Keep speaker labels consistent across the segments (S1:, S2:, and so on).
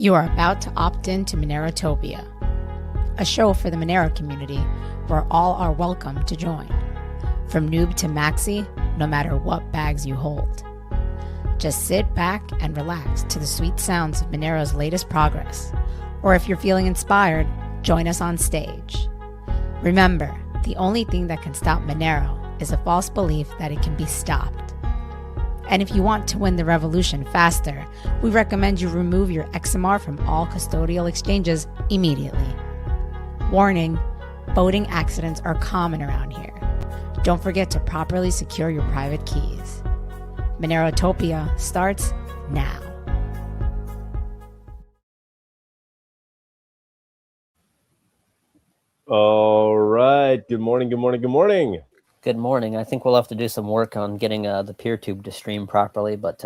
S1: You are about to opt in to Monerotopia, a show for the Monero community where all are welcome to join. From noob to maxi, no matter what bags you hold. Just sit back and relax to the sweet sounds of Monero's latest progress. Or if you're feeling inspired, join us on stage. Remember, the only thing that can stop Monero is a false belief that it can be stopped. And if you want to win the revolution faster, we recommend you remove your XMR from all custodial exchanges immediately. Warning, voting accidents are common around here. Don't forget to properly secure your private keys. Monerotopia starts now.
S2: All right. Good morning. Good morning. Good morning.
S3: Good morning. I think we'll have to do some work on getting the PeerTube to stream properly, but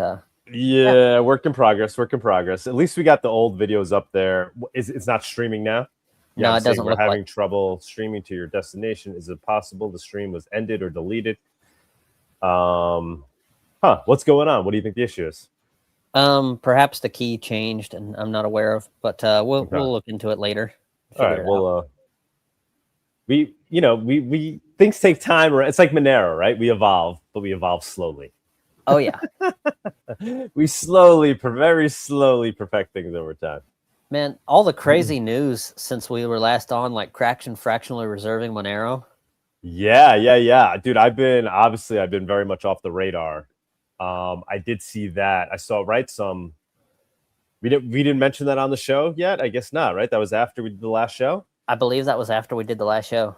S2: yeah, work in progress. Work in progress. At least we got the old videos up there. It's not streaming now.
S3: No,
S2: I'm
S3: it doesn't
S2: we're
S3: look
S2: having
S3: like.
S2: trouble streaming to your destination. Is it possible the stream was ended or deleted? What's going on? What do you think the issue is?
S3: Perhaps the key changed, and I'm not aware of, but we'll look into it later.
S2: All right. Well, we things take time. It's like Monero, right? We evolve, but we evolve slowly.
S3: Oh yeah.
S2: We very slowly perfect things over time.
S3: Man, all the crazy news since we were last on, like Kraken fractionally reserving Monero.
S2: Yeah. Dude, I've been very much off the radar. I did see that. I saw we didn't mention that on the show yet. I guess not, right? That was after we did the last show.
S3: I believe that was after we did the last show.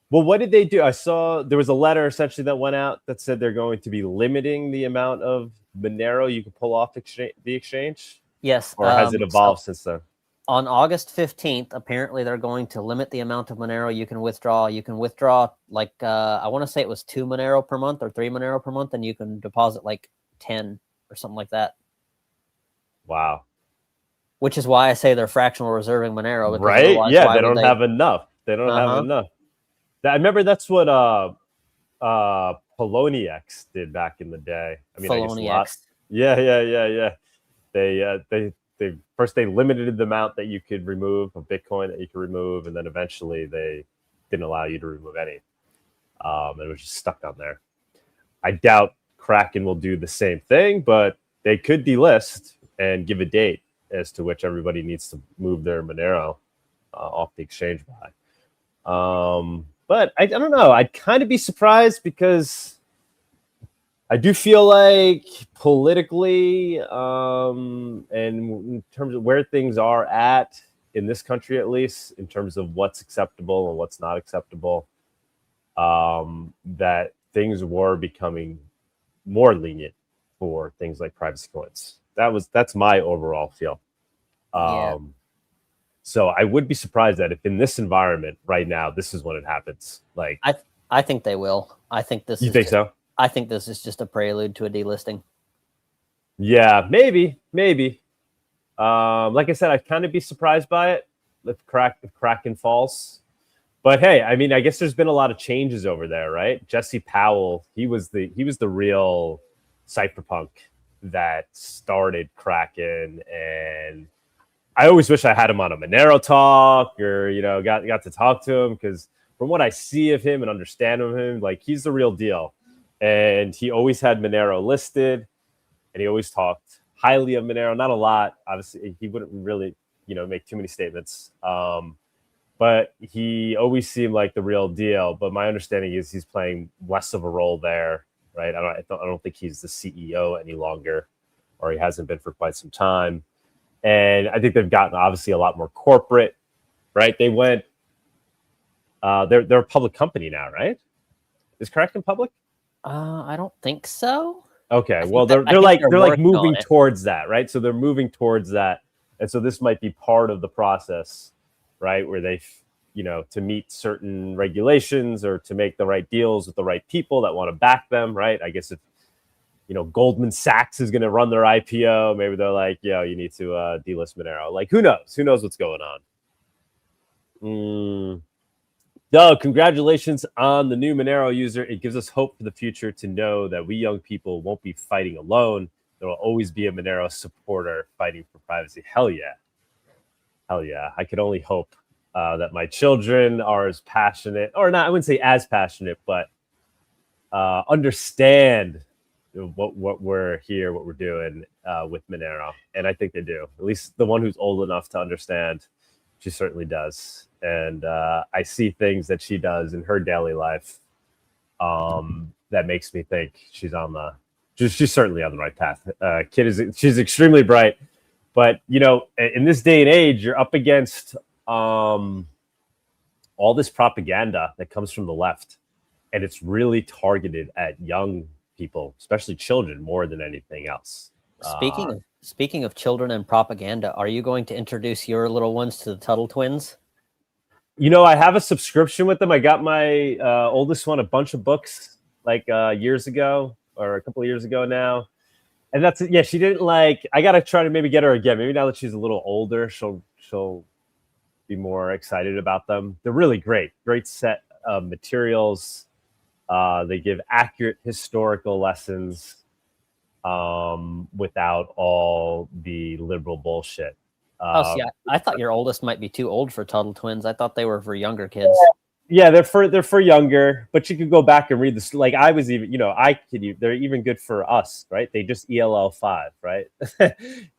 S2: Well, what did they do? I saw there was a letter essentially that went out that said they're going to be limiting the amount of Monero you can pull off the exchange.
S3: Yes.
S2: Or has it evolved since then?
S3: On August 15th, apparently they're going to limit the amount of Monero you can withdraw. You can withdraw like, I want to say it was 2 Monero per month or 3 Monero per month, and you can deposit like 10 or something like that.
S2: Wow.
S3: Which is why I say they're fractional reserving Monero.
S2: Right? Yeah, they don't have enough. They don't have enough. I remember that's what Poloniex did back in the day. I mean,
S3: Poloniex.
S2: Yeah. They first they limited the amount that you could remove of Bitcoin that you could remove, and then eventually they didn't allow you to remove any. And it was just stuck on there. I doubt Kraken will do the same thing, but they could delist and give a date as to which everybody needs to move their Monero off the exchange by. But I don't know. I'd kind of be surprised because I do feel like politically and in terms of where things are at in this country, at least in terms of what's acceptable and what's not acceptable, that things were becoming more lenient for things like privacy coins. That's my overall feel.
S3: Yeah.
S2: So I would be surprised that if in this environment right now, this is when it happens. Like
S3: I think they will. I think this.
S2: You think so?
S3: I think this is just a prelude to a delisting.
S2: Yeah, maybe. Like I said, I'd kind of be surprised by it if Kraken falls. But hey, I mean, I guess there's been a lot of changes over there, right? Jesse Powell, he was the real cypherpunk that started Kraken, and I always wish I had him on a Monero talk or, got to talk to him, because from what I see of him and understand of him, like, he's the real deal. And he always had Monero listed, and he always talked highly of Monero. Not a lot, obviously. He wouldn't really, make too many statements. But he always seemed like the real deal. But my understanding is he's playing less of a role there, right? I don't think he's the CEO any longer, or he hasn't been for quite some time. And I think they've gotten obviously a lot more corporate, right? They went, they're a public company now, right? Is Kraken public?
S3: I don't think so.
S2: Okay, well they're like moving towards that, right? So they're moving towards that, and so this might be part of the process, right? Where they, to meet certain regulations or to make the right deals with the right people that want to back them, right? I guess if Goldman Sachs is going to run their IPO, maybe they're like, you need to delist Monero. Like, who knows? Who knows what's going on? Doug, congratulations on the new Monero user. It gives us hope for the future to know that we young people won't be fighting alone. There will always be a Monero supporter fighting for privacy. Hell yeah. hell yeah. I could only hope that my children are as passionate, or not, I wouldn't say as passionate, but understand what we're here, what we're doing with Monero. And I think they do. At least the one who's old enough to understand, she certainly does. And I see things that she does in her daily life that makes me think she's certainly on the right path. She's extremely bright. But, you know, in this day and age, you're up against all this propaganda that comes from the left. And it's really targeted at young people, especially children, more than anything else.
S3: Speaking of children and propaganda, are you going to introduce your little ones to the Tuttle twins?
S2: You know, I have a subscription with them. I got my oldest one a bunch of books like years ago, or a couple of years ago now. And that's, yeah, she didn't like, I got to try to maybe get her again. Maybe now that she's a little older, she'll be more excited about them. They're really great set of materials. They give accurate historical lessons without all the liberal bullshit.
S3: I thought your oldest might be too old for Tuttle twins. I thought they were for younger kids.
S2: Yeah, they're for younger, but you could go back and read this. Like I was even, you know, they're even good for us, right? They just ELL 5, right?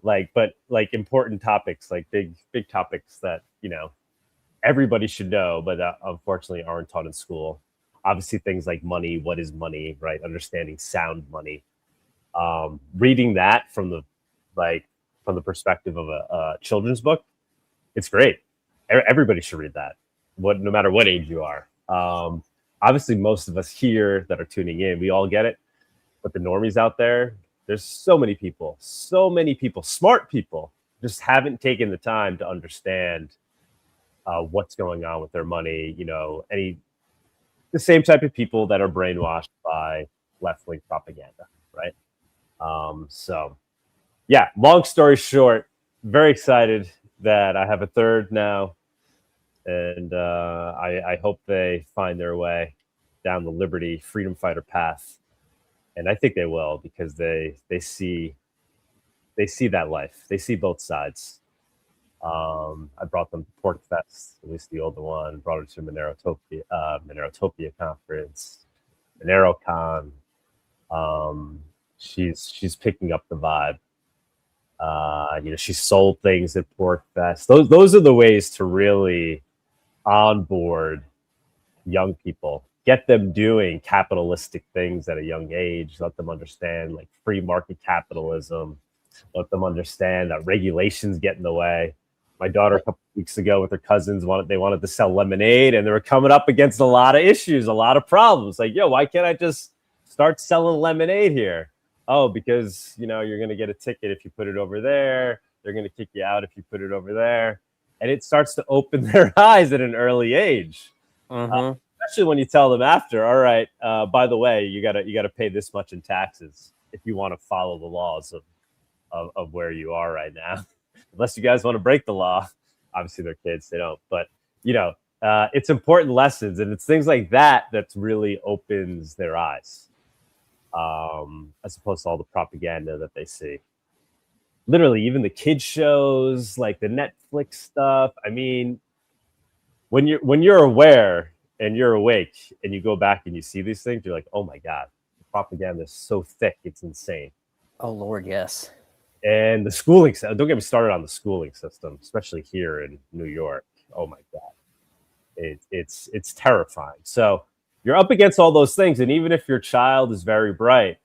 S2: but important topics, like big topics that, you know, everybody should know, but unfortunately aren't taught in school. Obviously things like money, what is money, right? Understanding sound money. Reading that from the perspective of a children's book, it's great. Everybody should read that. No matter what age you are. Obviously, most of us here that are tuning in, we all get it. But the normies out there, there's so many people, smart people, just haven't taken the time to understand what's going on with their money. You know, the same type of people that are brainwashed by left-wing propaganda, right? So, yeah, long story short, very excited that I have a third now. And I hope they find their way down the liberty freedom fighter path, and I think they will, because they see that life. They see both sides. I brought them to Pork Fest, at least the older one. Brought her to Monerotopia conference, MoneroCon. She's picking up the vibe. You know, she sold things at Pork Fest. Those are the ways to really onboard young people, get them doing capitalistic things at a young age, let them understand like free market capitalism, let them understand that regulations get in the way. My daughter a couple of weeks ago with her cousins wanted to sell lemonade, and they were coming up against a lot of issues, a lot of problems. Like, yo, why can't I just start selling lemonade here? Oh, because, you know, you're going to get a ticket if you put it over there. They're going to kick you out if you put it over there. And it starts to open their eyes at an early age, especially when you tell them after, all right, by the way, you gotta pay this much in taxes if you want to follow the laws of where you are right now. Unless you guys want to break the law. Obviously, they're kids, they don't. But, you know, it's important lessons, and it's things like that that really opens their eyes, as opposed to all the propaganda that they see. Literally, even the kids shows, like the Netflix stuff. I mean, when you're aware and you're awake and you go back and you see these things, you're like, oh my God, the propaganda is so thick, it's insane.
S3: Oh Lord, yes.
S2: And the schooling, don't get me started on the schooling system, especially here in New York. Oh my God, it's terrifying. So you're up against all those things, and even if your child is very bright,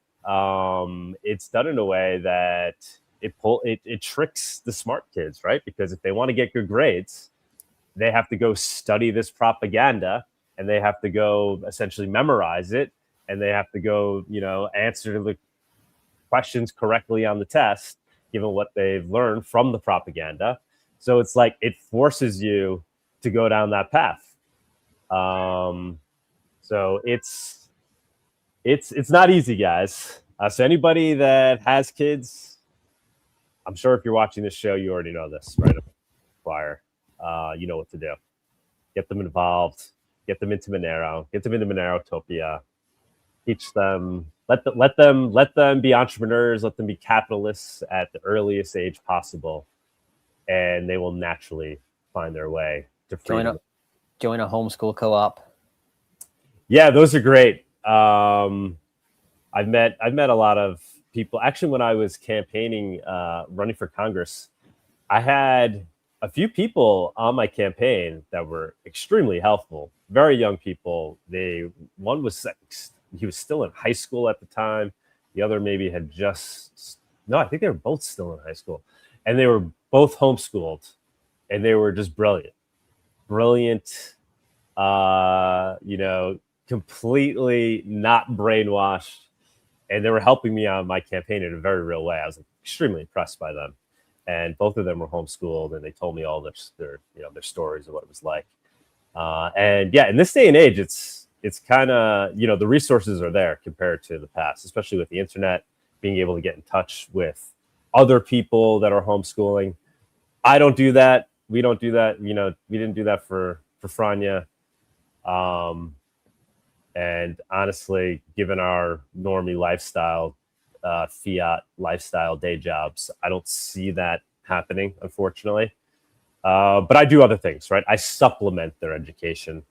S2: it's done in a way that it tricks the smart kids, right? Because if they want to get good grades, they have to go study this propaganda, and they have to go essentially memorize it, and they have to go, you know, answer the questions correctly on the test, given what they've learned from the propaganda. So it's like it forces you to go down that path. So it's not easy, guys. So anybody that has kids, I'm sure if you're watching this show, you already know this, right? Choir, you know what to do. Get them involved. Get them into Monero. Get them into Monerotopia. Teach them. Let them be entrepreneurs. Let them be capitalists at the earliest age possible, and they will naturally find their way to freedom.
S3: Join a homeschool co-op.
S2: Yeah, those are great. I've met a lot of people. Actually, when I was campaigning, running for Congress, I had a few people on my campaign that were extremely helpful. Very young people. One was he was still in high school at the time. The other maybe had I think they were both still in high school, and they were both homeschooled, and they were just brilliant. Completely not brainwashed, and they were helping me on my campaign in a very real way. I was extremely impressed by them, and both of them were homeschooled, and they told me all their stories of what it was like. And yeah, in this day and age, it's kind of, the resources are there compared to the past, especially with the internet, being able to get in touch with other people that are homeschooling. I don't do that. We don't do that. We didn't do that for Franya. And honestly, given our normie lifestyle, fiat lifestyle day jobs, I don't see that happening, unfortunately. But I do other things, right? I supplement their education.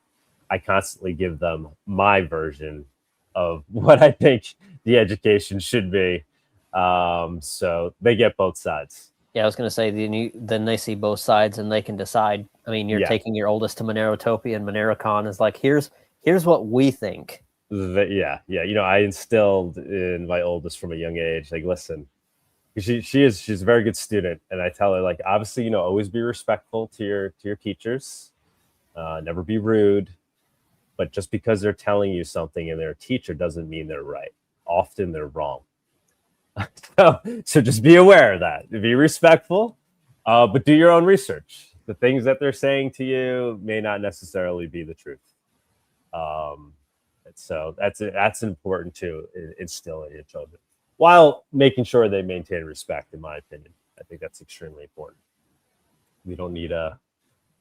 S2: I constantly give them my version of what I think the education should be. So they get both sides.
S3: Yeah, I was going to say, then they see both sides and they can decide. I mean, you're taking your oldest to Monerotopia, and MoneroCon is like, here's what we think.
S2: I instilled in my oldest from a young age, like, listen, she's a very good student, and I tell her, like, obviously, always be respectful to your teachers, never be rude, but just because they're telling you something and they're a teacher doesn't mean they're right. Often they're wrong. So just be aware of that. Be respectful, but do your own research. The things that they're saying to you may not necessarily be the truth. So that's important to instill in your children, while making sure they maintain respect, in my opinion. I think that's extremely important. We don't need a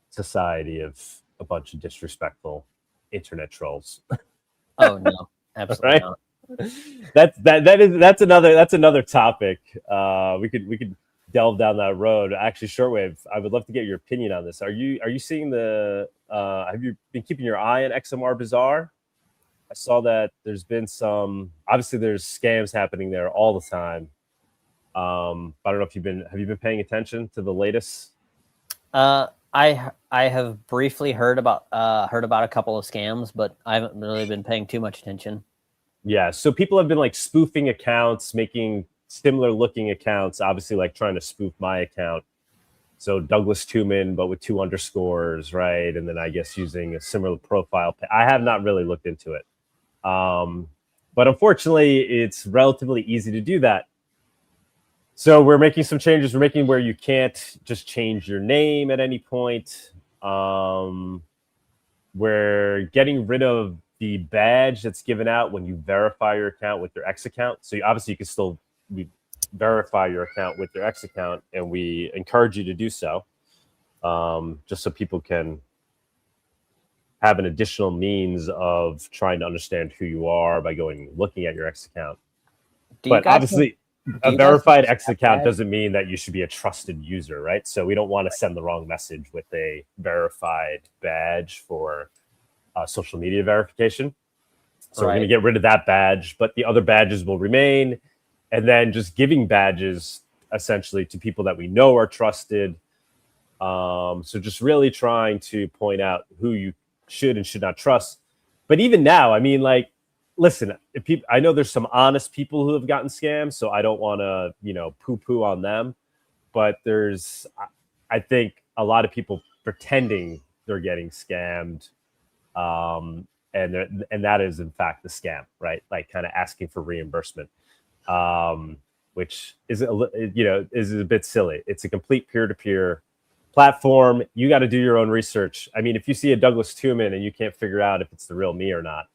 S2: society of a bunch of disrespectful internet trolls.
S3: Oh no, absolutely
S2: right?
S3: not.
S2: That's another topic. We could delve down that road. Actually, Shortwave, I would love to get your opinion on this. Are you seeing have you been keeping your eye on XMR Bazaar? I saw that there's been obviously there's scams happening there all the time. I don't know if have you been paying attention to the latest?
S3: I have briefly heard about a couple of scams, but I haven't really been paying too much attention.
S2: Yeah, so people have been like spoofing accounts, making similar looking accounts, obviously like trying to spoof my account. So Douglas Tuman, but with 2 underscores, right? And then I guess using a similar profile. I have not really looked into it. But unfortunately, it's relatively easy to do that. So we're making some changes. We're making where you can't just change your name at any point. We're getting rid of the badge that's given out when you verify your account with your X account. So obviously you can still verify your account with your X account, and we encourage you to do so, just so people can have an additional means of trying to understand who you are by looking at your X account. But obviously, a verified X account doesn't mean that you should be a trusted user, right? So we don't want to send the wrong message with a verified badge for social media verification. So we're going to get rid of that badge, but the other badges will remain. And then just giving badges essentially to people that we know are trusted. So just really trying to point out who you should and should not trust. But even now, I mean, like, listen, I know there's some honest people who have gotten scammed, so I don't want to, poo-poo on them. But I think a lot of people pretending they're getting scammed, and that is in fact the scam, right? Like kind of asking for reimbursement, which is a bit silly. It's a complete peer-to-peer platform. You got to do your own research. I mean, if you see a Douglas Tuman and you can't figure out if it's the real me or not,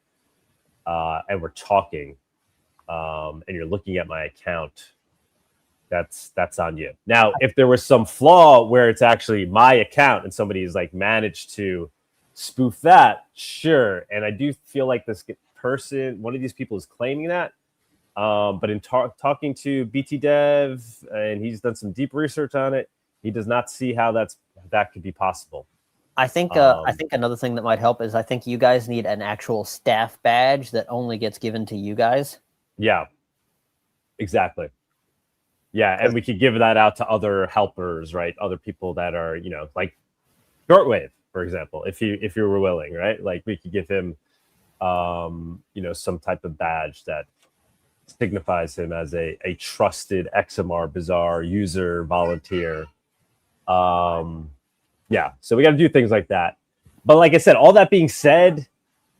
S2: and we're talking, and you're looking at my account, that's on you. Now, if there was some flaw where it's actually my account and somebody's like managed to spoof that, sure. And I do feel like this person, one of these people, is claiming that. But in talking to BT Dev, and he's done some deep research on it, he does not see how that's that could be possible.
S3: I think another thing that might help is I think you guys need an actual staff badge that only gets given to you guys.
S2: Yeah, exactly. Yeah, and we could give that out to other helpers, right? Other people that are, you know, like Shortwave, for example, if you were willing, right? Like we could give him, you know, some type of badge that signifies him as a trusted XMR Bazaar user volunteer. Yeah, so we got to do things like that. But like I said, all that being said,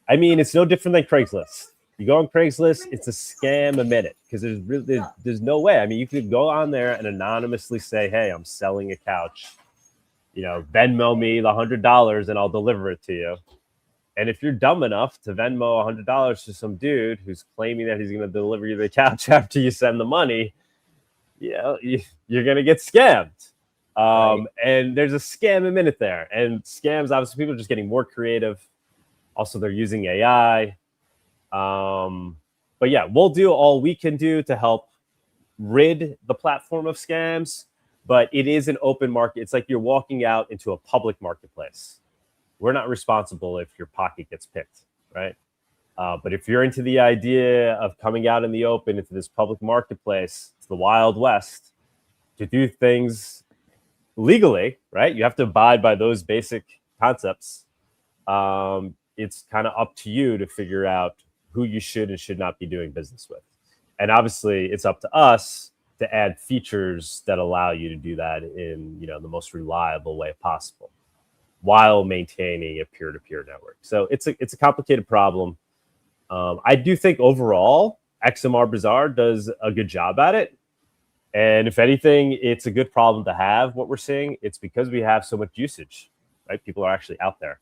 S2: I mean, it's no different than Craigslist. You go on Craigslist, it's a scam a minute because there's no way. I mean, you could go on there and anonymously say, hey, I'm selling a couch. You know, Venmo me the $100 and I'll deliver it to you. And if you're dumb enough to Venmo $100 to some dude who's claiming that he's going to deliver you the couch after you send the money, you know, you're going to get scammed. Right. And there's a scam a minute there. And scams, obviously, people are just getting more creative. Also, they're using AI. But yeah, we'll do all we can do to help rid the platform of scams. But it is an open market. It's like you're walking out into a public marketplace. We're not responsible if your pocket gets picked, right? But if you're into the idea of coming out in the open into this public marketplace, it's the Wild West, to do things legally, right? You have to abide by those basic concepts. It's kind of up to you to figure out who you should and should not be doing business with. And obviously, it's up to us to add features that allow you to do that in, you know, the most reliable way possible, while maintaining a peer-to-peer network. So it's a complicated problem. I do think overall, XMR Bazaar does a good job at it. And if anything, it's a good problem to have, what we're seeing. It's because we have so much usage, right? People are actually out there.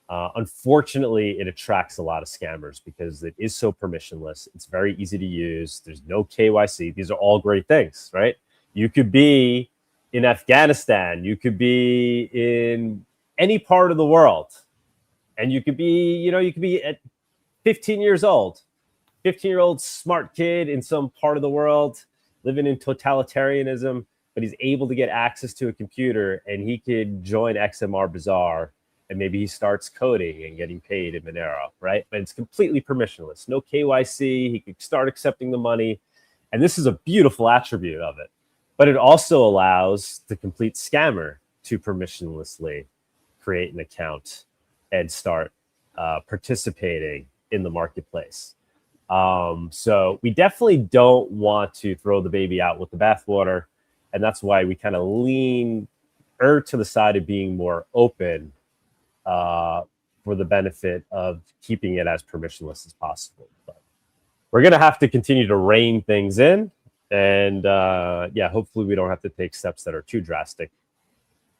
S2: Unfortunately, it attracts a lot of scammers because it is so permissionless. It's very easy to use. There's no KYC. These are all great things, right? You could be in Afghanistan. You could be in any part of the world. And you could be, you know, you could be at 15 years old, 15-year-old smart kid in some part of the world living in totalitarianism, but he's able to get access to a computer and he could join XMR Bazaar and maybe he starts coding and getting paid in Monero, right? But it's completely permissionless, no KYC. He could start accepting the money. And this is a beautiful attribute of it. But it also allows the complete scammer to permissionlessly create an account and start participating in the marketplace. So we definitely don't want to throw the baby out with the bathwater. And that's why we kind of lean to the side of being more open for the benefit of keeping it as permissionless as possible. But we're going to have to continue to rein things in. And yeah, hopefully we don't have to take steps that are too drastic.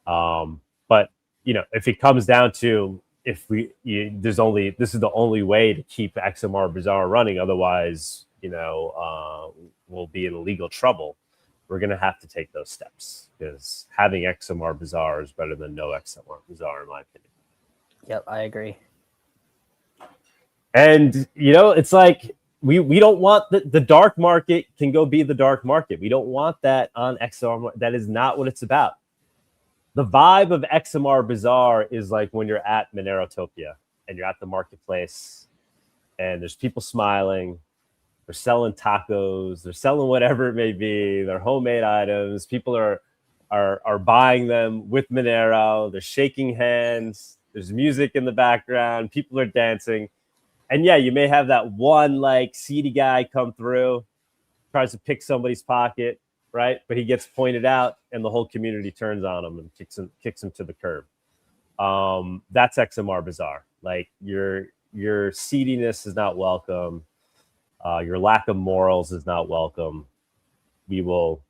S2: But, you know, if it comes down to this is the only way to keep XMR Bazaar running. Otherwise, you know, we'll be in legal trouble. We're going to have to take those steps because having XMR Bazaar is better than no XMR Bazaar, in my opinion.
S3: Yep, I agree.
S2: And, you know, it's like we don't want the dark market can go be the dark market. We don't want that on XMR. That is not what it's about. The vibe of XMR Bazaar is like when you're at Monerotopia and you're at the marketplace and there's people smiling, they're selling tacos, they're selling whatever it may be, they're homemade items. People are buying them with Monero, they're shaking hands, there's music in the background, people are dancing. And yeah, you may have that one like seedy guy come through, tries to pick somebody's pocket, right? But he gets pointed out and the whole community turns on him and kicks him to the curb. That's XMR Bazaar. Like your seediness is not welcome. Your lack of morals is not welcome. We will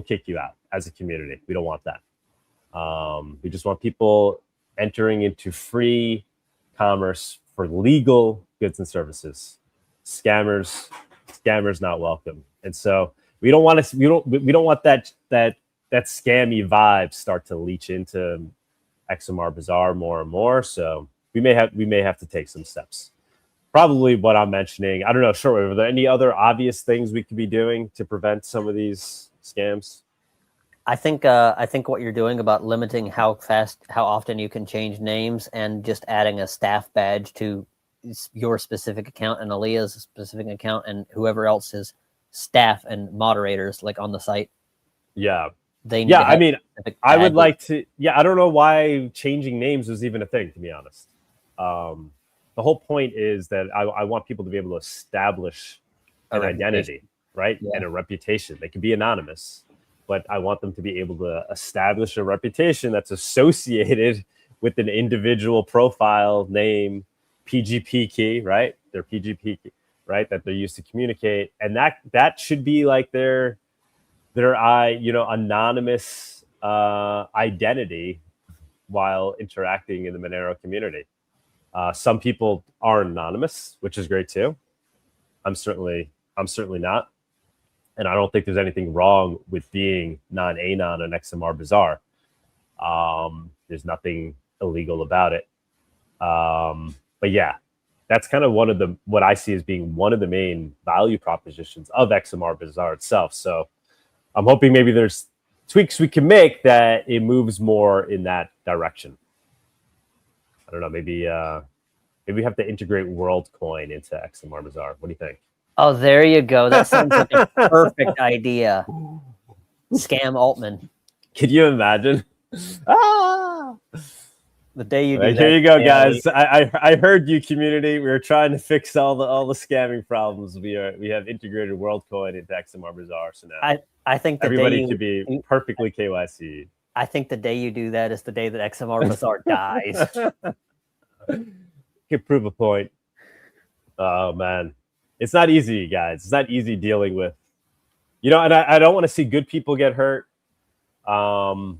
S2: kick you out as a community. We don't want that. We just want people entering into free commerce for legal goods and services. Scammers not welcome. And so we don't want that scammy vibe start to leach into XMR Bazaar more and more. So we may have to take some steps. Probably what I'm mentioning. I don't know. Sure. Are there any other obvious things we could be doing to prevent some of these scams?
S3: I think what you're doing about limiting how often you can change names and just adding a staff badge to your specific account and Aaliyah's specific account and whoever else's staff and moderators like on the site.
S2: Yeah.
S3: They need
S2: I mean, I would
S3: badges.
S2: like to. Yeah, I don't know why changing names was even a thing, to be honest. The whole point is that I want people to be able to establish an identity, right?
S3: Yeah.
S2: And a reputation. They can be anonymous, but I want them to be able to establish a reputation that's associated with an individual profile name, PGP key, right? Their PGP key, right? That they're used to communicate. And that should be like their anonymous identity while interacting in the Monero community. Some people are anonymous, which is great too. I'm certainly not, and I don't think there's anything wrong with being non-anon on XMR Bazaar. There's nothing illegal about it. But yeah, that's kind of what I see as being one of the main value propositions of XMR Bazaar itself. So I'm hoping maybe there's tweaks we can make that it moves more in that direction. I don't know, maybe we have to integrate WorldCoin into XMR Bazaar. What do you think?
S3: Oh, there you go. That sounds like a perfect idea. Scam Altman.
S2: Could you imagine?
S3: The day you do
S2: right,
S3: that.
S2: Here you go, guys. I heard you, community. We were trying to fix all the scamming problems. We have integrated WorldCoin into XMR Bazaar. So now
S3: I think
S2: everybody could be perfectly KYC.
S3: I think the day you do that is the day that XMR Bazaar dies.
S2: Could prove a point. Oh man, it's not easy, guys. It's not easy dealing with, and I don't want to see good people get hurt. So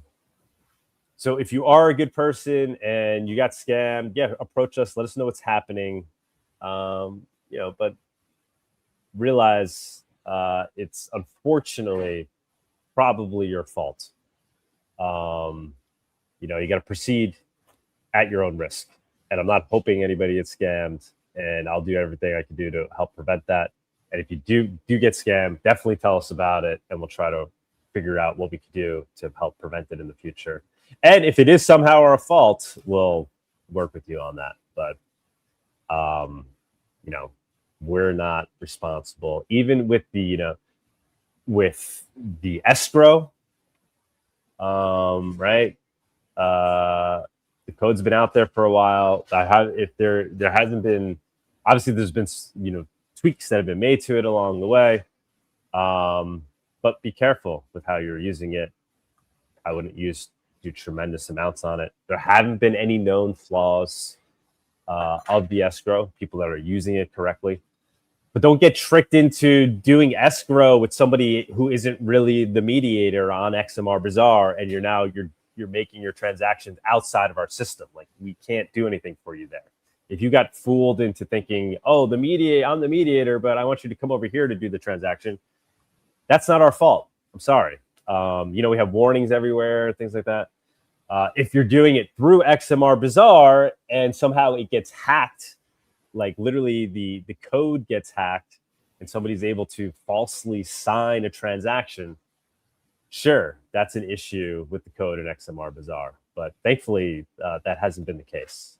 S2: if you are a good person and you got scammed, yeah, approach us. Let us know what's happening. But realize it's unfortunately probably your fault. You got to proceed at your own risk. And I'm not hoping anybody gets scammed, and I'll do everything I can do to help prevent that. And if you do get scammed, definitely tell us about it, and we'll try to figure out what we can do to help prevent it in the future. And if it is somehow our fault, we'll work with you on that. But, we're not responsible. Even with the, with the escrow, right? The code's been out there for a while. If there hasn't been, obviously there's been tweaks that have been made to it along the way, but be careful with how you're using it. I wouldn't do tremendous amounts on it. There haven't been any known flaws of the escrow. People that are using it correctly, but don't get tricked into doing escrow with somebody who isn't really the mediator on XMR Bazaar, and you're making your transactions outside of our system. Like, we can't do anything for you there. If you got fooled into thinking, oh, I'm the mediator, but I want you to come over here to do the transaction, that's not our fault. I'm sorry. We have warnings everywhere, things like that. If you're doing it through XMR Bazaar and somehow it gets hacked, like literally the code gets hacked and somebody's able to falsely sign a transaction, sure, that's an issue with the code in XMR Bazaar. But thankfully, that hasn't been the case.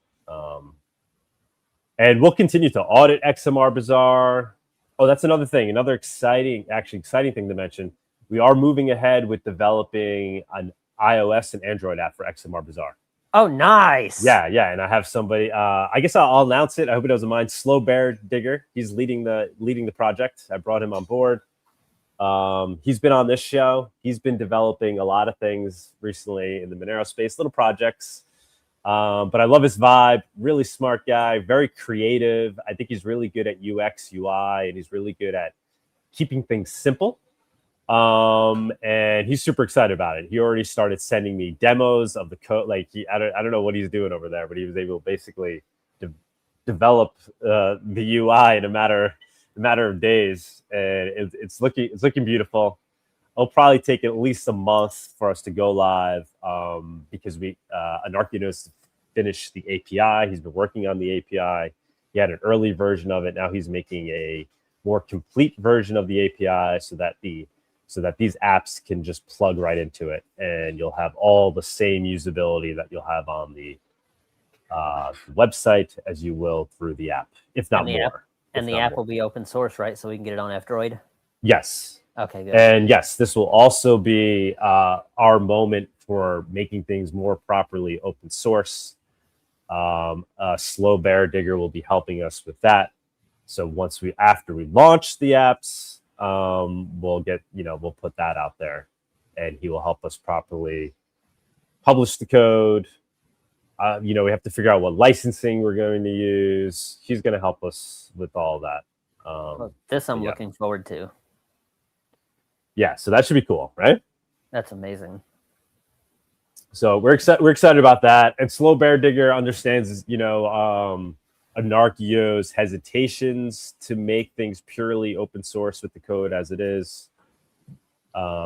S2: And we'll continue to audit XMR Bazaar. Oh, that's another thing. Another exciting thing to mention. We are moving ahead with developing an iOS and Android app for XMR Bazaar.
S3: Oh, nice.
S2: Yeah. And I have somebody. I guess I'll announce it. I hope it doesn't mind. Slow Bear Digger. He's leading the project. I brought him on board. He's been on this show. He's been developing a lot of things recently in the Monero space, little projects. But I love his vibe. Really smart guy, very creative. I think he's really good at UX, UI, and he's really good at keeping things simple. And he's super excited about it. He already started sending me demos of the code. Like, I don't know what he's doing over there, but he was able to basically develop the UI in a matter of days, and it's looking beautiful. It'll probably take at least a month for us to go live, because Anarchinos finished the API. He's been working on the API. He had an early version of it. Now he's making a more complete version of the API so that the so that these apps can just plug right into it, and you'll have all the same usability that you'll have on the website as you will through the app, if not more.
S3: And the app will be open source, right? So we can get it on F-Droid?
S2: Yes.
S3: Okay, good.
S2: And yes, this will also be our moment for making things more properly open source. Slow Bear Digger will be helping us with that. So after we launch the apps, we'll put that out there, and he will help us properly publish the code. We have to figure out what licensing we're going to use. He's going to help us with all that.
S3: This I'm looking forward to.
S2: Yeah, so that should be cool, right?
S3: That's amazing.
S2: So we're excited about that. And Slow Bear Digger understands, Anarchio's hesitations to make things purely open source with the code as it is.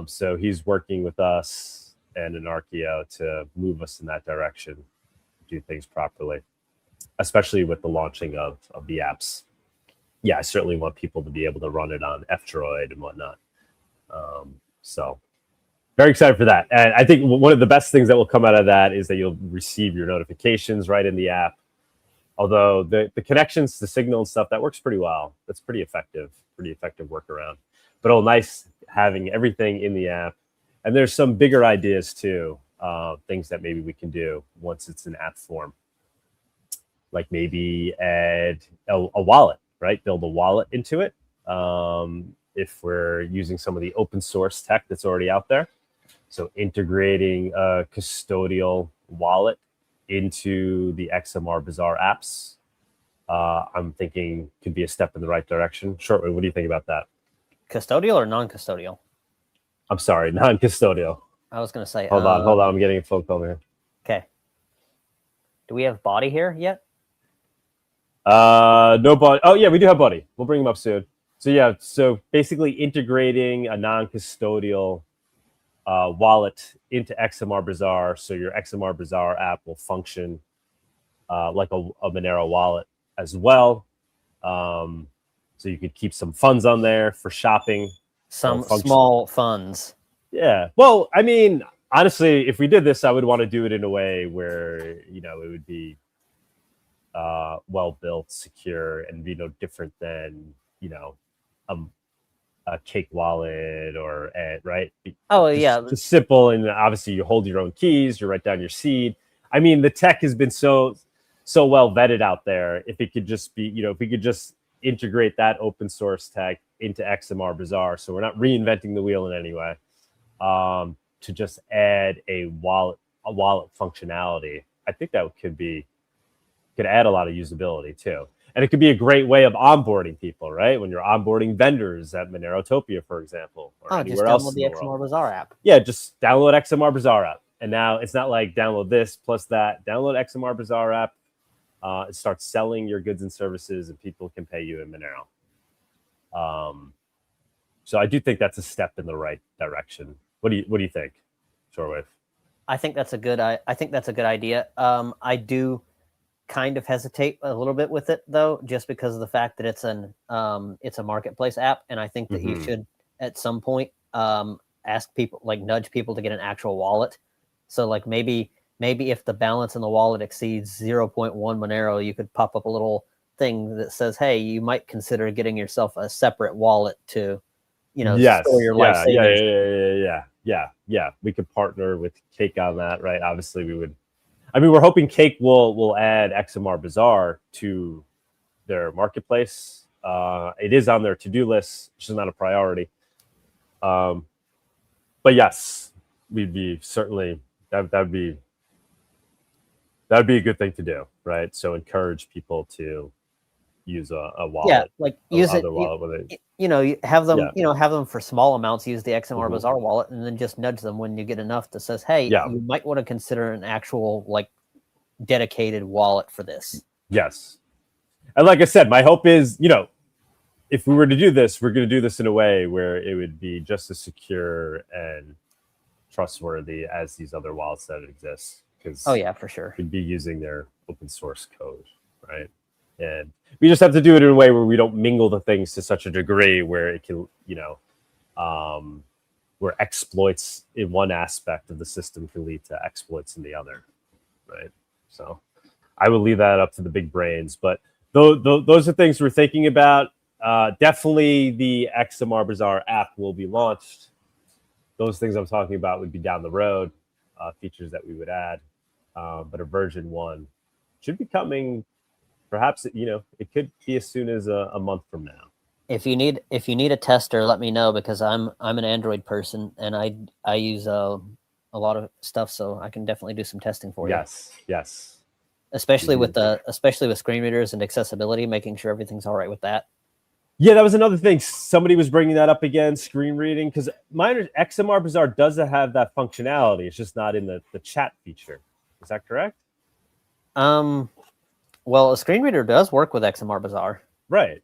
S2: So he's working with us and Anarchio to move us in that direction, do things properly, especially with the launching of the apps. Yeah, I certainly want people to be able to run it on F-Droid and whatnot. So very excited for that. And I think one of the best things that will come out of that is that you'll receive your notifications right in the app. Although the connections to Signal and stuff, that works pretty well. That's pretty effective workaround. But nice having everything in the app. And there's some bigger ideas too, things that maybe we can do once it's in app form. Like maybe add a wallet, right? Build a wallet into it. If we're using some of the open source tech that's already out there. So integrating a custodial wallet into the XMR Bazaar apps, I'm thinking could be a step in the right direction. Shortwave, what do you think about that?
S3: Custodial or non-custodial?
S2: I'm sorry, non-custodial.
S3: I was going to say...
S2: Hold on. I'm getting a phone call here.
S3: Okay. Do we have Body here yet?
S2: No Body. Oh, yeah, we do have Body. We'll bring him up soon. So, yeah, so basically integrating a non-custodial wallet into XMR Bazaar, so your XMR Bazaar app will function like a Monero wallet as well. So you could keep some funds on there for shopping.
S3: Some small funds.
S2: Yeah. Well, I mean, honestly, if we did this, I would want to do it in a way where, it would be well-built, secure, and be no different than, a Cake wallet or right?
S3: Oh, yeah.
S2: Just simple, and obviously you hold your own keys, you write down your seed. I mean, the tech has been so well vetted out there. If it could just be, if we could just integrate that open source tech into XMR Bazaar, so we're not reinventing the wheel in any way, to just add a wallet functionality, I think that could add a lot of usability too. And it could be a great way of onboarding people, right? When you're onboarding vendors at Monerotopia, for example, or anywhere else.
S3: Just download the XMR Bazaar app.
S2: Yeah, just download XMR Bazaar app. And now it's not like download this plus that. Download XMR Bazaar app. It starts selling your goods and services, and people can pay you in Monero. So I do think that's a step in the right direction. What do you think, Shorewave?
S3: I think that's a good idea. I do kind of hesitate a little bit with it though, just because of the fact that it's a marketplace app, and I think that you should at some point ask people, like nudge people to get an actual wallet. So like maybe if the balance in the wallet exceeds 0.1 Monero, you could pop up a little thing that says, hey, you might consider getting yourself a separate wallet to, store your life savings.
S2: Yeah. We could partner with Cake on that, right? Obviously we would. I mean, we're hoping Cake will add XMR Bazaar to their marketplace. It is on their to-do list, which is not a priority. But yes, we'd be certainly that'd be a good thing to do, right? So encourage people to use a wallet.
S3: Yeah, like use it.
S2: Wallet
S3: have them for small amounts. Use the XMR Bazaar wallet, and then just nudge them when you get enough that says, "Hey, you might want to consider an actual dedicated wallet for this."
S2: Yes, and like I said, my hope is, if we were to do this, we're going to do this in a way where it would be just as secure and trustworthy as these other wallets that exist. Because
S3: for sure,
S2: we'd be using their open source code, right? And we just have to do it in a way where we don't mingle the things to such a degree where it can, where exploits in one aspect of the system can lead to exploits in the other, right? So I would leave that up to the big brains, but those are things we're thinking about. Definitely the XMR Bazaar app will be launched. Those things I'm talking about would be down the road, features that we would add, but a version 1 should be coming. Perhaps, you know, it could be as soon as a month from now.
S3: If you need a tester, let me know, because I'm an Android person and I use a lot of stuff, so I can definitely do some testing for you.
S2: Yes.
S3: Especially with screen readers and accessibility, making sure everything's all right with that.
S2: Yeah, that was another thing. Somebody was bringing that up again, screen reading, because XMR Bazaar does have that functionality. It's just not in the chat feature. Is that correct?
S3: Well, a screen reader does work with XMR Bazaar.
S2: Right.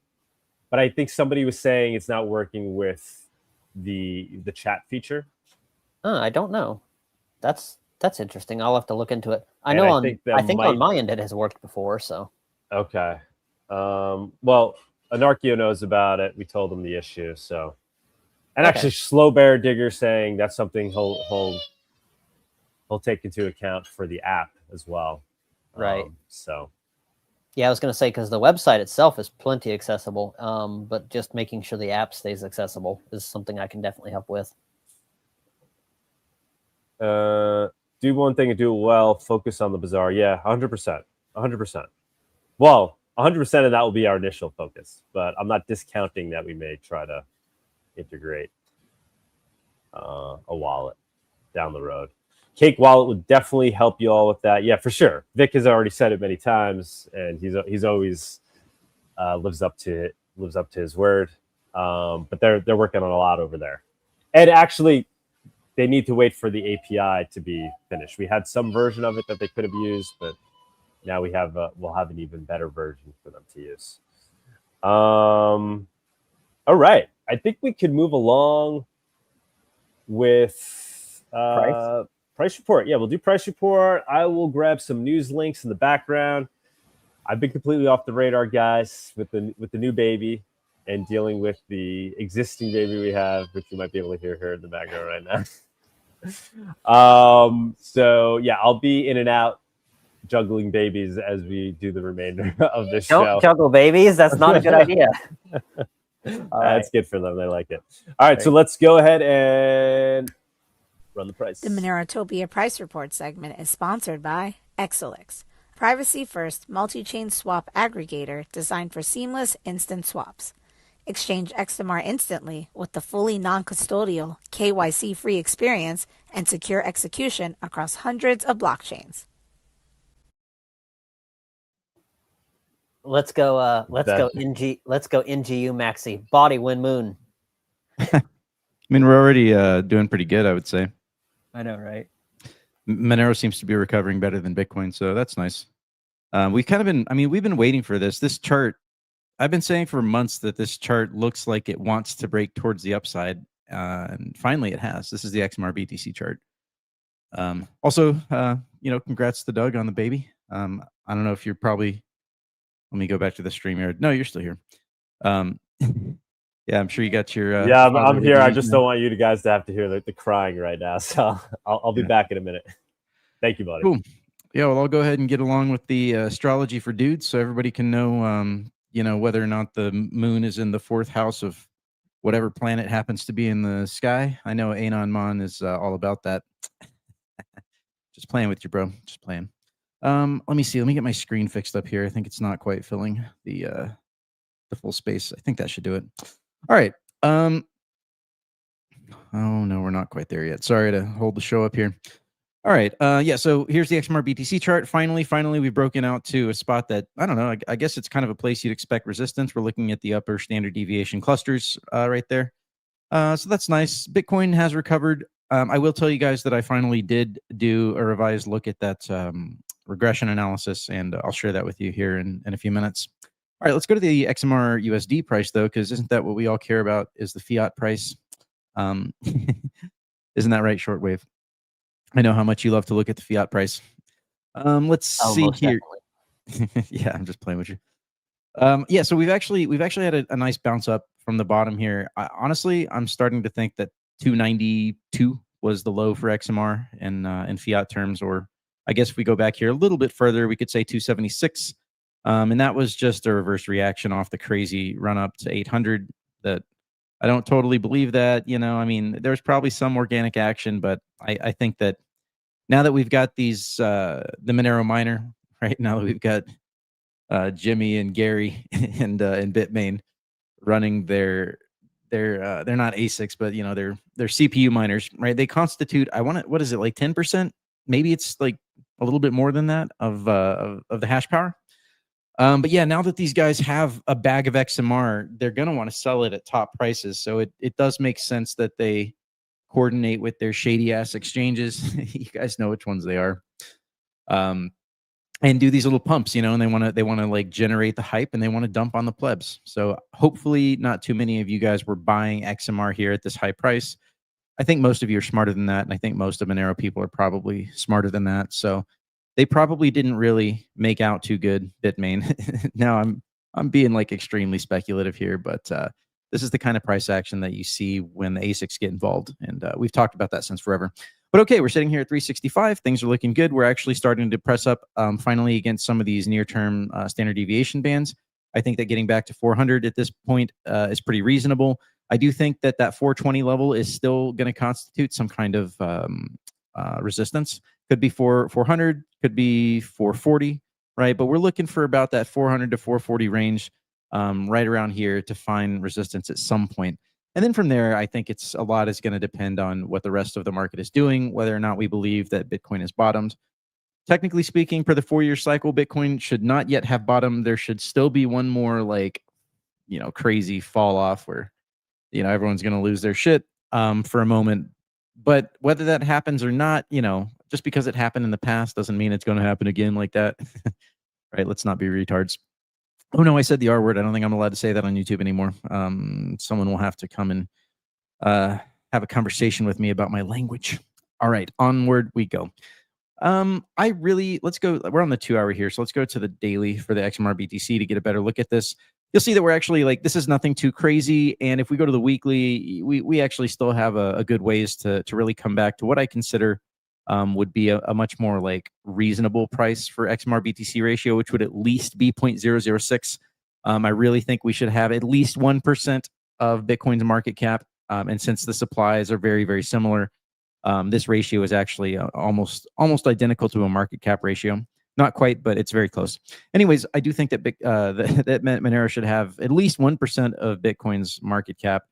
S2: But I think somebody was saying it's not working with the chat feature.
S3: I don't know. That's interesting. I'll have to look into it. I know I think on my end it has worked before, so.
S2: Okay. Well, Anarchio knows about it. We told him the issue, so. And
S3: Okay.
S2: actually, Slow Bear Digger saying that's something he'll take into account for the app as well.
S3: Right.
S2: So.
S3: Yeah, I was going to say, because the website itself is plenty accessible, but just making sure the app stays accessible is something I can definitely help with.
S2: Do one thing and do it well. Focus on the bazaar. Yeah, 100%. 100%. Well, 100% of that will be our initial focus, but I'm not discounting that we may try to integrate a wallet down the road. Cake Wallet would definitely help you all with that. Yeah, for sure. Vic has already said it many times, and he's always lives up to his word. But they're working on a lot over there, and actually, they need to wait for the API to be finished. We had some version of it that they could have used, but now we'll have an even better version for them to use. All right, I think we could move along with price report. Yeah, we'll do price report. I will grab some news links in the background. I've been completely off the radar, guys, with the new baby and dealing with the existing baby we have, which you might be able to hear her in the background right now. So yeah, I'll be in and out juggling babies as we do the remainder of this show.
S3: Don't juggle babies. That's not a good idea.
S2: That's good for them. They like it. All right, so let's go ahead and run the price.
S1: The Monerotopia Price Report segment is sponsored by Exelix, privacy-first multi-chain swap aggregator designed for seamless instant swaps. Exchange XMR instantly with the fully non-custodial, KYC-free experience and secure execution across hundreds of blockchains.
S3: Let's go NGU Maxi. Body win moon.
S4: I mean, we're already doing pretty good, I would say.
S3: I know, right?
S4: Monero seems to be recovering better than Bitcoin, so that's nice. We've been waiting for this. This chart, I've been saying for months that this chart looks like it wants to break towards the upside, and finally it has. This is the XMR BTC chart. Also, congrats to Doug on the baby. I don't know if you're probably. Let me go back to the StreamYard. No, you're still here. Yeah, I'm sure you got your.
S2: Yeah, I'm here. I just don't want you guys to have to hear the crying right now. So I'll be back in a minute. Thank you, buddy.
S4: Cool. Yeah, well, I'll go ahead and get along with the astrology for dudes, so everybody can know, whether or not the moon is in the 4th house of whatever planet happens to be in the sky. I know Anon Mon is all about that. Just playing with you, bro. Just playing. Let me see. Let me get my screen fixed up here. I think it's not quite filling the full space. I think that should do it. All right. Oh no, we're not quite there yet. Sorry to hold the show up here. All right. Yeah. So here's the XMR BTC chart. Finally, we've broken out to a spot that I don't know. I guess it's kind of a place you'd expect resistance. We're looking at the upper standard deviation clusters right there. So that's nice. Bitcoin has recovered. I will tell you guys that I finally did do a revised look at that regression analysis, and I'll share that with you here in a few minutes. All right, let's go to the XMR USD price, though, because isn't that what we all care about, is the fiat price? Isn't that right, Shortwave? I know how much you love to look at the fiat price. Let's see here. Yeah, I'm just playing with you. Yeah, so we've actually had a nice bounce up from the bottom here. Honestly, I'm starting to think that 292 was the low for XMR in fiat terms, or I guess if we go back here a little bit further, we could say 276. And that was just a reverse reaction off the crazy run up to 800. That I don't totally believe that. I mean, there's probably some organic action, but I think that now that we've got these the Monero miner, right now that we've got Jimmy and Gary and Bitmain running they're not ASICs, but they're CPU miners, right? They constitute, what is it, like 10%? Maybe it's like a little bit more than that of the hash power. But yeah, now that these guys have a bag of XMR, they're gonna want to sell it at top prices. So it does make sense that they coordinate with their shady ass exchanges. You guys know which ones they are. And do these little pumps, and they want to like generate the hype, and they want to dump on the plebs. So hopefully not too many of you guys were buying XMR here at this high price. I think most of you are smarter than that, and I think most of Monero people are probably smarter than that. So they probably didn't really make out too good, Bitmain. Now I'm being like extremely speculative here, but this is the kind of price action that you see when the ASICs get involved, and we've talked about that since forever. But okay, we're sitting here at 365. Things are looking good. We're actually starting to press up finally against some of these near-term standard deviation bands. I think that getting back to 400 at this point is pretty reasonable. I do think that 420 level is still going to constitute some kind of resistance. Could be 400, could be 440, right? But we're looking for about that 400 to 440 range right around here to find resistance at some point. And then from there, I think a lot is going to depend on what the rest of the market is doing, whether or not we believe that Bitcoin has bottomed. Technically speaking, per the 4-year cycle, Bitcoin should not yet have bottomed. There should still be one more crazy fall off where, everyone's going to lose their shit for a moment. But whether that happens or not, just because it happened in the past doesn't mean it's going to happen again like that. Right? Let's not be retards. Oh no, I said the R word. I don't think I'm allowed to say that on YouTube anymore. Someone will have to come and have a conversation with me about my language. All right, onward we go. Let's go. We're on the 2-hour here, so let's go to the daily for the XMR BTC to get a better look at this. You'll see that we're actually this is nothing too crazy. And if we go to the weekly, we actually still have a good ways to really come back to what I consider would be a much more reasonable price for XMR BTC ratio, which would at least be 0.006. I really think we should have at least 1% of Bitcoin's market cap. And since the supplies are very, very similar, this ratio is actually almost identical to a market cap ratio. Not quite, but it's very close. Anyways, I do think that that Monero should have at least 1% of Bitcoin's market cap.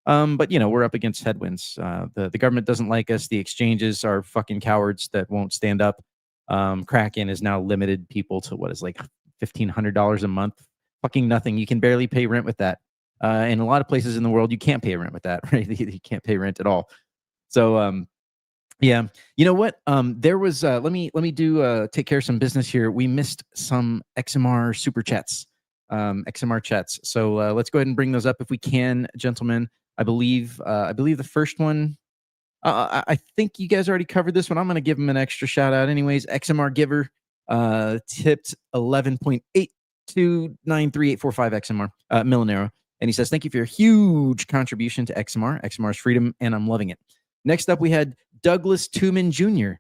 S4: But we're up against headwinds. The government doesn't like us. The exchanges are fucking cowards that won't stand up. Kraken has now limited people to what is $1,500 a month. Fucking nothing. You can barely pay rent with that. In a lot of places in the world, you can't pay rent with that. Right? You can't pay rent at all. So yeah, you know what? There was let me take care of some business here. We missed some XMR super chats, XMR chats. So let's go ahead and bring those up if we can, gentlemen. I believe the first one. I think you guys already covered this one. I'm going to give him an extra shout out, anyways. XMR Giver tipped 11.82938845 XMR Millenero, and he says thank you for your huge contribution to XMR. XMR's freedom, and I'm loving it. Next up, we had Douglas Tuman Jr.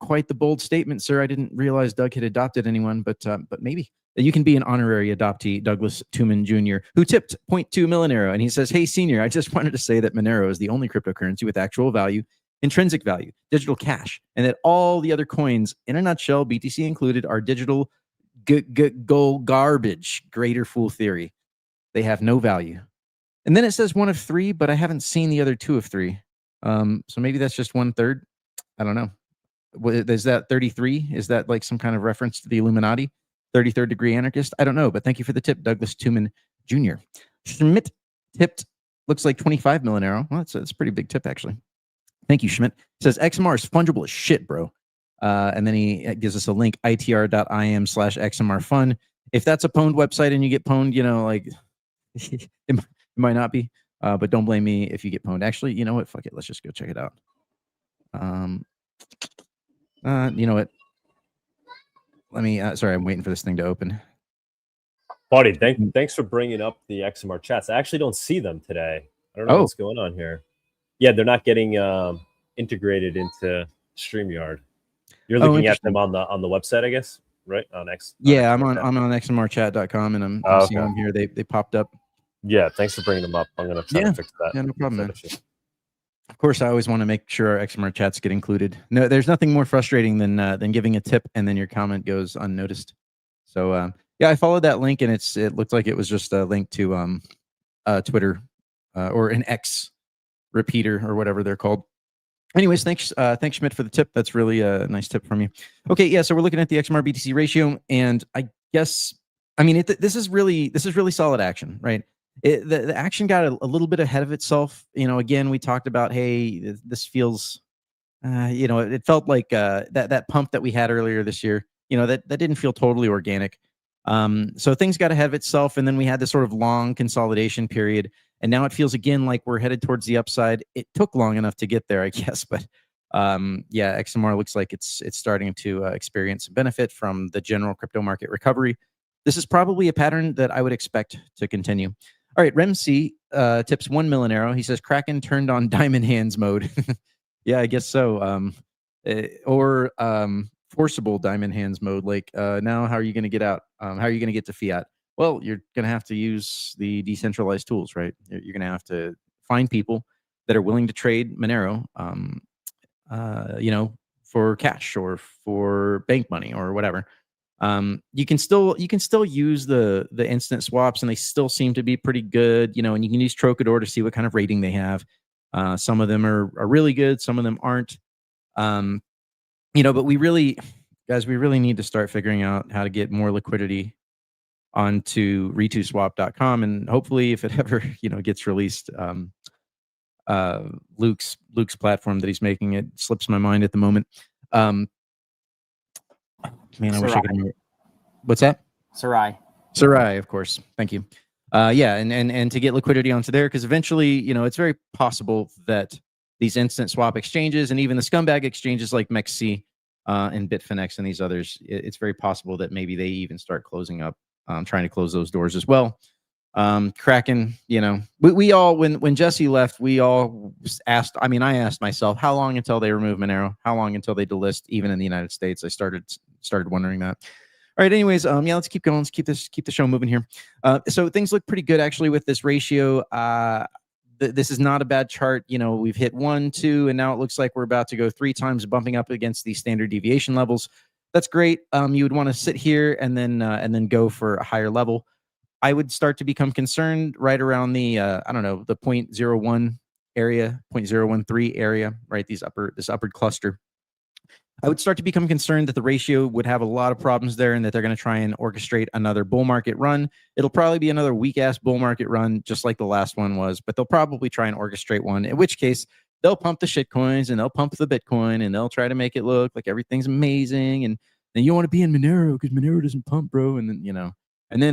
S4: Quite the bold statement, sir. I didn't realize Doug had adopted anyone, but maybe. You can be an honorary adoptee, Douglas Tuman Jr., who tipped 0.2 Monero. And he says, hey, senior, I just wanted to say that Monero is the only cryptocurrency with actual value, intrinsic value, digital cash, and that all the other coins, in a nutshell, BTC included, are digital gold garbage. Greater fool theory. They have no value. And then it says 1 of 3, but I haven't seen the other 2 of 3. So maybe that's just 1/3. I don't know. Is that 33? Is that some kind of reference to the Illuminati? 33rd degree anarchist? I don't know, but thank you for the tip, Douglas Tuman Jr. Schmidt tipped, looks like 25 Monero. Well, that's a pretty big tip, actually. Thank you, Schmidt. Says XMR is fungible as shit, bro. And then he gives us a link, itr.im/XMR fun. If that's a pwned website and you get pwned, it might not be, but don't blame me if you get pwned. Actually, you know what? Fuck it. Let's just go check it out. You know what? Let me, sorry, I'm waiting for this thing to open.
S2: Buddy, thanks for bringing up the XMR chats. I actually don't see them today. I don't know what's going on here. Yeah, they're not getting integrated into StreamYard. You're
S4: Oh,
S2: looking at
S4: interesting.
S2: them on the website, I guess, right? On
S4: Yeah, I'm
S2: XMRchat.
S4: on xmrchat.com, and I'm
S2: Oh,
S4: seeing
S2: okay.
S4: them here. They popped up.
S2: Yeah, thanks for bringing them up. I'm gonna try
S4: Yeah,
S2: to fix that.
S4: yeah, no problem, man.
S2: Issue.
S4: Of course, I always want to make sure our XMR chats get included. No, there's nothing more frustrating than giving a tip and then your comment goes unnoticed. So yeah, I followed that link, and it looked like it was just a link to Twitter or an X repeater or whatever they're called. Anyways, thanks Schmidt for the tip. That's really a nice tip from you. Okay, yeah, so we're looking at the XMR BTC ratio, and I guess this is really solid action, right? The action got a little bit ahead of itself. Again, we talked about, hey, this feels, it felt like that pump that we had earlier this year. That didn't feel totally organic. So things got ahead of itself, and then we had this sort of long consolidation period, and now it feels again like we're headed towards the upside. It took long enough to get there, I guess, but yeah, XMR looks like it's starting to experience benefit from the general crypto market recovery. This is probably a pattern that I would expect to continue. All right, REMsee tips 1 Monero. He says Kraken turned on diamond hands mode. Yeah, I guess so. Or forcible diamond hands mode. Like now, how are you going to get out? How are you going to get to fiat? Well, you're going to have to use the decentralized tools, right? You're going to have to find people that are willing to trade Monero, for cash or for bank money or whatever. You can still use the instant swaps, and they still seem to be pretty good. And you can use Trocador to see what kind of rating they have. Some of them are really good, some of them aren't. But we really need to start figuring out how to get more liquidity onto retoswap.com, and hopefully, if it ever gets released, Luke's platform that he's making, it slips my mind at the moment. Man, I wish I could remember. What's that? Sarai, of course. Thank you. Yeah, and to get liquidity onto there, because eventually, it's very possible that these instant swap exchanges and even the scumbag exchanges like MEXC and Bitfinex and these others, it's very possible that maybe they even start closing up, trying to close those doors as well. Kraken, we all, when Jesse left, we all asked, I asked myself, how long until they remove Monero? How long until they delist even in the United States? I started wondering that. All right, anyways, yeah, let's keep going. Let's keep the show moving here. So things look pretty good actually with this ratio. This is not a bad chart. We've hit 1, 2, and now it looks like we're about to go 3 times, bumping up against these standard deviation levels. That's great. You would want to sit here and then go for a higher level. I would start to become concerned right around the the 0.01 area, 0.013 area, right? This upper cluster. I would start to become concerned that the ratio would have a lot of problems there, and that they're going to try and orchestrate another bull market run. It'll probably be another weak-ass bull market run, just like the last one was, but they'll probably try and orchestrate one, in which case they'll pump the shit coins and they'll pump the Bitcoin, and they'll try to make it look like everything's amazing. And then you want to be in Monero because Monero doesn't pump, bro. And then,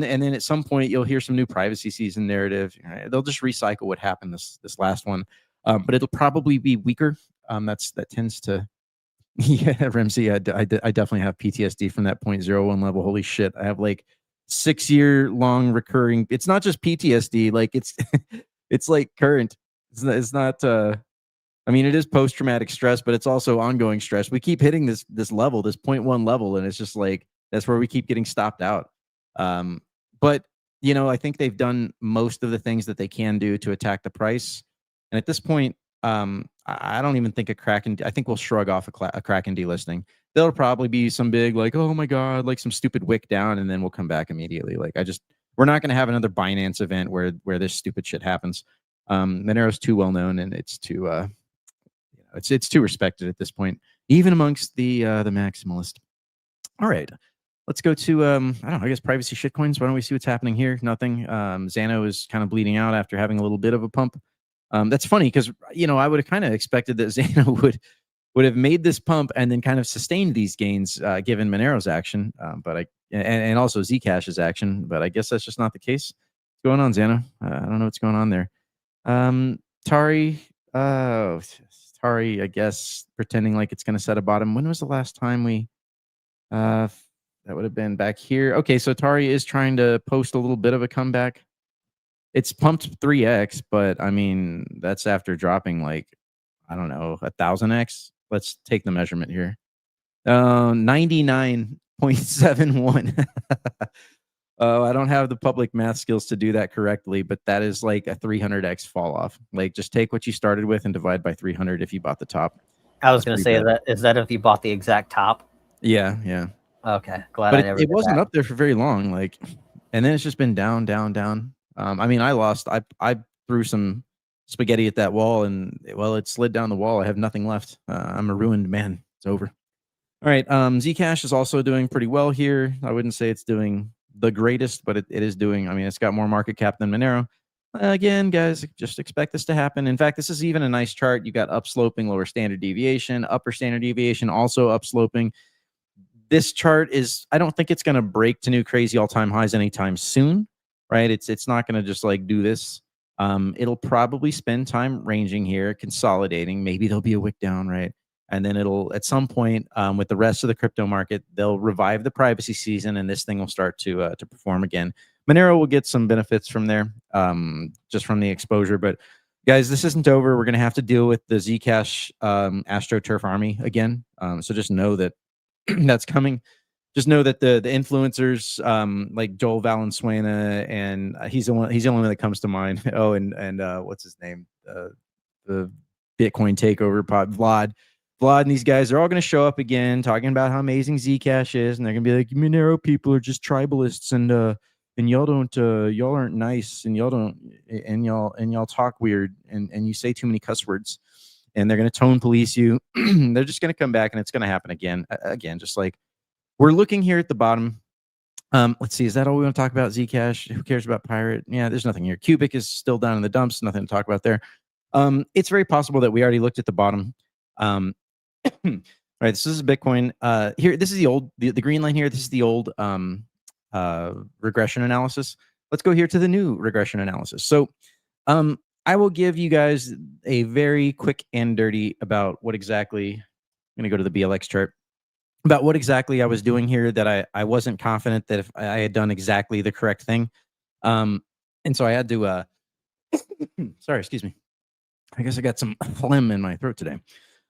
S4: and then at some point you'll hear some new privacy season narrative. They'll just recycle what happened this last one, but it'll probably be weaker. That tends to. Yeah, REMsee, I definitely have PTSD from that 0.01 level. Holy shit. I have like 6-year long recurring. It's not just PTSD. Like it's like current. It's not, it is post-traumatic stress, but it's also ongoing stress. We keep hitting this level, this 0.1 level. And it's just like, that's where we keep getting stopped out. But I think they've done most of the things that they can do to attack the price. And at this point, I don't even think I think we'll shrug off a Kraken delisting. There'll probably be some big, like, oh my God, like some stupid wick down, and then we'll come back immediately. Like, we're not going to have another Binance event where this stupid shit happens. Monero's too well known, and it's too, it's too respected at this point, even amongst the maximalist. All right, let's go to, I don't know, I guess privacy shitcoins. Why don't we see what's happening here? Nothing. Xano is kind of bleeding out after having a little bit of a pump. That's funny because I would have kind of expected that Xano would have made this pump and then kind of sustained these gains given Monero's action, and also Zcash's action. But I guess that's just not the case. What's going on, Xano? I don't know what's going on there. Tari, I guess pretending like it's going to set a bottom. When was the last time we? That would have been back here. Okay, so Tari is trying to post a little bit of a comeback. It's pumped 3x, but I mean, that's after dropping like, I don't know, 1,000x. Let's take the measurement here. 99.71. I don't have the public math skills to do that correctly, but that is like a 300x fall off. Like, just take what you started with and divide by 300 if you bought the top.
S3: I was going to say is that if you bought the exact top?
S4: Yeah.
S3: Okay, glad
S4: but
S3: I never.
S4: It wasn't
S3: that.
S4: up there for very long. Like, and then it's just been down. I mean, I lost. I threw some spaghetti at that wall, and well, it slid down the wall. I have nothing left. I'm a ruined man. It's over. All right. Zcash is also doing pretty well here. I wouldn't say it's doing the greatest, but it is doing. I mean, it's got more market cap than Monero. Again, guys, just expect this to happen. In fact, this is even a nice chart. You got upsloping, lower standard deviation, upper standard deviation, also upsloping. This chart is, I don't think it's going to break to new crazy all-time highs anytime soon, right? It's not going to just like do this. It'll probably spend time ranging here, consolidating. Maybe there'll be a wick down, right? And then it'll, at some point, with the rest of the crypto market, they'll revive the privacy season, and this thing will start to perform again. Monero will get some benefits from there, just from the exposure. But guys, this isn't over. We're going to have to deal with the Zcash AstroTurf army again. So just know that that's coming. Just know that the influencers, like Joel Valenzuela, and he's the only one that comes to mind. Oh, and what's his name? The Bitcoin takeover pod, Vlad and these guys are all going to show up again talking about how amazing Zcash is, and they're going to be like, Monero people are just tribalists, and y'all don't y'all aren't nice, and y'all talk weird, and you say too many cuss words, and they're going to tone police you. They're just going to come back, and it's going to happen again, just like we're looking here at the bottom. Let's see, is that all we want to talk about? Zcash? Who cares about Pirate? Yeah, there's nothing here. Cubic is still down in the dumps, nothing to talk about there. It's very possible that we already looked at the bottom. All right, this is Bitcoin. Here, this is the old, the green line here. This is the old regression analysis. Let's go here to the new regression analysis. So I will give you guys a very quick and dirty about what exactly, I'm going to go to the BLX chart, about what exactly I was doing here, that I wasn't confident that if I had done exactly the correct thing. And so I had to, sorry, excuse me. I guess I got some phlegm in my throat today.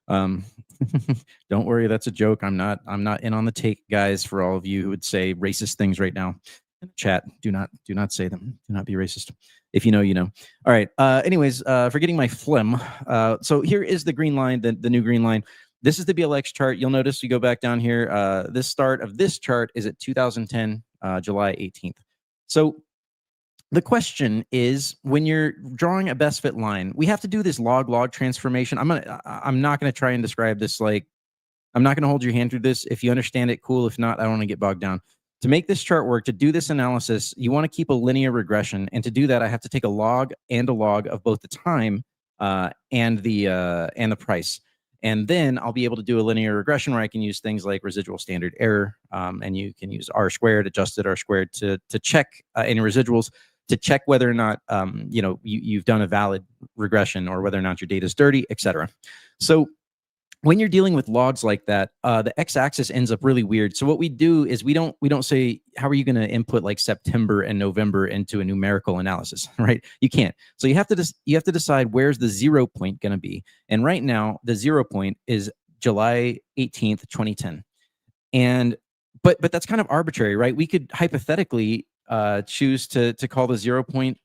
S4: Don't worry, that's a joke. I'm not in on the take, guys, for all of you who would say racist things right now in the chat. Do not say them. Do not be racist. If you know, you know. All right. Anyways, forgetting my phlegm. So here is the green line, the new green line. This is the BLX chart. You'll notice you go back down here. This start of this chart is at 2010, July 18th. So the question is, when you're drawing a best fit line, we have to do this log transformation. I'm not going to try and describe this. Like, I'm not going to hold your hand through this. If you understand it, cool. If not, I don't want to get bogged down. To make this chart work, to do this analysis, you want to keep a linear regression. And to do that, I have to take a log and a log of both the time and the price. And then I'll be able to do a linear regression where I can use things like residual standard error. And you can use R squared, adjusted R squared to check any residuals, to check whether or not you've done a valid regression, or whether or not your data is dirty, etc. So when you're dealing with logs like that, the x-axis ends up really weird. So what we do is we don't say, how are you going to input like September and November into a numerical analysis, right? You can't. So you have to decide, where's the 0 point going to be. And right now the 0 point is July 18th, 2010. And but that's kind of arbitrary, right? We could hypothetically choose to call the 0 point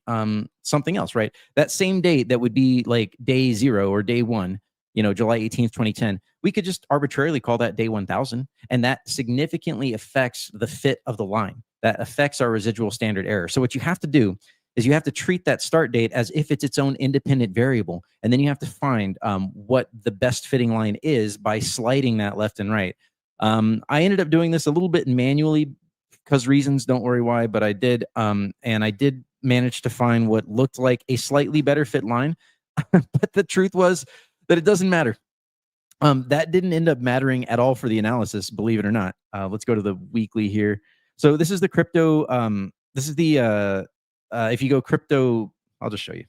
S4: something else, right? That same date that would be like day 0 or day 1, July 18th, 2010, we could just arbitrarily call that day 1000. And that significantly affects the fit of the line. That affects our residual standard error. So what you have to do is you have to treat that start date as if it's its own independent variable. And then you have to find what the best fitting line is by sliding that left and right. I ended up doing this a little bit manually, because reasons, don't worry why, but I did. And I did manage to find what looked like a slightly better fit line. But the truth was that it doesn't matter. That didn't end up mattering at all for the analysis, believe it or not. Let's go to the weekly here. So this is the crypto. This is the, if you go crypto, I'll just show you.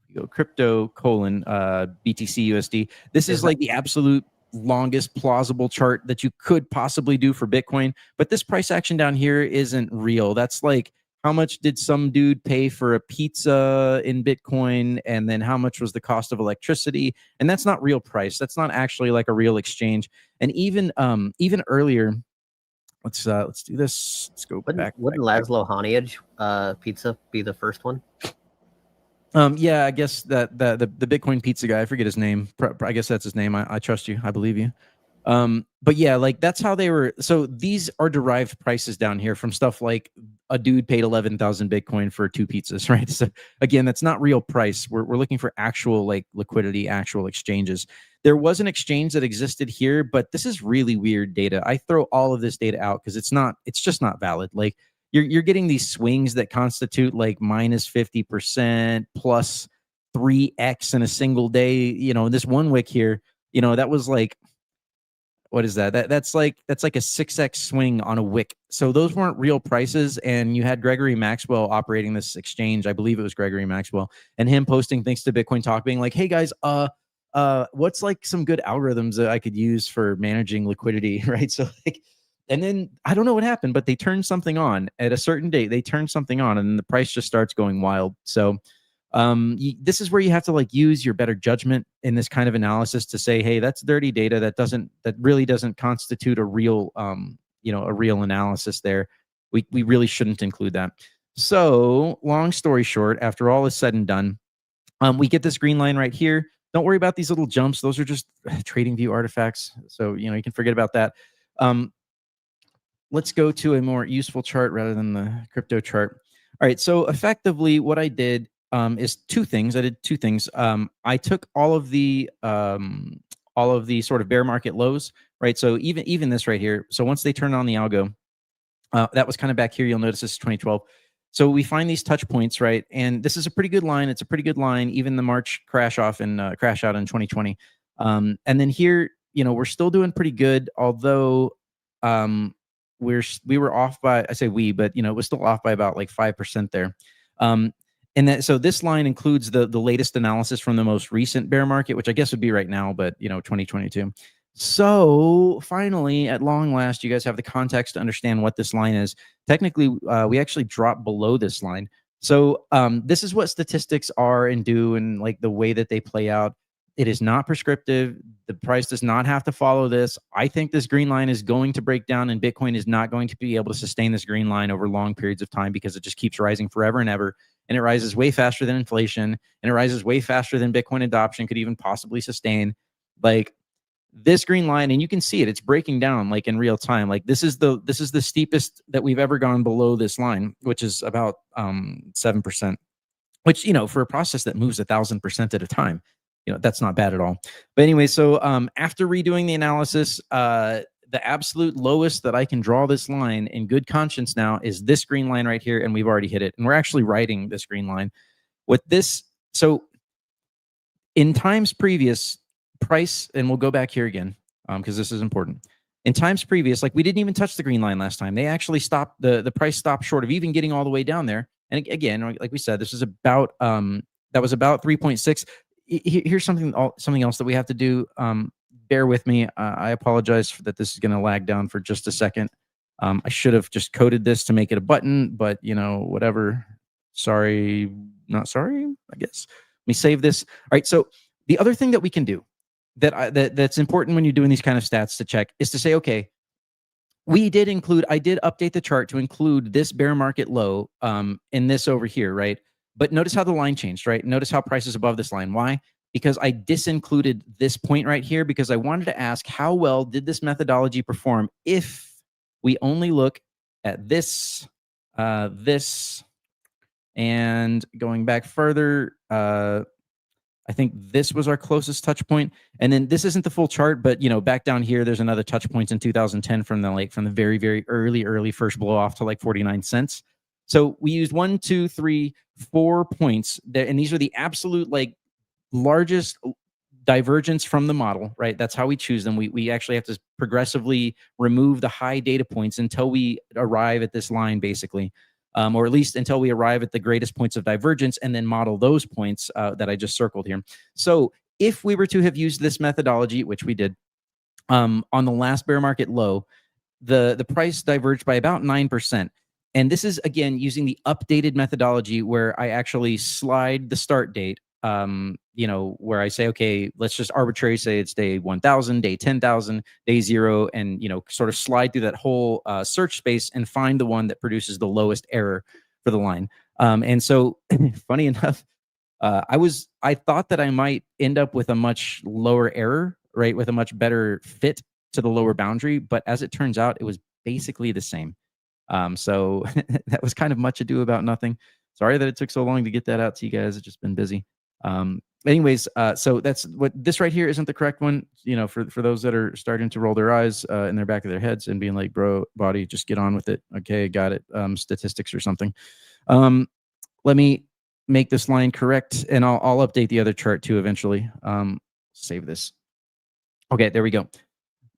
S4: If you go crypto : BTC USD. This is like the absolute longest plausible chart that you could possibly do for Bitcoin. But this price action down here isn't real. That's like how much did some dude pay for a pizza in Bitcoin, and then how much was the cost of electricity. And that's not real price. That's not actually like a real exchange. And even earlier, let's do this. Let's go back.
S3: Wouldn't Laszlo Haniaj pizza be the first one?
S4: Yeah, I guess that the Bitcoin pizza guy, I forget his name. I guess that's his name. I trust you. I believe you. But yeah, like that's how they were. So these are derived prices down here from stuff like a dude paid 11,000 Bitcoin for 2 pizzas, right? So again, that's not real price. We're looking for actual like liquidity, actual exchanges. There was an exchange that existed here, but this is really weird data. I throw all of this data out because it's just not valid. Like you're getting these swings that constitute like minus 50% plus 3x in a single day. You know, this one wick here, you know, that was like, what is that? That's like a 6x swing on a wick. So those weren't real prices. And you had Gregory Maxwell operating this exchange. I believe it was Gregory Maxwell, and him posting things to Bitcoin Talk being like, hey guys, what's like some good algorithms that I could use for managing liquidity, right? So like, and then I don't know what happened, but they turned something on at a certain date. They turned something on, and the price just starts going wild. So this is where you have to like use your better judgment in this kind of analysis to say, hey, that's dirty data. That really doesn't constitute a real, a real analysis there. We really shouldn't include that. So long story short, after all is said and done, we get this green line right here. Don't worry about these little jumps. Those are just trading view artifacts. So, you can forget about that. Let's go to a more useful chart rather than the crypto chart. All right. So effectively what I did is 2 things. I did 2 things. I took all of the sort of bear market lows, right? So even this right here. So once they turn on the algo, that was kind of back here. You'll notice this is 2012. So we find these touch points, right? And this is a pretty good line. It's a pretty good line. Even the March crash out in 2020. And then here, we're still doing pretty good, although we were off by, I say we, but it was still off by about like 5% there. So this line includes the latest analysis from the most recent bear market, which I guess would be right now, but 2022. So finally, at long last, you guys have the context to understand what this line is. Technically, we actually dropped below this line. So this is what statistics are and do, and like the way that they play out. It is not prescriptive. The price does not have to follow this. I think this green line is going to break down, and Bitcoin is not going to be able to sustain this green line over long periods of time because it just keeps rising forever and ever. And it rises way faster than inflation, and it rises way faster than Bitcoin adoption could even possibly sustain. Like this green line, and you can see it, it's breaking down like in real time. Like this is the steepest that we've ever gone below this line, which is about 7%, which, for a process that moves 1,000% at a time, that's not bad at all. But anyway, so after redoing the analysis, the absolute lowest that I can draw this line in good conscience now is this green line right here, and we've already hit it. And we're actually writing this green line with this. So in times previous, price, and we'll go back here again because this is important. In times previous, like we didn't even touch the green line last time. They actually stopped, the price stopped short of even getting all the way down there. And again, like we said, this is about, that was about 3.6. Here's something else that we have to do. Bear with me. I apologize that this is going to lag down for just a second. I should have just coded this to make it a button, but whatever. Sorry, not sorry, I guess. Let me save this. All right. So the other thing that we can do that's important when you're doing these kind of stats to check is to say, okay, I did update the chart to include this bear market low in this over here, right? But notice how the line changed, right? Notice how price is above this line. Why? Because I disincluded this point right here because I wanted to ask how well did this methodology perform if we only look at this, and going back further, I think this was our closest touch point. And then this isn't the full chart, but back down here, there's another touch points in 2010 from the very, very early first blow off to like 49 cents. So we used 1, 2, 3, 4 points there, and these are the absolute like largest divergence from the model, right? That's how we choose them. We actually have to progressively remove the high data points until we arrive at this line, basically, or at least until we arrive at the greatest points of divergence, and then model those points that I just circled here. So if we were to have used this methodology, which we did, on the last bear market low, the price diverged by about 9%. And this is, again, using the updated methodology where I actually slide the start date, you know, where I say, okay, let's just arbitrarily say it's day 1,000, day 10,000, day 0, and, you know, sort of slide through that whole search space and find the one that produces the lowest error for the line. And so, funny enough, I thought that I might end up with a much lower error, right, with a much better fit to the lower boundary, but as it turns out, it was basically the same. So that was kind of much ado about nothing. Sorry that it took so long to get that out to you guys. I've just been busy. Anyways, so that's what this right here isn't the correct one. You know, for those that are starting to roll their eyes in their back of their heads and being like, bro, body, just get on with it. Okay, got it. Statistics or something. Let me make this line correct, and I'll update the other chart too eventually. Save this. Okay, there we go.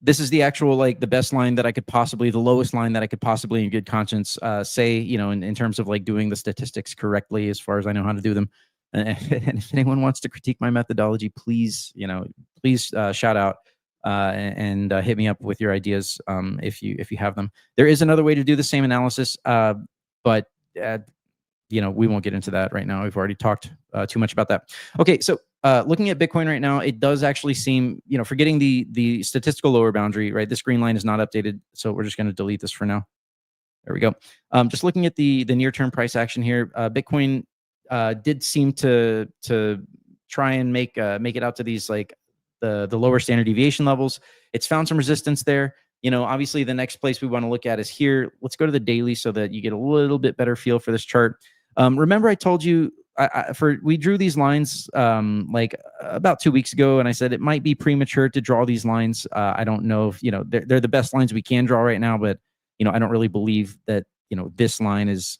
S4: This is the actual, like, the best line that I could possibly, the lowest line that I could possibly in good conscience say, you know, in terms of like doing the statistics correctly as far as I know how to do them. And if anyone wants to critique my methodology, please, you know, please shout out and hit me up with your ideas if you have them. There is another way to do the same analysis, but you know, we won't get into that right now. We've already talked too much about that. Okay, so looking at Bitcoin right now, it does actually seem, you know, forgetting the statistical lower boundary, right? This green line is not updated, so we're just going to delete this for now. There we go. Just looking at the near-term price action here, Bitcoin did seem to try and make it out to these, like, the lower standard deviation levels. It's found some resistance there. You know, obviously the next place we want to look at is here. Let's go to the daily so that you get a little bit better feel for this chart. Remember I told you we drew these lines like about 2 weeks ago, and I said it might be premature to draw these lines. I don't know if, you know, they're the best lines we can draw right now, but, you know, I don't really believe that, you know, this line is,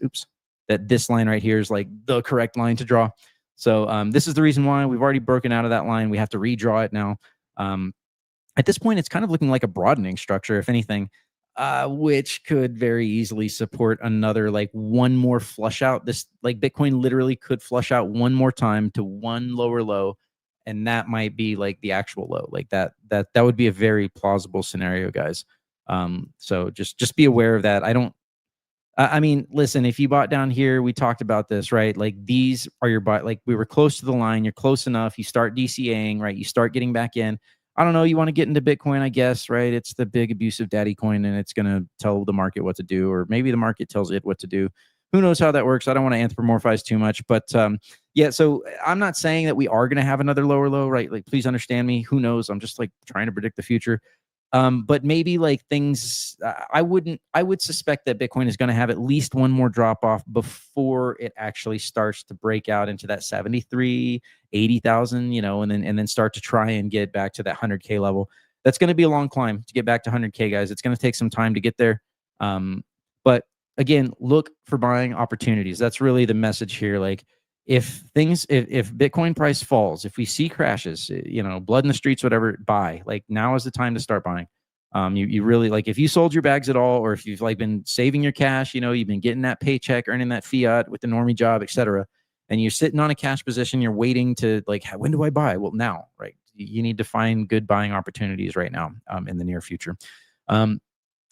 S4: that this line right here is like the correct line to draw. So this is the reason why we've already broken out of that line. We have to redraw it now. At this point, it's kind of looking like a broadening structure, if anything, which could very easily support another, like, one more flush out. This, like, Bitcoin literally could flush out one more time to one lower low, and that might be like the actual low. Like that would be a very plausible scenario, guys. So just be aware of that. I mean, listen, if you bought down here, we talked about this, right? Like, these are your buy. Like, we were close to the line. You're close enough. You start DCAing, right? You start getting back in. I don't know. You want to get into Bitcoin, I guess, right? It's the big abusive daddy coin, and it's going to tell the market what to do, or maybe the market tells it what to do. Who knows how that works? I don't want to anthropomorphize too much, but yeah. So I'm not saying that we are going to have another lower low, right? Like, please understand me. Who knows? I'm just, like, trying to predict the future. But maybe, like, things, I would suspect that Bitcoin is going to have at least one more drop off before it actually starts to break out into that 73, 80,000, you know, and then start to try and get back to that 100K level. That's going to be a long climb to get back to 100K, guys. It's going to take some time to get there. But again, look for buying opportunities. That's really the message here. Like, if Bitcoin price falls, if we see crashes, you know, blood in the streets, whatever, buy. Like, now is the time to start buying. You really, like, if you sold your bags at all, or if you've, like, been saving your cash, you know, you've been getting that paycheck, earning that fiat with the normie job, etc., and you're sitting on a cash position, you're waiting to, like, when do I buy? Well, now, right? You need to find good buying opportunities right now in the near future.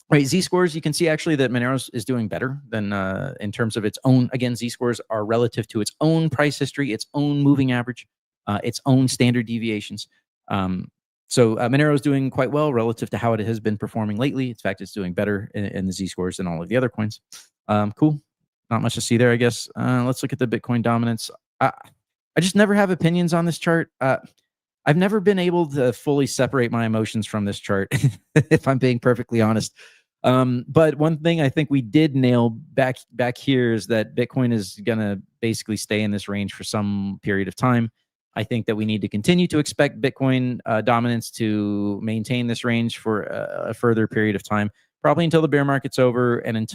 S4: Right, Z-scores, you can see actually that Monero is doing better than in terms of its own. Again, Z-scores are relative to its own price history, its own moving average, its own standard deviations. So Monero is doing quite well relative to how it has been performing lately. In fact, it's doing better in the Z-scores than all of the other coins. Cool. Not much to see there, I guess. Let's look at the Bitcoin dominance. I just never have opinions on this chart. I've never been able to fully separate my emotions from this chart, if I'm being perfectly honest. But one thing I think we did nail back here is that Bitcoin is going to basically stay in this range for some period of time. I think that we need to continue to expect Bitcoin dominance to maintain this range for a further period of time, probably until the bear market's over, and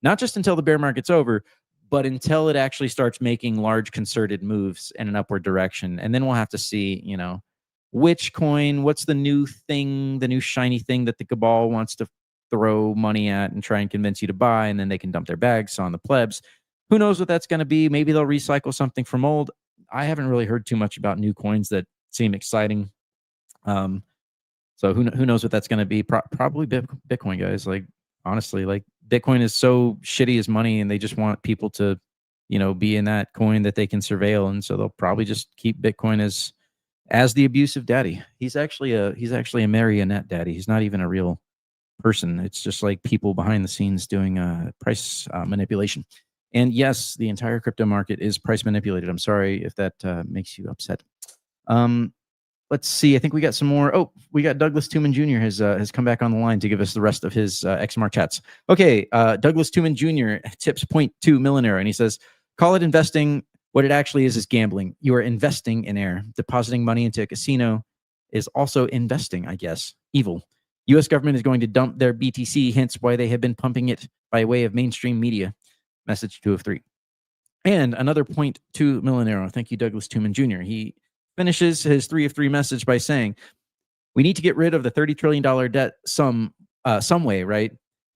S4: not just until the bear market's over, but until it actually starts making large concerted moves in an upward direction. And then we'll have to see, you know, which coin, what's the new thing, the new shiny thing that the cabal wants to throw money at and try and convince you to buy, and then they can dump their bags on the plebs. Who knows what that's going to be? Maybe they'll recycle something from old. I haven't really heard too much about new coins that seem exciting. So who knows what that's going to be? Probably Bitcoin, guys. Like, honestly, like, Bitcoin is so shitty as money, and they just want people to, be in that coin that they can surveil, and so they'll probably just keep Bitcoin as the abusive daddy. He's actually a marionette daddy. He's not even a real person. It's just like people behind the scenes doing price manipulation. And yes, the entire crypto market is price manipulated. I'm sorry if that makes you upset. Let's see. I think we got some more. Oh, we got Douglas Tuman Jr. has come back on the line to give us the rest of his XMR chats. Okay, Douglas Tuman Jr. tips 0.2 Millenero, and he says, call it investing. What it actually is gambling. You are investing in air. Depositing money into a casino is also investing, I guess. Evil. U.S. government is going to dump their BTC, hence why they have been pumping it by way of mainstream media. Message 2 of 3. And another 0.2 Millenero. Thank you, Douglas Tuman Jr. He finishes his 3 of 3 message by saying, we need to get rid of the $30 trillion debt some way, right?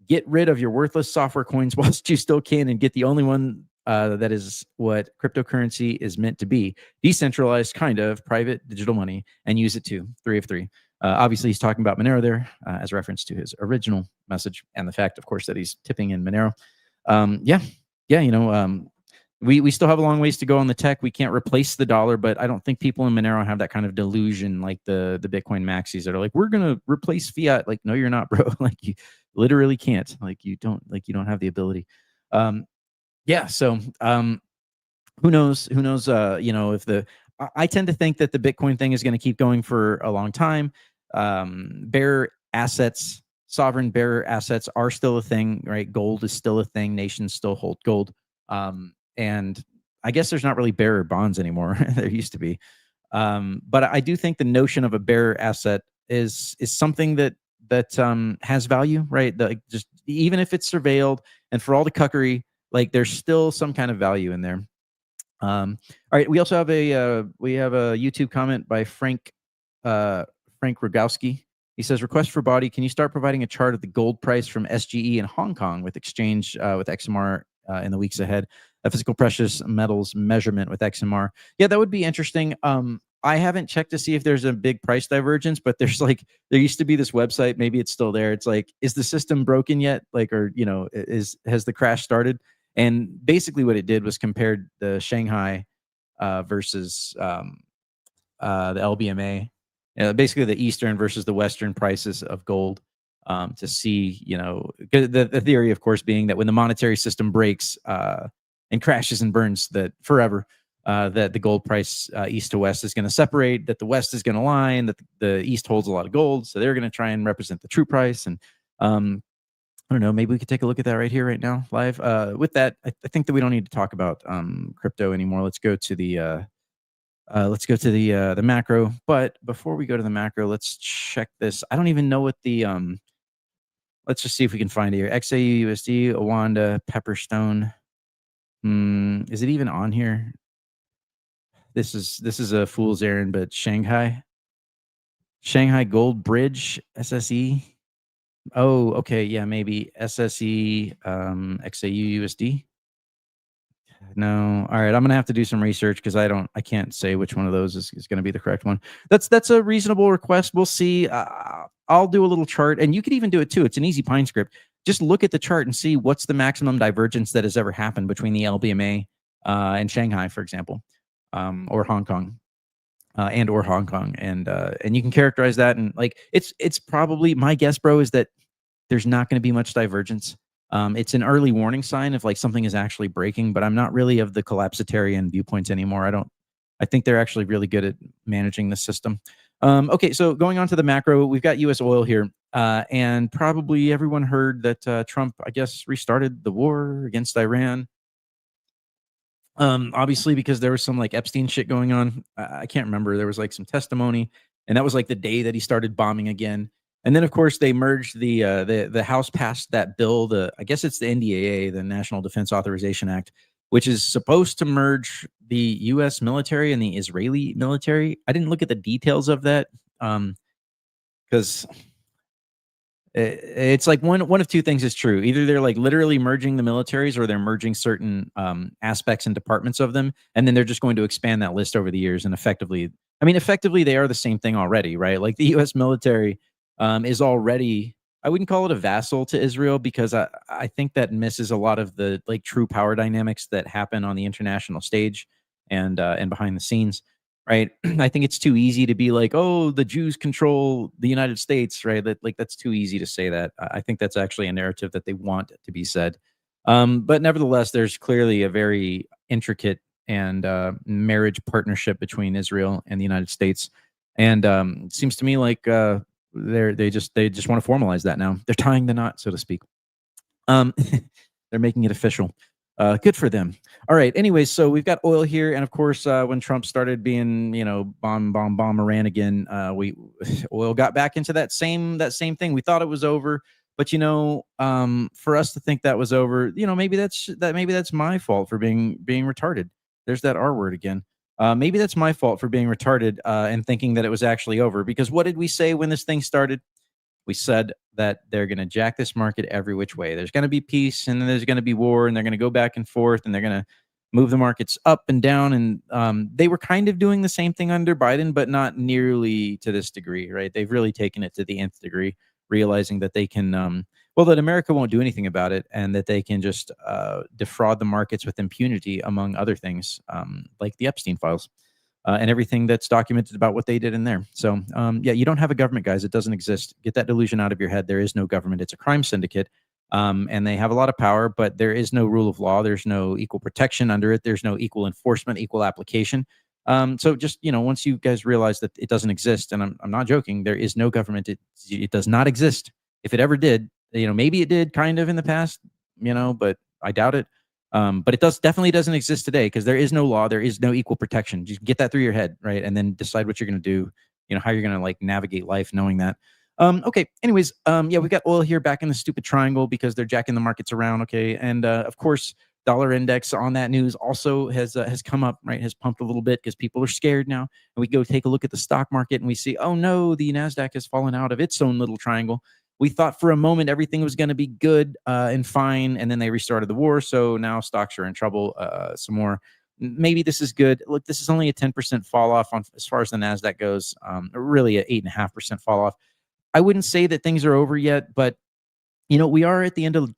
S4: Get rid of your worthless software coins whilst you still can, and get the only one that is what cryptocurrency is meant to be. Decentralized, kind of, private digital money, and use it to 3 of 3. Obviously, he's talking about Monero there as reference to his original message, and the fact, of course, that he's tipping in Monero. We still have a long ways to go on the tech. We can't replace the dollar, but I don't think people in Monero have that kind of delusion like the Bitcoin maxis that are like, we're gonna replace fiat. Like, no, you're not, bro. Like, you literally can't. Like, you don't have the ability. So who knows? If I tend to think that the Bitcoin thing is going to keep going for a long time. Bearer assets, sovereign bearer assets are still a thing, right? Gold is still a thing. Nations still hold gold. And I guess there's not really bearer bonds anymore. There used to be. But I do think the notion of a bearer asset is something that has value, right? Just even if it's surveilled and for all the cuckery, like, there's still some kind of value in there. All right, we also have a YouTube comment by Frank Rogowski. He says, request for body, can you start providing a chart of the gold price from SGE in Hong Kong with exchange with XMR in the weeks ahead? A physical precious metals measurement with XMR. Yeah, that would be interesting. I haven't checked to see if there's a big price divergence, but there used to be this website, maybe it's still there. It's like, is the system broken yet? Like, or, has the crash started? And basically what it did was compared the Shanghai versus the LBMA, basically the Eastern versus the Western prices of gold, to see, the theory, of course, being that when the monetary system breaks and crashes and burns that forever, that the gold price east to west is going to separate, that the West is going to lie, that the East holds a lot of gold. So they're going to try and represent the true price. And I don't know, maybe we could take a look at that right here, right now, live. With that, I think that we don't need to talk about crypto anymore. Let's go to the macro. But before we go to the macro, let's check this. I don't even know what the let's just see if we can find it here. XAU USD, Owanda, Pepperstone. Is it even on here? This is a fool's errand, but Shanghai Gold Bridge, SSE. Oh, okay, yeah, maybe SSE, XAU USD. No, all right. I'm gonna have to do some research because I can't say which one of those is going to be the correct one. That's a reasonable request. We'll see. I'll do a little chart, and you could even do it too. It's an easy Pine script. Just look at the chart and see what's the maximum divergence that has ever happened between the LBMA and Shanghai, for example, or Hong Kong. And you can characterize that, and like it's probably, my guess, bro, is that there's not going to be much divergence. It's an early warning sign if like something is actually breaking, but I'm not really of the collapsitarian viewpoints anymore. I think they're actually really good at managing the system. Okay, so going on to the macro, we've got U.S. oil here, and probably everyone heard that Trump, I guess, restarted the war against Iran. Obviously, because there was some like Epstein shit going on. I can't remember. There was like some testimony, and that was like the day that he started bombing again. And then, of course, they merged the House passed that bill. I guess it's the NDAA, the National Defense Authorization Act, which is supposed to merge the U.S. military and the Israeli military. I didn't look at the details of that because it's like one of two things is true. Either they're like literally merging the militaries, or they're merging certain aspects and departments of them, and then they're just going to expand that list over the years. And effectively they are the same thing already, right? Like the U.S. military is already I wouldn't call it a vassal to Israel, because I think that misses a lot of the like true power dynamics that happen on the international stage and behind the scenes, right? I think it's too easy to be like, oh, the Jews control the United States, right? That's too easy to say that. I think that's actually a narrative that they want to be said. But nevertheless, there's clearly a very intricate and marriage partnership between Israel and the United States, and it seems to me like they just want to formalize that now. They're tying the knot, so to speak. They're making it official. Good for them. All right. Anyways, so we've got oil here, and of course, when Trump started being, bomb Iran again, oil got back into that same thing. We thought it was over, but for us to think that was over, maybe that's my fault for being retarded. There's that R word again. Maybe that's my fault for being retarded and thinking that it was actually over. Because what did we say when this thing started? We said that they're going to jack this market every which way. There's going to be peace, and then there's going to be war, and they're going to go back and forth, and they're going to move the markets up and down. And they were kind of doing the same thing under Biden, but not nearly to this degree, right? They've really taken it to the nth degree, realizing that they can, that America won't do anything about it, and that they can just defraud the markets with impunity, among other things, like the Epstein files. And everything that's documented about what they did in there. So, yeah, you don't have a government, guys. It doesn't exist. Get that delusion out of your head. There is no government. It's a crime syndicate, and they have a lot of power, but there is no rule of law. There's no equal protection under it. There's no equal enforcement, equal application. So just, once you guys realize that it doesn't exist, and I'm not joking, there is no government. It does not exist. If it ever did, maybe it did kind of in the past, but I doubt it. But it definitely doesn't exist today, because there is no law, there is no equal protection. Just get that through your head, right? And then decide what you're going to do, how you're going to like navigate life knowing that. Okay. Anyways, yeah, we got oil here back in the stupid triangle because they're jacking the markets around. Okay. And of course, dollar index on that news also has come up, right? Has pumped a little bit because people are scared now. And we go take a look at the stock market and we see, oh no, the NASDAQ has fallen out of its own little triangle. We thought for a moment everything was going to be good and fine, and then they restarted the war. So now stocks are in trouble some more. Maybe this is good. Look, this is only a 10% fall off on as far as the NASDAQ goes. Really, a 8.5% fall off. I wouldn't say that things are over yet, but we are at the end of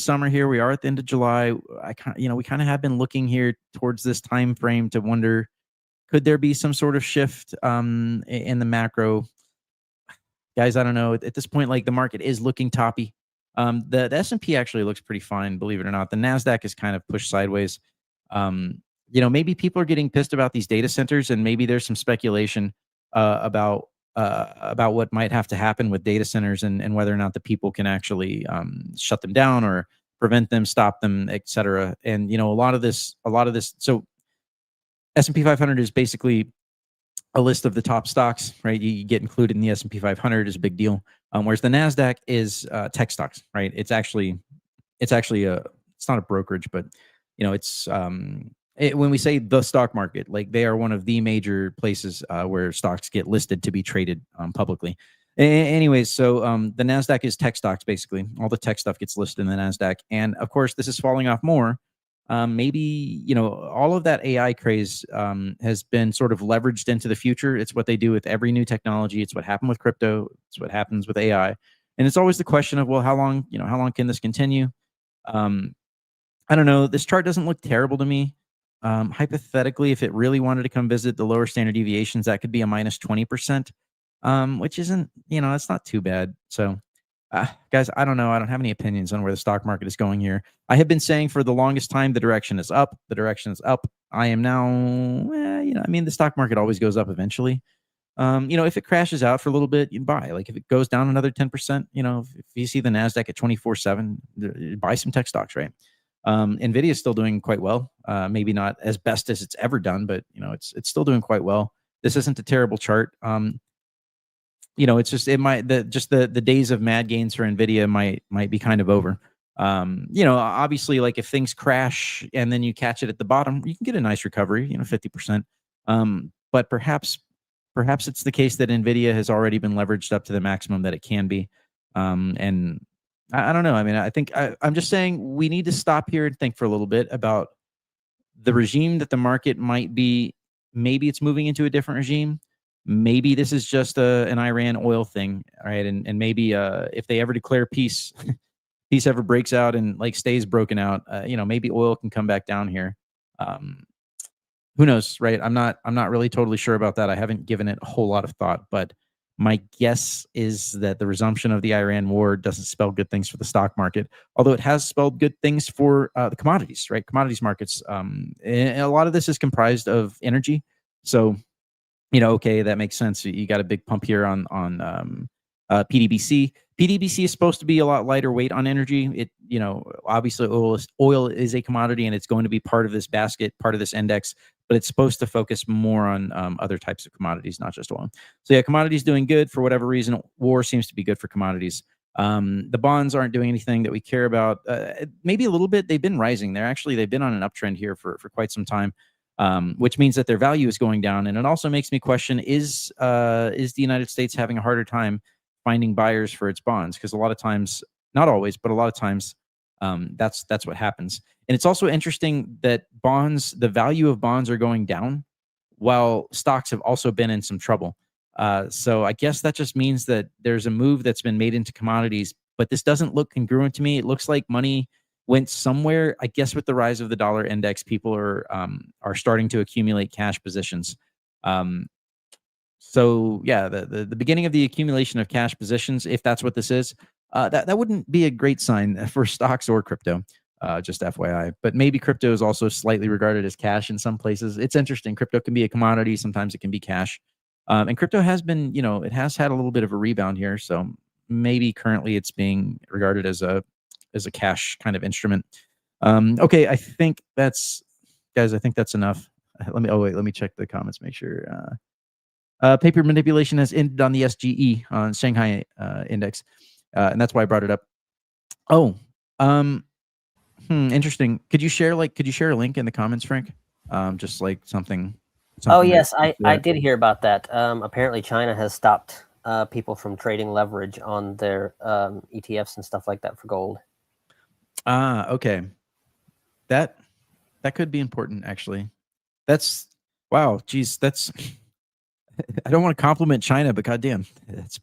S4: summer here. We are at the end of July. We kind of have been looking here towards this time frame to wonder, could there be some sort of shift in the macro? Guys, I don't know. At this point, like, the market is looking toppy. The S&P actually looks pretty fine, believe it or not. The NASDAQ is kind of pushed sideways. Maybe people are getting pissed about these data centers, and maybe there's some speculation about what might have to happen with data centers and whether or not the people can actually shut them down or prevent them, stop them, etc. And a lot of this. So S&P 500 is basically a list of the top stocks, right? You get included in the S&P 500 is a big deal. Whereas the NASDAQ is tech stocks, right? It's not a brokerage, but it's when we say the stock market, like, they are one of the major places where stocks get listed to be traded publicly. Anyways, so the NASDAQ is tech stocks, basically. All the tech stuff gets listed in the NASDAQ. And of course, this is falling off more. Maybe, all of that AI craze has been sort of leveraged into the future. It's what they do with every new technology. It's what happened with crypto. It's what happens with AI. And it's always the question of, well, how long can this continue? I don't know. This chart doesn't look terrible to me. Hypothetically, if it really wanted to come visit the lower standard deviations, that could be a minus 20%, which isn't, it's not too bad. So, guys, I don't know. I don't have any opinions on where the stock market is going here. I have been saying for the longest time the direction is up. The direction is up. I am now, the stock market always goes up eventually. If it crashes out for a little bit, you buy. Like, if it goes down another 10%, if you see the NASDAQ at 24/7, buy some tech stocks, right? NVIDIA is still doing quite well. Maybe not as best as it's ever done, but it's still doing quite well. This isn't a terrible chart. It's just the days of mad gains for NVIDIA might be kind of over. Obviously, like, if things crash and then you catch it at the bottom, you can get a nice recovery, 50%. But perhaps it's the case that NVIDIA has already been leveraged up to the maximum that it can be. And I don't know. I mean, I think I'm just saying we need to stop here and think for a little bit about the regime that the market might be. Maybe it's moving into a different regime. maybe this is just an Iran oil thing, right? And maybe if they ever declare peace, peace ever breaks out and like stays broken out, maybe oil can come back down here. Who knows, right? I'm not really totally sure about that. I haven't given it a whole lot of thought, but my guess is that the resumption of the Iran war doesn't spell good things for the stock market, although it has spelled good things for the commodities, right? Commodities markets. And a lot of this is comprised of energy. So, okay, that makes sense. You got a big pump here on PDBC. PDBC is supposed to be a lot lighter weight on energy. It, obviously oil is a commodity and it's going to be part of this basket, part of this index, but it's supposed to focus more on other types of commodities, not just oil. So yeah, commodities doing good for whatever reason. War seems to be good for commodities. The bonds aren't doing anything that we care about. Maybe a little bit. They've been rising. They've been on an uptrend here for quite some time. Which means that their value is going down. And it also makes me question, is the United States having a harder time finding buyers for its bonds? Because a lot of times, not always, but a lot of times, that's what happens. And it's also interesting that the value of bonds are going down while stocks have also been in some trouble. So I guess that just means that there's a move that's been made into commodities, but this doesn't look congruent to me. It looks like money went somewhere. I guess with the rise of the dollar index, people are starting to accumulate cash positions. So yeah, the beginning of the accumulation of cash positions, if that's what this is, that wouldn't be a great sign for stocks or crypto. Just FYI, but maybe crypto is also slightly regarded as cash in some places. It's interesting. Crypto can be a commodity. Sometimes it can be cash. And crypto has been, it has had a little bit of a rebound here. So maybe currently it's being regarded as a cash kind of instrument. Okay, I think that's enough. Let me check the comments, make sure. Paper manipulation has ended on the SGE on Shanghai index, and that's why I brought it up. Oh, interesting. Could you share a link in the comments, Frank? Just like something.
S3: Oh yes, I did hear about that. Apparently, China has stopped people from trading leverage on their ETFs and stuff like that for gold.
S4: Okay. That could be important, actually. That's wow. Geez, that's. I don't want to compliment China, but goddamn, that's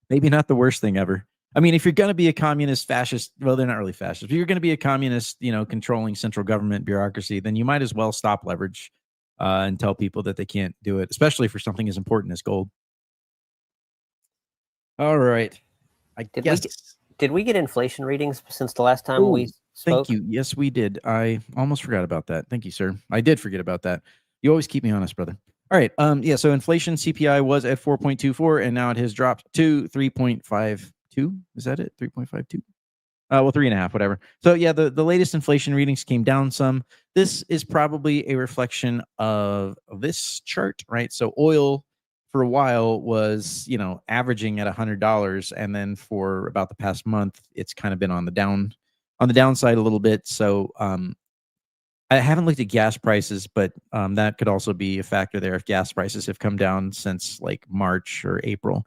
S4: maybe not the worst thing ever. I mean, if you're going to be a communist fascist, well, they're not really fascist. If you're going to be a communist, controlling central government bureaucracy, then you might as well stop leverage and tell people that they can't do it, especially for something as important as gold. All right.
S3: Did we get inflation readings since the last time we spoke?
S4: Thank you. Yes, we did. I almost forgot about that. Thank you, sir. I did forget about that. You always keep me honest, brother. All right. Yeah. So inflation CPI was at 4.24, and now it has dropped to 3.52. Is that it? 3.52. Well, 3.5, whatever. So yeah, the latest inflation readings came down some. This is probably a reflection of this chart, right? So oil for a while was, averaging at $100, and then for about the past month, it's kind of been on the downside a little bit. So I haven't looked at gas prices, but that could also be a factor there if gas prices have come down since like March or April.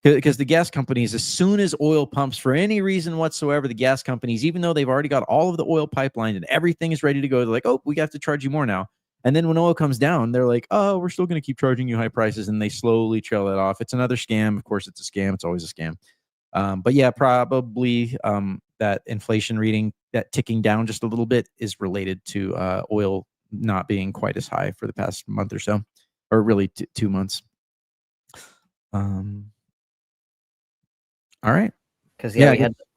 S4: Because the gas companies, as soon as oil pumps for any reason whatsoever, the gas companies, even though they've already got all of the oil pipelined and everything is ready to go, they're like, oh, we have to charge you more now. And then when oil comes down, they're like, oh, we're still going to keep charging you high prices. And they slowly trail it off. It's another scam. Of course, it's a scam. It's always a scam. But yeah, probably that inflation reading, that ticking down just a little bit, is related to oil not being quite as high for the past month or so, or really 2 months. All right.
S3: Because we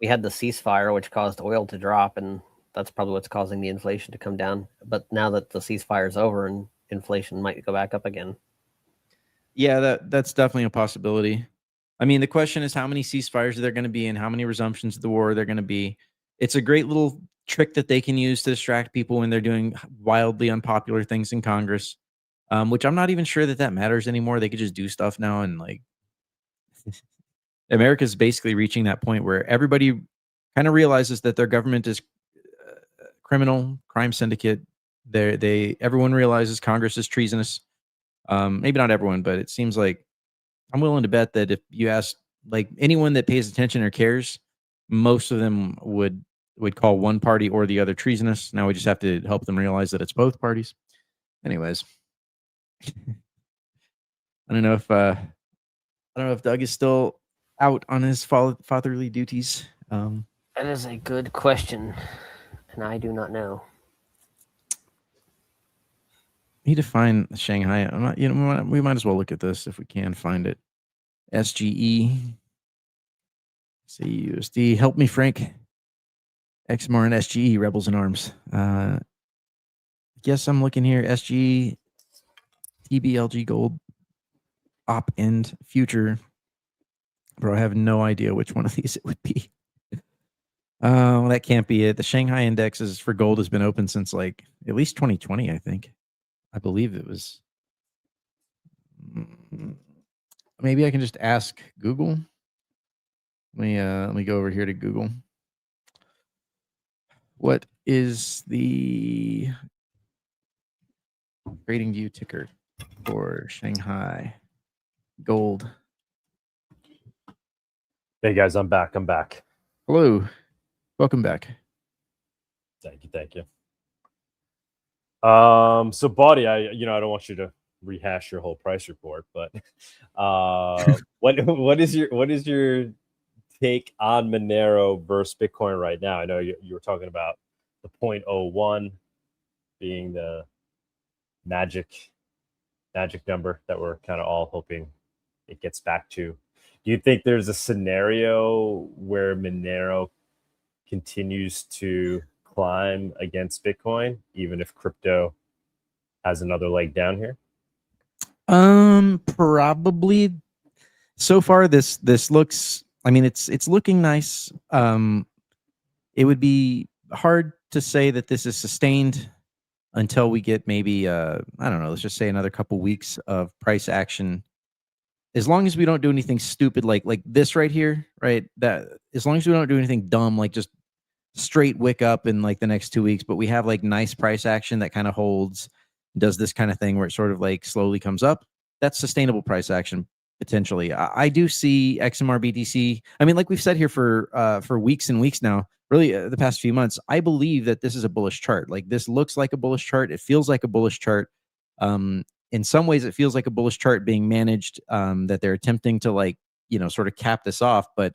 S3: had the ceasefire, which caused oil to drop, and that's probably what's causing the inflation to come down. But now that the ceasefire is over, and inflation might go back up again.
S4: Yeah, that's definitely a possibility. I mean, the question is how many ceasefires are there going to be and how many resumptions of the war are there going to be. It's a great little trick that they can use to distract people when they're doing wildly unpopular things in Congress, which I'm not even sure that matters anymore. They could just do stuff now, and like America's basically reaching that point where everybody kind of realizes that their government is criminal, crime syndicate. Everyone realizes Congress is treasonous. Maybe not everyone, but it seems like I'm willing to bet that if you ask like anyone that pays attention or cares, most of them would call one party or the other treasonous. Now we just have to help them realize that it's both parties. Anyways. I don't know if Doug is still out on his fatherly duties.
S3: That is a good question, and I do not know.
S4: Need to find Shanghai. I'm not, we might as well look at this if we can find it. SGE, CUSD. Help me, Frank. XMR and SGE, Rebels in Arms. Guess I'm looking here. SGE, TBLG Gold, Op End, Future. Bro, I have no idea which one of these it would be. Well, that can't be it. The Shanghai indexes for gold has been open since like at least 2020, I think. I believe it was. Maybe I can just ask Google. Let me go over here to Google. What is the trading view ticker for Shanghai gold?
S2: Hey guys, I'm back.
S4: Hello, welcome back.
S2: Thank you. So Body, I don't want you to rehash your whole price report, but what is your take on Monero versus Bitcoin right now? I know you were talking about the 0.01 being the magic number that we're kind of all hoping it gets back to. Do you think there's a scenario where Monero continues to climb against Bitcoin, even if crypto has another leg down here?
S4: Probably. So far, this looks. I mean, it's looking nice. It would be hard to say that this is sustained until we get maybe I don't know. Let's just say another couple weeks of price action. As long as we don't do anything stupid like this right here, right? That as long as we don't do anything dumb like just straight wick up in like the next 2 weeks, but we have like nice price action that kind of holds, does this kind of thing where it sort of like slowly comes up. That's sustainable price action potentially. I do see XMR BTC. I mean, like we've said here for weeks and weeks now, really the past few months, I believe that this is a bullish chart. Like this looks like a bullish chart. It feels like a bullish chart. In some ways, it feels like a bullish chart being managed, that they're attempting to like, sort of cap this off, but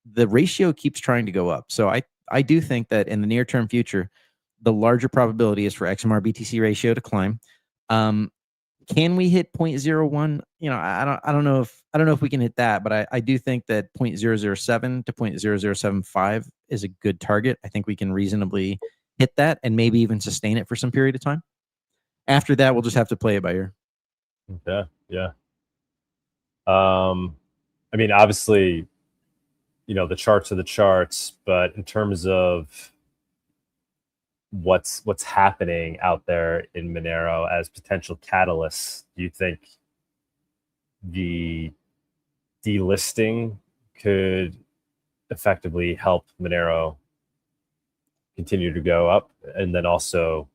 S4: the ratio keeps trying to go up. So I do think that in the near term future, the larger probability is for XMR BTC ratio to climb. Can we hit 0.01? I don't know if we can hit that, but I do think that 0.007 to 0.0075 is a good target. I think we can reasonably hit that and maybe even sustain it for some period of time. After that, we'll just have to play it by ear.
S2: Okay. Yeah. I mean, obviously, the charts are the charts, but in terms of what's happening out there in Monero as potential catalysts, do you think the delisting could effectively help Monero continue to go up? And then also,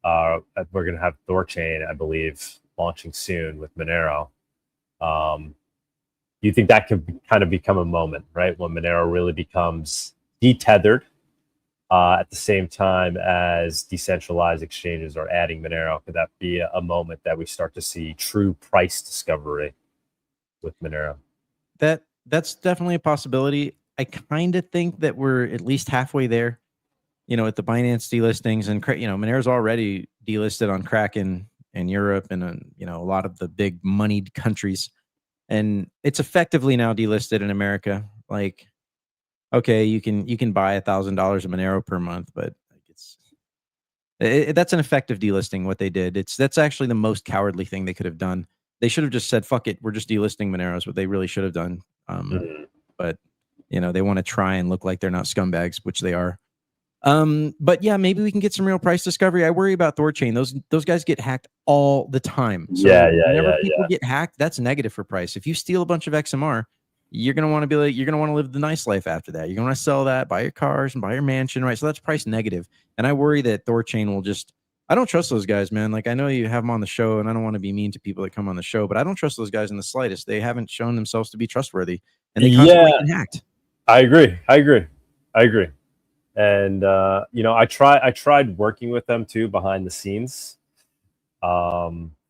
S2: we're going to have Thorchain, I believe, launching soon with Monero. Do you think that could kind of become a moment, right, when Monero really becomes detethered at the same time as decentralized exchanges are adding Monero? Could that be a moment that we start to see true price discovery with Monero?
S4: That's definitely a possibility. I kind of think that we're at least halfway there. At the Binance delistings, and Monero's already delisted on Kraken in Europe and a lot of the big moneyed countries, and it's effectively now delisted in America. Like, okay, you can buy $1,000 of Monero per month, but that's an effective delisting. What they did, that's actually the most cowardly thing they could have done. They should have just said, "Fuck it, we're just delisting Monero's." What they really should have done. But they want to try and look like they're not scumbags, which they are. But yeah, maybe we can get some real price discovery. I worry about Thorchain. Those guys get hacked all the time. So whenever people get hacked, that's negative for price. If you steal a bunch of XMR, you're gonna want to live the nice life after that. You're gonna want to sell that, buy your cars and buy your mansion, right? So that's price negative. And I worry that Thorchain will just. I don't trust those guys, man. Like, I know you have them on the show, and I don't want to be mean to people that come on the show, but I don't trust those guys in the slightest. They haven't shown themselves to be trustworthy, and they constantly get hacked.
S2: I agree. And I tried working with them too behind the scenes.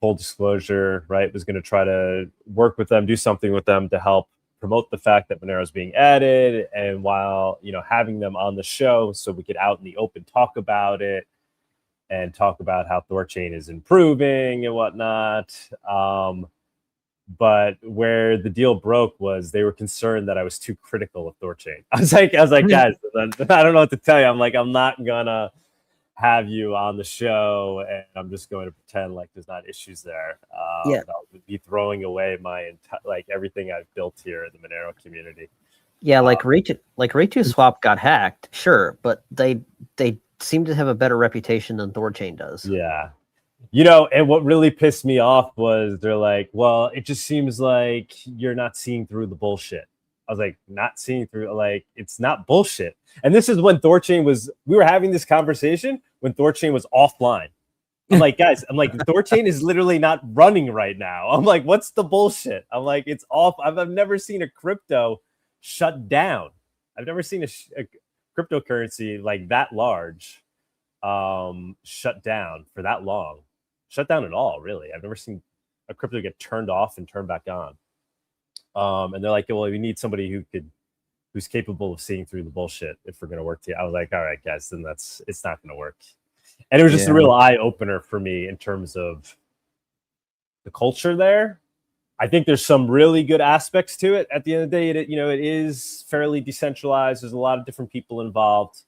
S2: full disclosure, right, was going to try to work with them, do something with them to help promote the fact that Monero is being added, and while having them on the show so we could out in the open talk about it and talk about how ThorChain is improving and whatnot. But where the deal broke was they were concerned that I was too critical of ThorChain. I was like, guys, I don't know what to tell you. I'm not gonna have you on the show, and I'm just going to pretend like there's not issues there.
S3: Yeah.
S2: That would be throwing away my everything I've built here in the Monero community.
S3: Yeah, like Retu Swap got hacked, sure, but they seem to have a better reputation than ThorChain does.
S2: Yeah. And what really pissed me off was they're like, well, it just seems like you're not seeing through the bullshit. I was like, not seeing through, like, it's not bullshit. And this is when ThorChain we were having this conversation when ThorChain was offline. I'm like, guys, ThorChain is literally not running right now. I'm like, what's the bullshit? I'm like, it's off. I've never seen a crypto shut down. I've never seen a cryptocurrency like that large shut down for that long. Shut down at all, really. I've never seen a crypto get turned off and turned back on. And they're like, well, we need somebody who's capable of seeing through the bullshit if we're going to work together. I was like, all right, guys, then it's not going to work. And it was just a real eye opener for me in terms of the culture there. I think there's some really good aspects to it. At the end of the day, it is fairly decentralized. There's a lot of different people involved.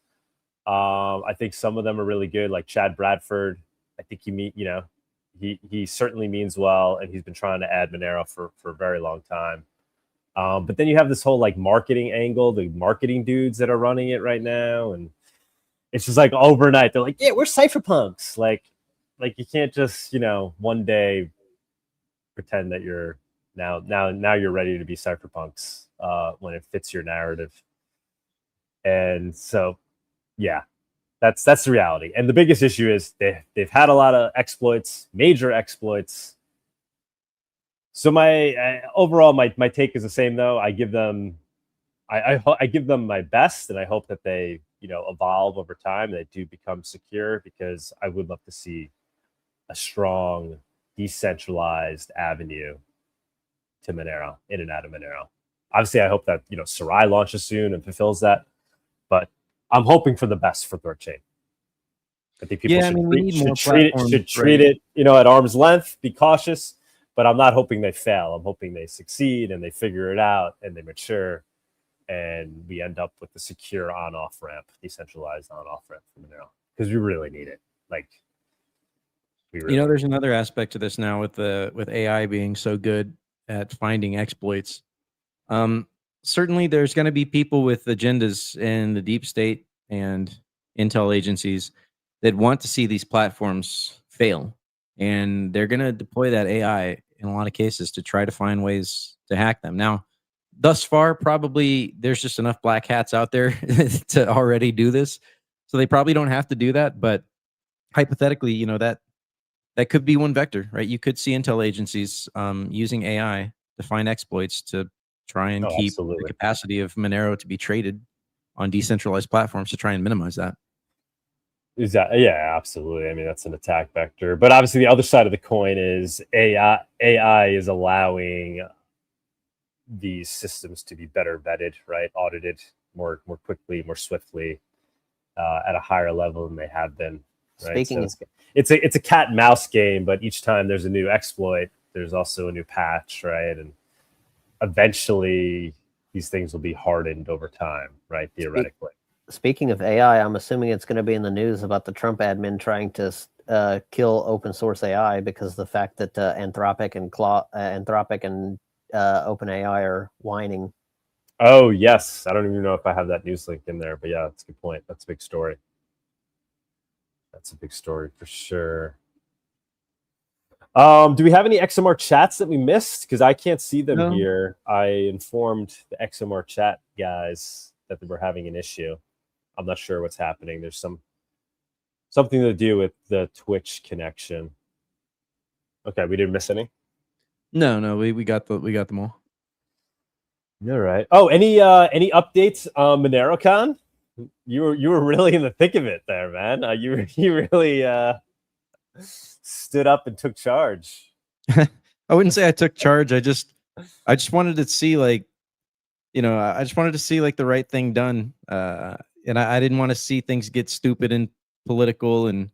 S2: I think some of them are really good, like Chad Bradford. I think he certainly means well, and he's been trying to add Monero for a very long time. But then you have this whole marketing angle, the marketing dudes that are running it right now, and it's just like overnight they're like, yeah, we're cypherpunks. Like you can't just one day pretend that you're now you're ready to be cypherpunks when it fits your narrative. And so yeah, that's the reality. And the biggest issue is they've had a lot of exploits, major exploits. So my overall my take is the same though. I give them my best, and I hope that they evolve over time, and they do become secure, because I would love to see a strong decentralized avenue to Monero, in and out of Monero. Obviously, I hope that Sarai launches soon and fulfills that, but I'm hoping for the best for ThorChain. I think people should treat it at arm's length, be cautious, but I'm not hoping they fail. I'm hoping they succeed and they figure it out and they mature, and we end up with the secure on-off ramp, decentralized on-off ramp for Monero, because we really need it.
S4: There's another aspect to this now with AI being so good at finding exploits. Certainly, there's going to be people with agendas in the deep state and intel agencies that want to see these platforms fail, and they're going to deploy that AI in a lot of cases to try to find ways to hack them. Now, thus far, probably there's just enough black hats out there to already do this, so they probably don't have to do that. But hypothetically, that could be one vector, right? You could see intel agencies using AI to find exploits to try and keep the capacity of Monero to be traded on decentralized platforms to try and minimize that.
S2: Yeah, absolutely. I mean, that's an attack vector. But obviously, the other side of the coin is AI is allowing these systems to be better vetted, right? Audited more quickly, more swiftly, at a higher level than they have been. Right? It's a cat and mouse game, but each time there's a new exploit, there's also a new patch, right? And eventually these things will be hardened over time, right? Theoretically.
S3: Speaking of AI, I'm assuming it's going to be in the news about the Trump admin trying to kill open source AI because the fact that Anthropic and OpenAI are whining.
S2: Oh yes, I don't even know if I have that news link in there, but yeah, that's a good point. That's a big story. That's a big story for sure. Do we have any XMR chats that we missed? Because I can't see them here. I informed the XMR chat guys that they were having an issue. I'm not sure what's happening. There's something to do with the Twitch connection. Okay, we didn't miss any.
S4: No, we got them all.
S2: All right. Oh, any updates on MoneroCon? You were really in the thick of it there, man. You really stood up and took charge.
S4: I wouldn't say I took charge. I just wanted to see I just wanted to see the right thing done. And I didn't want to see things get stupid and political. And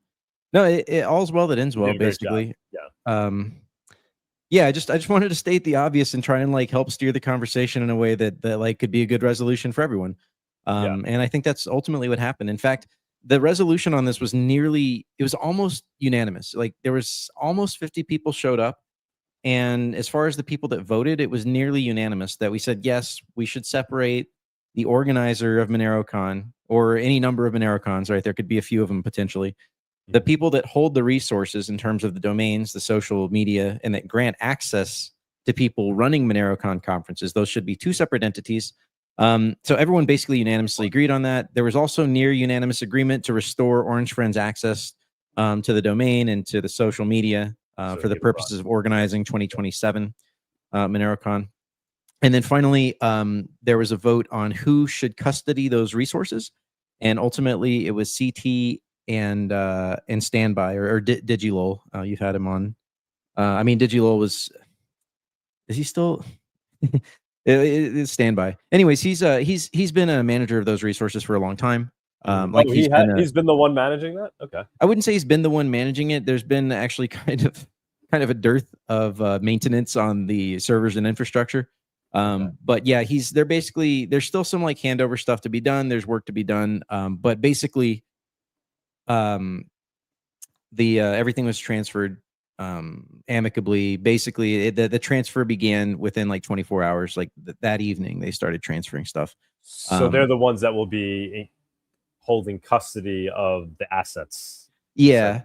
S4: no, it all's well that ends well, basically.
S2: Yeah.
S4: Yeah, I just wanted to state the obvious and try and help steer the conversation in a way that could be a good resolution for everyone. And I think that's ultimately what happened. In fact, the resolution on this was it was almost unanimous. There was almost 50 people showed up. And as far as the people that voted, it was nearly unanimous that we said, yes, we should separate the organizer of MoneroCon or any number of MoneroCons, right? There could be a few of them potentially. The people that hold the resources in terms of the domains, the social media, and that grant access to people running MoneroCon conferences, those should be two separate entities. So everyone basically unanimously agreed on that. There was also near unanimous agreement to restore Orange Friends access to the domain and to the social media for the purposes of organizing 2027 MoneroCon. And then finally, there was a vote on who should custody those resources. And ultimately, it was CT and Standby or Digilol. You've had him on. I mean, Digilol was. Is he still? It's Standby. Anyways, he's been a manager of those resources for a long time.
S2: He's been the one managing that. Okay.
S4: I wouldn't say he's been the one managing it. There's been actually kind of a dearth of maintenance on the servers and infrastructure. But yeah, there's still some handover stuff to be done. There's work to be done. But basically, everything was transferred amicably. Basically, the transfer began within 24 hours. That evening, they started transferring stuff.
S2: So they're the ones that will be holding custody of the assets.
S4: Yeah.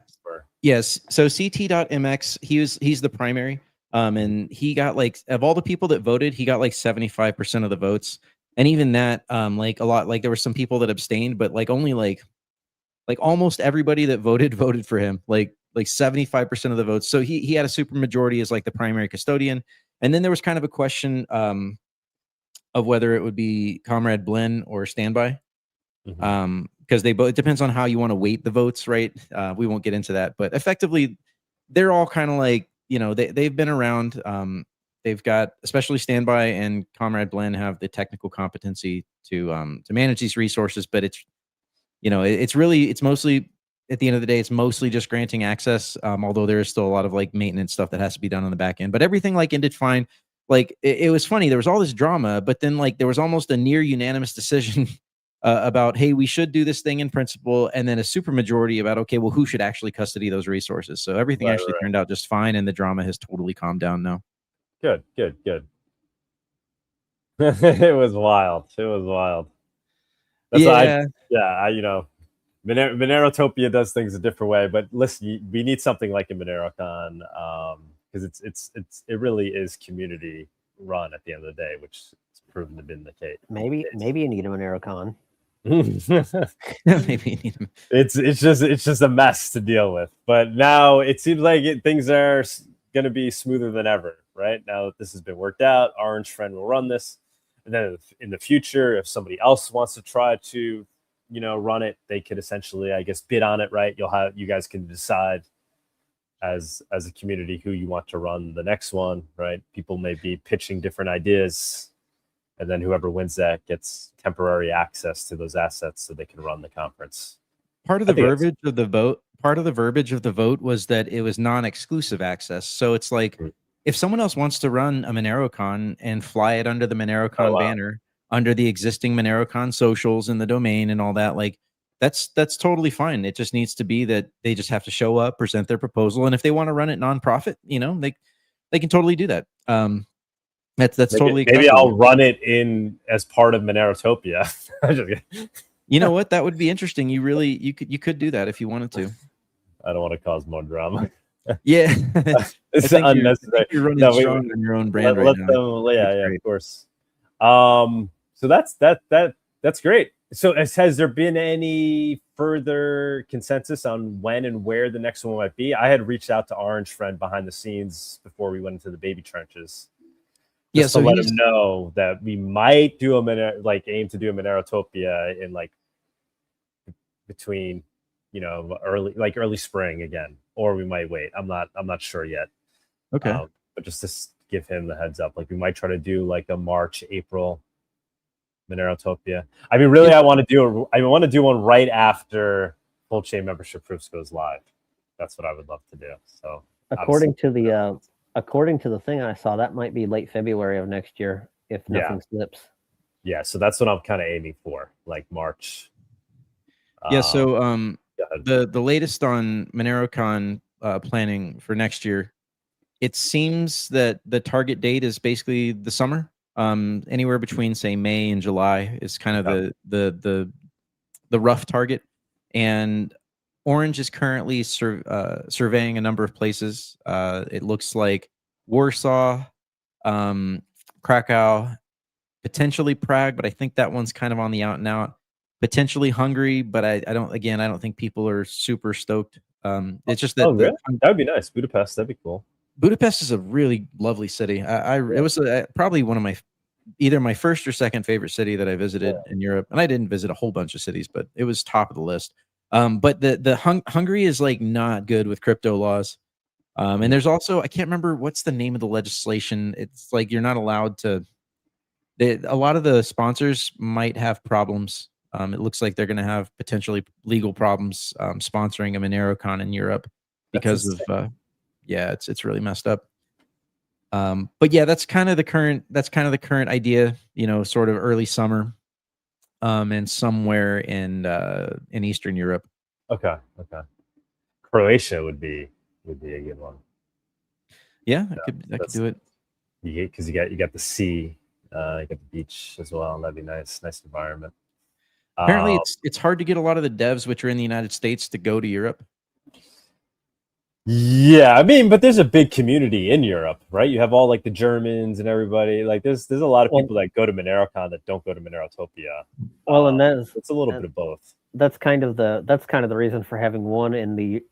S4: Yes. So CT.mx, he's the primary. And he got of all the people that voted, he got 75% of the votes. And even that, a lot, there were some people that abstained, but only almost everybody that voted for him, 75% of the votes. So he had a super majority as the primary custodian. And then there was kind of a question of whether it would be Comrade Blinn or Standby. Because they both, it depends on how you want to weight the votes, right? We won't get into that, but effectively they're all kind of they've been around. They've got, especially Standby and Comrade Blinn, have the technical competency to manage these resources, but it's mostly, at the end of the day, it's mostly just granting access. Although there is still a lot of maintenance stuff that has to be done on the back end, but everything ended fine. It was funny. There was all this drama, but then there was almost a near unanimous decision about, hey, we should do this thing in principle, and then a super majority about, okay, well, who should actually custody those resources? So everything turned out just fine, and the drama has totally calmed down now.
S2: Good. It was wild. That's Monerotopia does things a different way, but listen, we need something like a MoneroCon because it really is community run at the end of the day, which has proven to be the case.
S3: Maybe you need a MoneroCon.
S4: Maybe you need them.
S2: It's just a mess to deal with. But now it seems like things are going to be smoother than ever, right? Now that this has been worked out, Orange Friend will run this, and then in the future, if somebody else wants to try to run it, they could essentially, I guess, bid on it, right? You guys can decide as a community who you want to run the next one, right? People may be pitching different ideas, and then whoever wins that gets temporary access to those assets so they can run the conference.
S4: Part of the verbiage of the vote was that it was non-exclusive access. So it's if someone else wants to run a MoneroCon and fly it under the MoneroCon banner, under the existing MoneroCon socials and the domain and all that, that's totally fine. It just needs to be that they just have to show up, present their proposal, and if they want to run it nonprofit, they can totally do that. That's totally
S2: maybe acceptable. I'll run it in as part of Monerotopia.
S4: You know what? That would be interesting. You could do that if you wanted to.
S2: I don't want to cause more drama.
S4: Yeah,
S2: it's unnecessary.
S4: You're running strong on your own brand right now.
S2: Yeah, of course. So that's great. So has there been any further consensus on when and where the next one might be? I had reached out to Orange Friend behind the scenes before we went into the baby trenches. So let him know that we might do aim to do a Monerotopia in between, early spring again, or we might wait. I'm not sure yet.
S4: Okay.
S2: But just to give him the heads up, like we might try to do like a March, April Monerotopia. I mean, really, I want to do one right after full chain membership proofs goes live. That's what I would love to do. So
S3: according to the thing I saw, that might be late February of next year if nothing slips.
S2: Yeah, so that's what I'm kind of aiming for, like March.
S4: Yeah. So the latest on MoneroCon planning for next year, it seems that the target date is basically the summer. Anywhere between say May and July is kind of the rough target, and Orange is currently surveying a number of places. It looks like Warsaw, Krakow, potentially Prague, but I think that one's kind of on the out and out. Potentially Hungary, but I don't think people are super stoked. It's just that
S2: really? That would be nice. Budapest, that'd be cool.
S4: Budapest is a really lovely city. It was probably one of either my first or second favorite city that I visited in Europe, and I didn't visit a whole bunch of cities, but it was top of the list. But Hungary is like not good with crypto laws, and there's also, I can't remember what's the name of the legislation. It's like you're not allowed to. A lot of the sponsors might have problems. It looks like they're going to have potentially legal problems sponsoring a MoneroCon in Europe because of it's really messed up. But yeah, that's kind of the current idea, sort of early summer, and somewhere in Eastern Europe.
S2: Okay. Croatia would be a good one.
S4: Yeah, I could do it.
S2: Because you got the sea, you got the beach as well. That'd be nice environment.
S4: Apparently, it's hard to get a lot of the devs which are in the United States to go to Europe.
S2: Yeah, I mean, but there's a big community in Europe, right? You have all like the Germans and everybody. Like, there's a lot of people that go to MoneroCon that don't go to Monerotopia.
S3: Well, and it's
S2: a little bit of both.
S3: That's kind of the reason for having one in the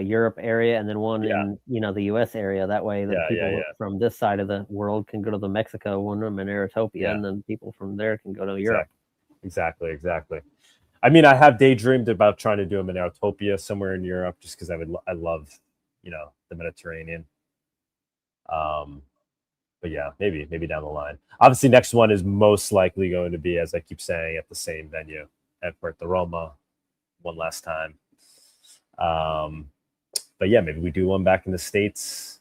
S3: Europe area and then one in the US area. That way, the people from this side of the world can go to the Mexico one or Monerotopia, and then people from there can go to Europe.
S2: Exactly. I mean, I have daydreamed about trying to do a Monerotopia somewhere in Europe, just because I love the Mediterranean. But yeah, maybe down the line. Obviously, next one is most likely going to be, as I keep saying, at the same venue at Puerto Roma one last time. But yeah, maybe we do one back in the States.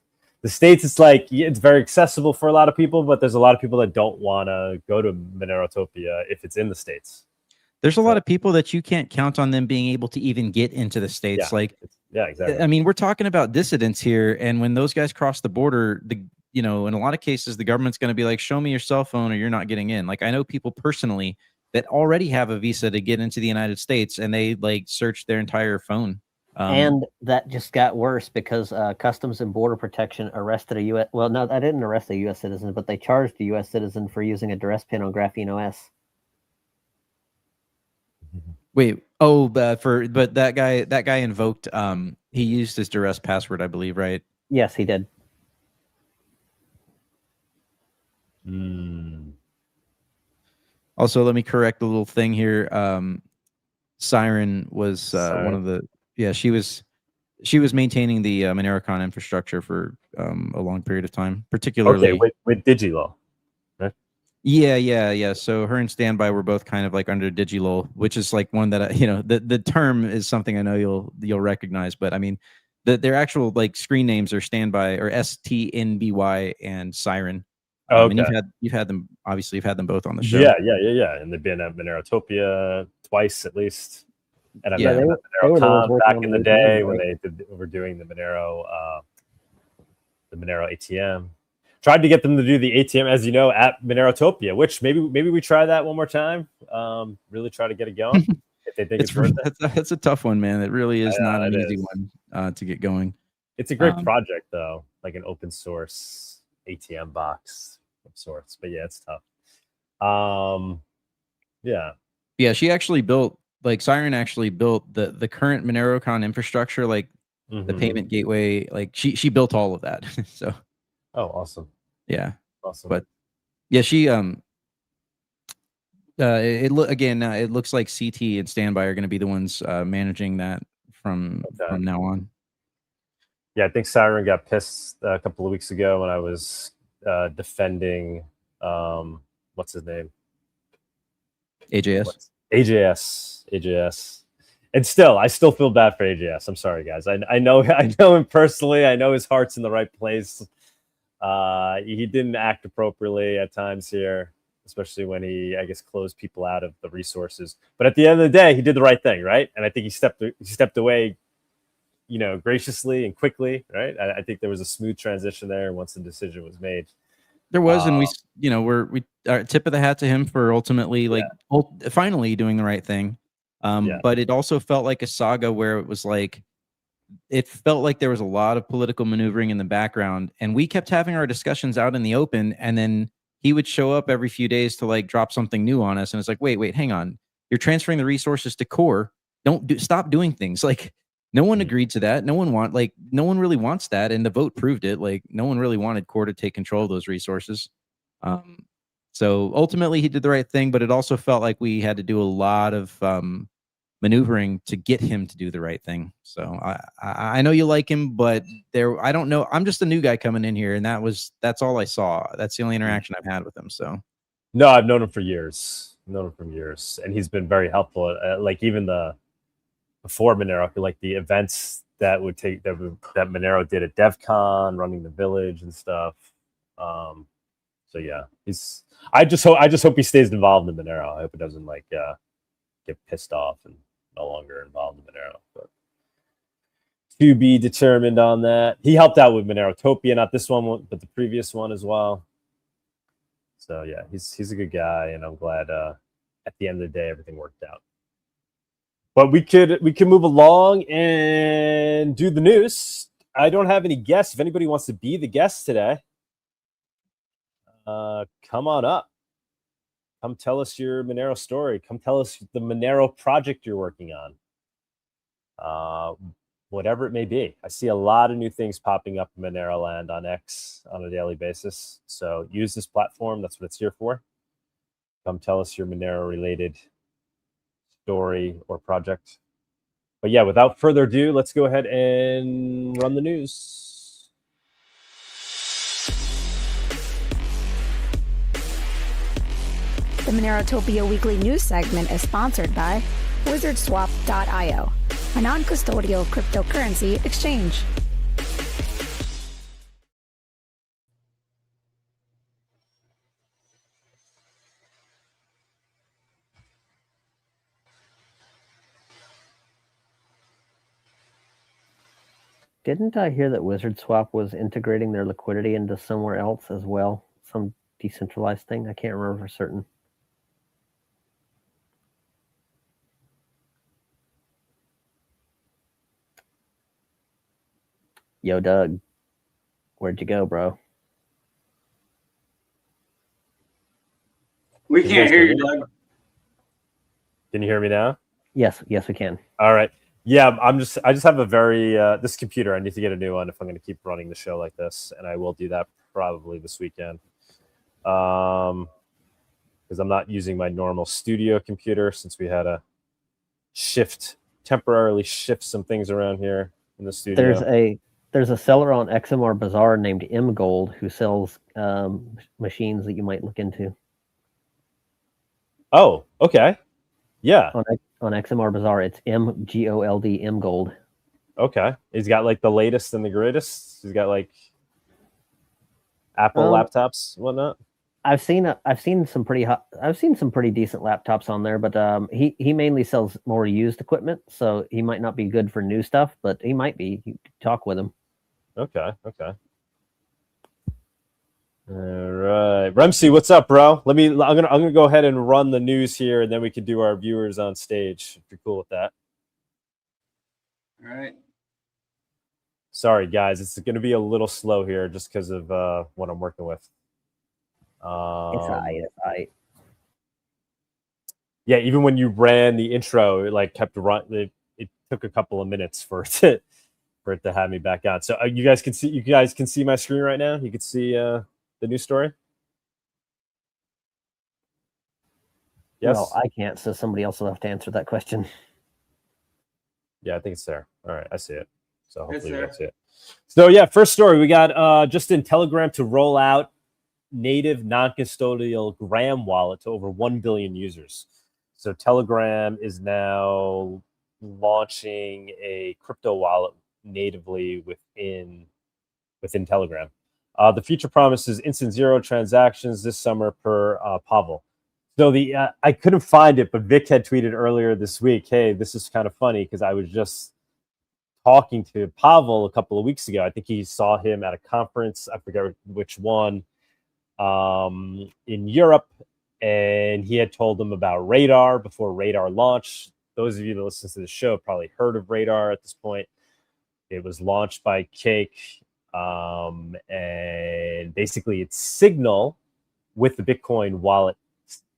S2: The States, it's like, it's very accessible for a lot of people, but there's a lot of people that don't want to go to Monerotopia if it's in the States.
S4: There's a lot of people that you can't count on them being able to even get into the States.
S2: Exactly.
S4: I mean, we're talking about dissidents here, and when those guys cross the border, in a lot of cases, the government's going to be like, show me your cell phone or you're not getting in. Like, I know people personally that already have a visa to get into the United States, and they like search their entire phone.
S3: And that just got worse because Customs and Border Protection arrested a U.S. Well, no, I didn't arrest a U.S. citizen, but they charged a U.S. citizen for using a duress pin on Graphene OS.
S4: Wait, but that guy invoked, he used his duress password, I believe, right?
S3: Yes, he did.
S4: Also, let me correct a little thing here. Siren was one of the, she was maintaining the MoneroCon infrastructure for a long period of time, particularly
S2: with DigiLol.
S4: Yeah. So her and Standby were both kind of like under DigiLol, which is like one that the term is something I know you'll recognize, but I mean their actual like screen names are Standby or STNBY and Siren. And you've had them, obviously you've had them both on the show.
S2: Yeah. And they've been at Monerotopia twice at least. And I've been at MoneroTown back in the day when they were doing the Monero ATM. Tried to get them to do the ATM, as you know, at Monerotopia, which maybe we try that one more time. Really try to get it going if they think it's worth it.
S4: That's a tough one, man. It really is not an easy one to get going.
S2: It's a great project, though, like an open source ATM box of sorts. But yeah, it's tough.
S4: Yeah. She actually built, like Siren actually built the current MoneroCon infrastructure, like the payment gateway. Like she built all of that. So.
S2: Oh, awesome.
S4: Yeah.
S2: Awesome.
S4: But yeah, she it looks like CT and Standby are going to be the ones managing that from now on.
S2: Yeah, I think Siren got pissed a couple of weeks ago when I was defending what's his name?
S4: AJS.
S2: AJS. And still, I still feel bad for AJS. I'm sorry, guys. I know him personally. I know his heart's in the right place. He didn't act appropriately at times here, especially when he, I guess, closed people out of the resources. But at the end of the day, he did the right thing, right? And I think he stepped away, graciously and quickly, right? I think there was a smooth transition there once the decision was made.
S4: There was, and we tip of the hat to him for ultimately finally doing the right thing. But it also felt like a saga where it was like, it felt like there was a lot of political maneuvering in the background, and we kept having our discussions out in the open, and then he would show up every few days to like drop something new on us, and it's like, wait, hang on, you're transferring the resources to core. Stop doing things. Like, no one agreed to that. No one really wants that, and the vote proved it. Like, no one really wanted core to take control of those resources. So ultimately, he did the right thing, but it also felt like we had to do a lot of maneuvering to get him to do the right thing. So I know you like him, but I don't know. I'm just a new guy coming in here, and that's all I saw. That's the only interaction I've had with him. So
S2: no, I've known him for years. And he's been very helpful. Like even before Monero, like the events that Monero did at DevCon, running the village and stuff. So yeah, I just hope he stays involved in Monero. I hope it doesn't get pissed off and no longer involved in Monero. But to be determined on that. He helped out with Monerotopia, not this one, but the previous one as well. So yeah, he's a good guy, and I'm glad at the end of the day everything worked out. But we could move along and do the news. I don't have any guests. If anybody wants to be the guest today, come on up. Come tell us your Monero story. Come tell us the Monero project you're working on. Whatever it may be. I see a lot of new things popping up in Monero land on X on a daily basis. So use this platform. That's what it's here for. Come tell us your Monero related story or project. But yeah, without further ado, let's go ahead and run the news.
S5: The Monerotopia Weekly News segment is sponsored by WizardSwap.io, a non-custodial cryptocurrency exchange.
S3: Didn't I hear that WizardSwap was integrating their liquidity into somewhere else as well? Some decentralized thing? I can't remember for certain. Yo, Doug. Where'd you go, bro?
S6: We can't hear you, Doug.
S2: Can you hear me now?
S3: Yes, we can.
S2: All right. Yeah, I just have a very this computer. I need to get a new one if I'm going to keep running the show like this, and I will do that probably this weekend. Because I'm not using my normal studio computer since we had to temporarily shift some things around here in the studio.
S3: There's a seller on XMR Bazaar named mGold who sells machines that you might look into.
S2: Oh, okay. Yeah.
S3: On XMR Bazaar, it's mGold, mGold.
S2: Okay. He's got like the latest and the greatest. He's got like Apple laptops, whatnot.
S3: I've seen some pretty decent laptops on there, but he mainly sells more used equipment, so he might not be good for new stuff, but he might be. You talk with him.
S2: Okay. All right, REMsee, what's up, bro? I'm gonna go ahead and run the news here, and then we can do our viewers on stage. If you're cool with that.
S6: All right.
S2: Sorry, guys, it's gonna be a little slow here just because of what I'm working with.
S3: It's all right.
S2: Yeah, even when you ran the intro, it like kept running. It took a couple of minutes for it to have me back on. So you guys can see my screen right now. You can see the news story. Yes.
S3: Well, I can't, so somebody else will have to answer that question.
S2: Yeah, I think it's there. All right, I see it. So hopefully you
S6: there.
S2: guys see it. So yeah, first story, we got just in Telegram to roll out native non-custodial Gram wallet to over 1 billion users. So Telegram is now launching a crypto wallet natively within Telegram. The feature promises instant zero transactions this summer per Pavel. So I couldn't find it, but Vic had tweeted earlier this week, hey, this is kind of funny because I was just talking to Pavel a couple of weeks ago. I think he saw him at a conference. I forget which one in Europe. And he had told them about Radar before Radar launched. Those of you that listen to the show probably heard of Radar at this point. It was launched by Cake. And basically it's Signal with the Bitcoin wallet,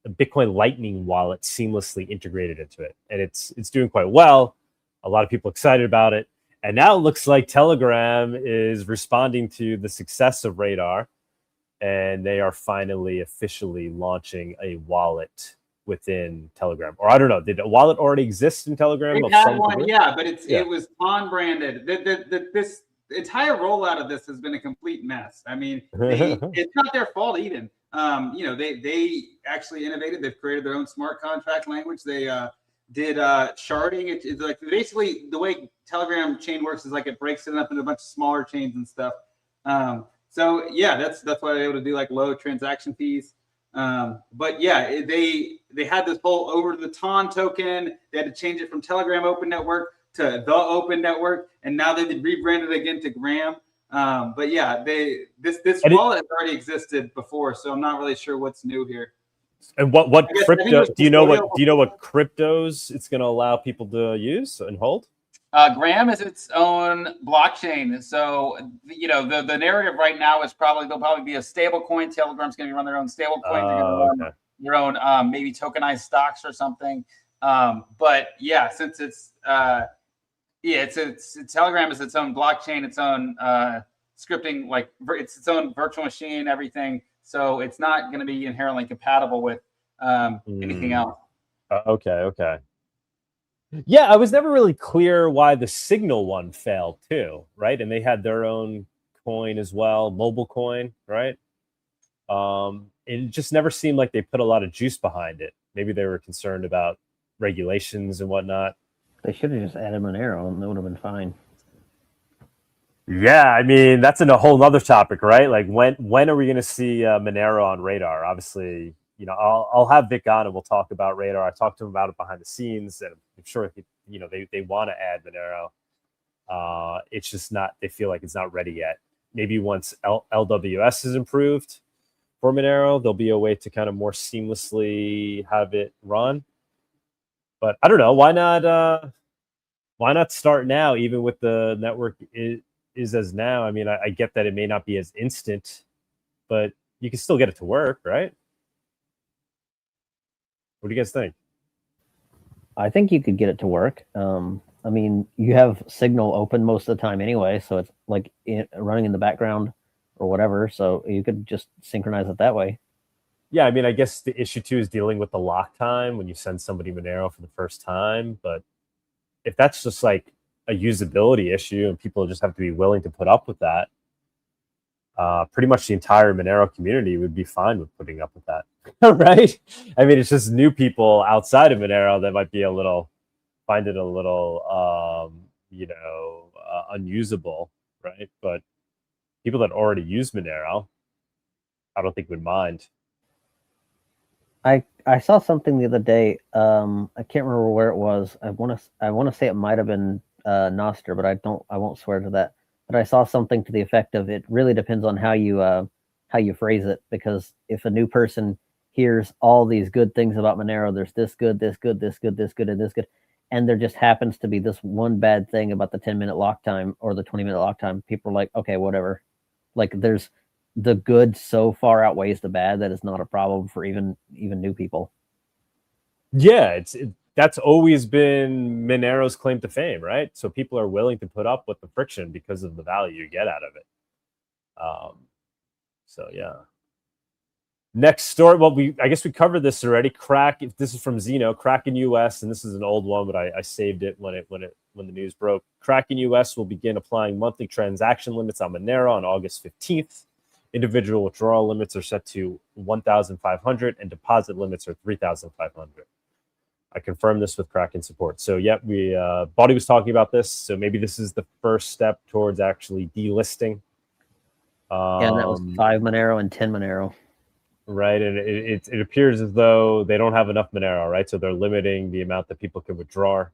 S2: the Bitcoin Lightning wallet seamlessly integrated into it. And it's doing quite well. A lot of people excited about it. And now it looks like Telegram is responding to the success of Radar. And they are finally officially launching a wallet within Telegram. Or I don't know, did a wallet already exist in Telegram?
S6: They've had one, yeah, but it was on-branded. This entire rollout of this has been a complete mess. I mean, it's not their fault even. You know, they actually innovated. They've created their own smart contract language. They did sharding. It's like basically the way Telegram chain works is like it breaks it up into a bunch of smaller chains and stuff. So yeah, that's why they're able to do like low transaction fees. But yeah, they had this whole over the Town token. They had to change it from Telegram Open Network to the Open Network, and now they rebranded again to Gram. But yeah, this wallet has already existed before, so I'm not really sure what's new here.
S2: And what crypto? Do you know what cryptos it's going to allow people to use and hold?
S6: Gram is its own blockchain. So, you know, the narrative right now is there'll probably be a stable coin. Telegram's going to run their own stable coin. They're going to run their own maybe tokenized stocks or something. But yeah, since it's Telegram is its own blockchain, its own scripting, like it's its own virtual machine, everything. So it's not going to be inherently compatible with anything else.
S2: Okay. Yeah, I was never really clear why the Signal one failed too, right? And they had their own coin as well, mobile coin, right? It just never seemed like they put a lot of juice behind it. Maybe they were concerned about regulations and whatnot.
S3: They should have just added Monero and it would have been fine.
S2: Yeah, I mean, that's a whole other topic, right? Like when are we going to see Monero on Radar? Obviously, you know, I'll have Vic on and we'll talk about Radar. I talked to him about it behind the scenes, and I'm sure you know they want to add Monero. It's just not. They feel like it's not ready yet. Maybe once LWS is improved for Monero, there'll be a way to kind of more seamlessly have it run. But I don't know. Why not start now, even with the network is as now? I mean, I get that it may not be as instant, but you can still get it to work, right? What do you guys think?
S3: I think you could get it to work. I mean, you have Signal open most of the time anyway, so it's like running in the background or whatever. So you could just synchronize it that way.
S2: Yeah, I mean, I guess the issue too is dealing with the lock time when you send somebody Monero for the first time. But if that's just like a usability issue and people just have to be willing to put up with that, pretty much the entire Monero community would be fine with putting up with that, right? I mean, it's just new people outside of Monero that might be find it a little, unusable, right? But people that already use Monero, I don't think would mind.
S3: I saw something the other day. I can't remember where it was. I want to say it might have been Nostr, but I won't swear to that. But I saw something to the effect of it really depends on how you phrase it, because if a new person hears all these good things about Monero, there's this good, this good, this good, this good, and this good, and there just happens to be this one bad thing about the 10-minute lock time or the 20-minute lock time, people are like, okay, whatever. Like there's the good so far outweighs the bad that it's not a problem for even new people.
S2: Yeah, that's always been Monero's claim to fame, right? So people are willing to put up with the friction because of the value you get out of it. So yeah. Next story. Well, I guess we covered this already. This is from Zeno, Kraken US, and this is an old one, but I saved it when the news broke. Kraken US will begin applying monthly transaction limits on Monero on August 15th. Individual withdrawal limits are set to 1,500 and deposit limits are 3,500. I confirmed this with Kraken support. So, yeah, Body was talking about this. So maybe this is the first step towards actually delisting.
S3: Yeah, and that was 5 Monero and 10 Monero.
S2: Right, and it appears as though they don't have enough Monero, right? So they're limiting the amount that people can withdraw,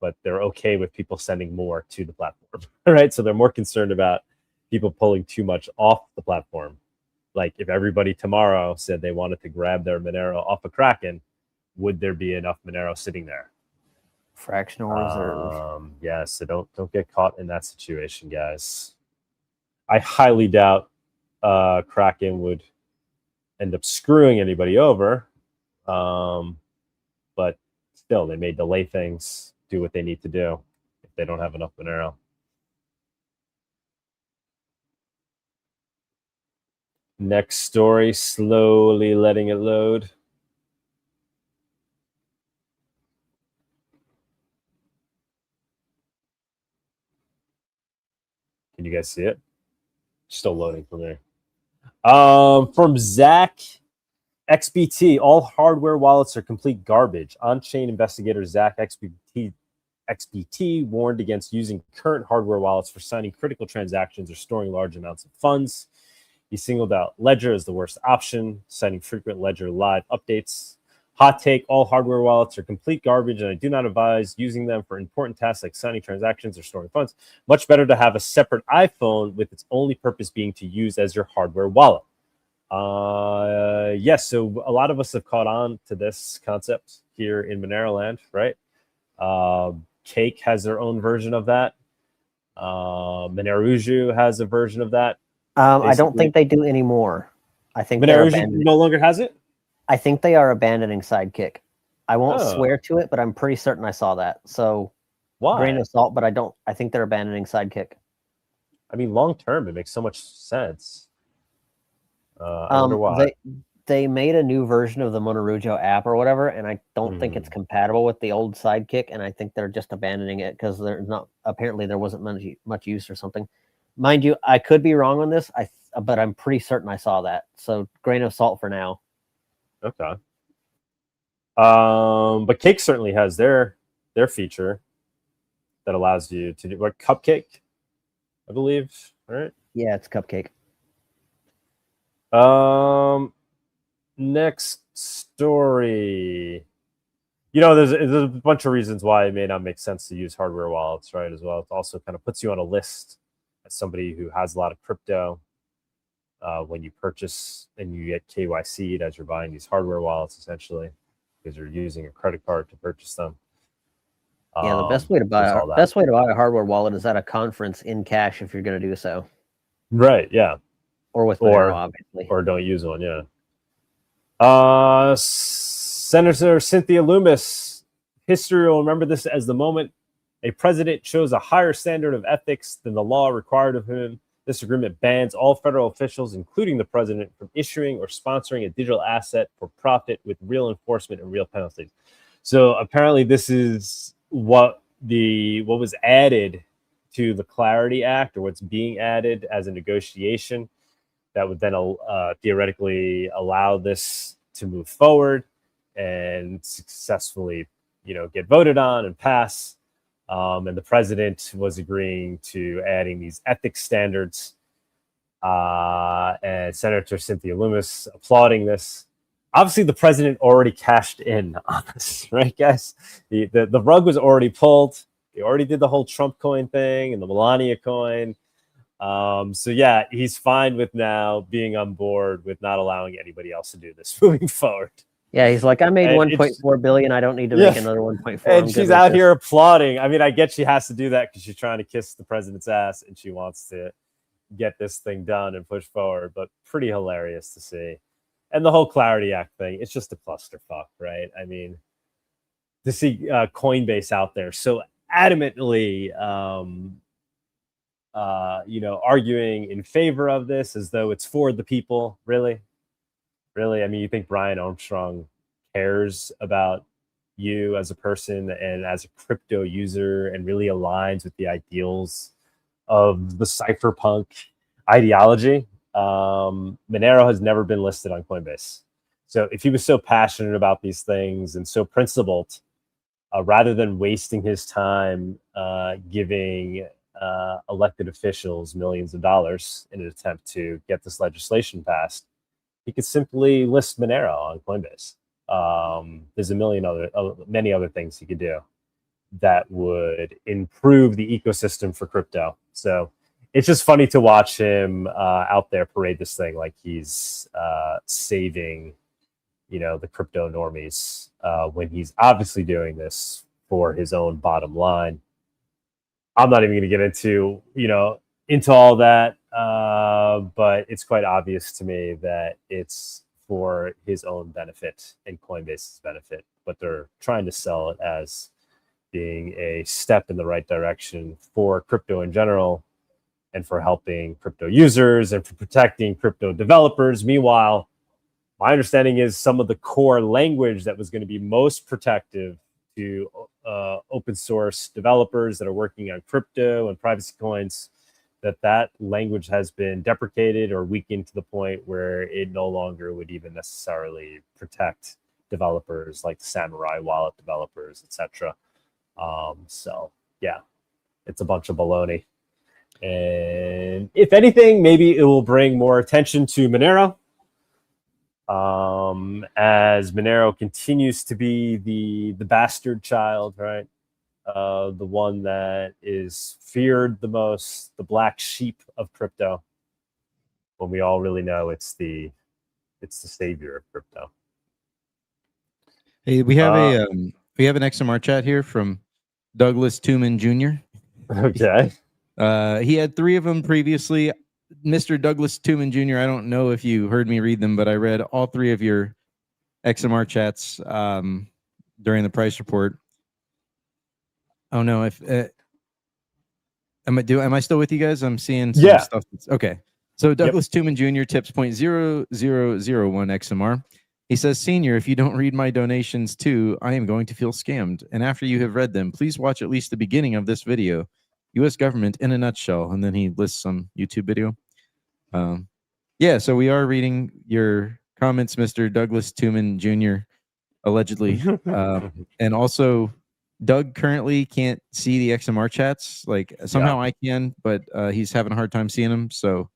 S2: but they're okay with people sending more to the platform, right? So they're more concerned about people pulling too much off the platform. Like if everybody tomorrow said they wanted to grab their Monero off of Kraken, would there be enough Monero sitting there?
S3: Fractional reserve.
S2: Yeah, so don't get caught in that situation, guys. I highly doubt Kraken would end up screwing anybody over, but still, they may delay things, do what they need to do if they don't have enough Monero. Next story, slowly letting it load. Can you guys see it? Still loading for me. From Zachxbt, all hardware wallets are complete garbage. On-chain investigator Zachxbt warned against using current hardware wallets for signing critical transactions or storing large amounts of funds. He singled out Ledger as the worst option, citing frequent Ledger live updates. Hot take, all hardware wallets are complete garbage, and I do not advise using them for important tasks like signing transactions or storing funds. Much better to have a separate iPhone with its only purpose being to use as your hardware wallet. Yes, so a lot of us have caught on to this concept here in Monero land, right? Cake has their own version of that. Monero has a version of that.
S3: I don't think they do anymore. I think
S2: Monero no longer has it?
S3: I think they are abandoning Sidekick. I won't swear to it, but I'm pretty certain I saw that. So grain of salt, but I think they're abandoning Sidekick.
S2: I mean, long term, it makes so much sense. I wonder why.
S3: They made a new version of the Monerotopia app or whatever, and I don't think it's compatible with the old Sidekick, and I think they're just abandoning it because apparently there wasn't much use or something. Mind you, I could be wrong on this, but I'm pretty certain I saw that. So grain of salt for now.
S2: Okay. But Cake certainly has their feature that allows you to do what, Cupcake, I believe, right?
S3: Yeah, it's Cupcake.
S2: Next story. You know, there's a bunch of reasons why it may not make sense to use hardware wallets, right? As well, it also kind of puts you on a list as somebody who has a lot of crypto. When you purchase and you get KYC'd as you're buying these hardware wallets, essentially, because you're using a credit card to purchase them.
S3: Yeah, the best way to buy a hardware wallet is at a conference in cash if you're going to do so.
S2: Right. Yeah.
S3: Or with Monero, obviously.
S2: Or don't use one. Yeah. Senator Cynthia Lummis. History will remember this as the moment a president chose a higher standard of ethics than the law required of him. This agreement bans all federal officials, including the president, from issuing or sponsoring a digital asset for profit with real enforcement and real penalties. So apparently this is what was added to the Clarity Act, or what's being added as a negotiation that would then theoretically allow this to move forward and successfully, get voted on and pass. And the president was agreeing to adding these ethics standards. And Senator Cynthia Lummis applauding this. Obviously, the president already cashed in on this, right, guys? The rug was already pulled. They already did the whole Trump coin thing and the Melania coin. So, yeah, he's fine with now being on board with not allowing anybody else to do this moving forward.
S3: Yeah, he's like, I made 1.4 billion. I don't need to make another 1.4.
S2: And she's out here applauding. I mean, I get she has to do that because she's trying to kiss the president's ass and she wants to get this thing done and push forward. But pretty hilarious to see. And the whole Clarity Act thing, it's just a clusterfuck, right? I mean, to see Coinbase out there so adamantly, arguing in favor of this as though it's for the people, really. Really? I mean, you think Brian Armstrong cares about you as a person and as a crypto user and really aligns with the ideals of the cypherpunk ideology? Monero has never been listed on Coinbase. So if he was so passionate about these things and so principled, rather than wasting his time giving elected officials millions of dollars in an attempt to get this legislation passed, he could simply list Monero on Coinbase. There's many other things he could do that would improve the ecosystem for crypto. So it's just funny to watch him out there parade this thing like he's saving, the crypto normies when he's obviously doing this for his own bottom line. I'm not even going to get into all that, but it's quite obvious to me that it's for his own benefit and Coinbase's benefit, but they're trying to sell it as being a step in the right direction for crypto in general and for helping crypto users and for protecting crypto developers. Meanwhile, my understanding is some of the core language that was going to be most protective to open source developers that are working on crypto and privacy coins, that language has been deprecated or weakened to the point where it no longer would even necessarily protect developers like Samurai wallet developers, etc. So yeah, it's a bunch of baloney. And if anything, maybe it will bring more attention to Monero, as Monero continues to be the bastard child, right? The one that is feared the most, the black sheep of crypto, when we all really know it's the savior of crypto.
S4: Hey, we have an XMR chat here from Douglas Tuman Jr.
S2: Okay.
S4: He had 3 of them previously. Mr. Douglas Tuman Jr., I don't know if you heard me read them, but I read all 3 of your XMR chats during the price report. Oh no! Am I still with you guys? I'm seeing some stuff. Okay. So Douglas Tuman Jr. tips 0.0001 XMR. He says, "Senior, if you don't read my donations too, I am going to feel scammed. And after you have read them, please watch at least the beginning of this video. U.S. government in a nutshell." And then he lists some YouTube video. Yeah, so we are reading your comments, Mr. Douglas Tuman Jr., allegedly. And also, Doug currently can't see the XMR chats. Like, somehow I can, but he's having a hard time seeing them. So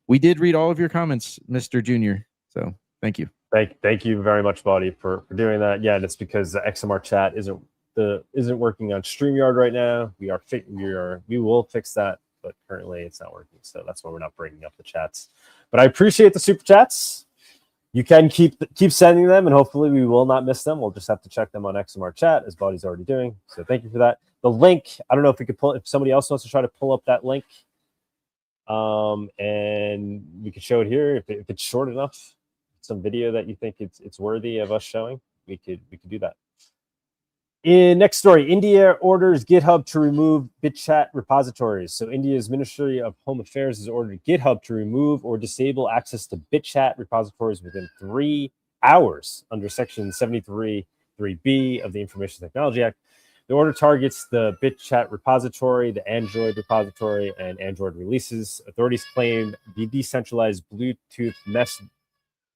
S4: we did read all of your comments, Mr. Jr. So thank you.
S2: Thank you very much, Buddy, for doing that. Yeah, and it's because the XMR chat isn't working on StreamYard right now. We will fix that, but currently it's not working. So that's why we're not bringing up the chats. But I appreciate the super chats. You can keep sending them, and hopefully we will not miss them. We'll just have to check them on XMR chat, as Buddy's already doing. So thank you for that. The link, I don't know if we could if somebody else wants to try to pull up that link, and we could show it here if it's short enough. Some video that you think it's worthy of us showing, we could do that. Next story, India orders GitHub to remove Bitchat repositories. So India's Ministry of Home Affairs has ordered GitHub to remove or disable access to Bitchat repositories within 3 hours under Section 73(3)(b) of the Information Technology Act. The order targets the Bitchat repository, the Android repository, and Android releases. Authorities claim the decentralized Bluetooth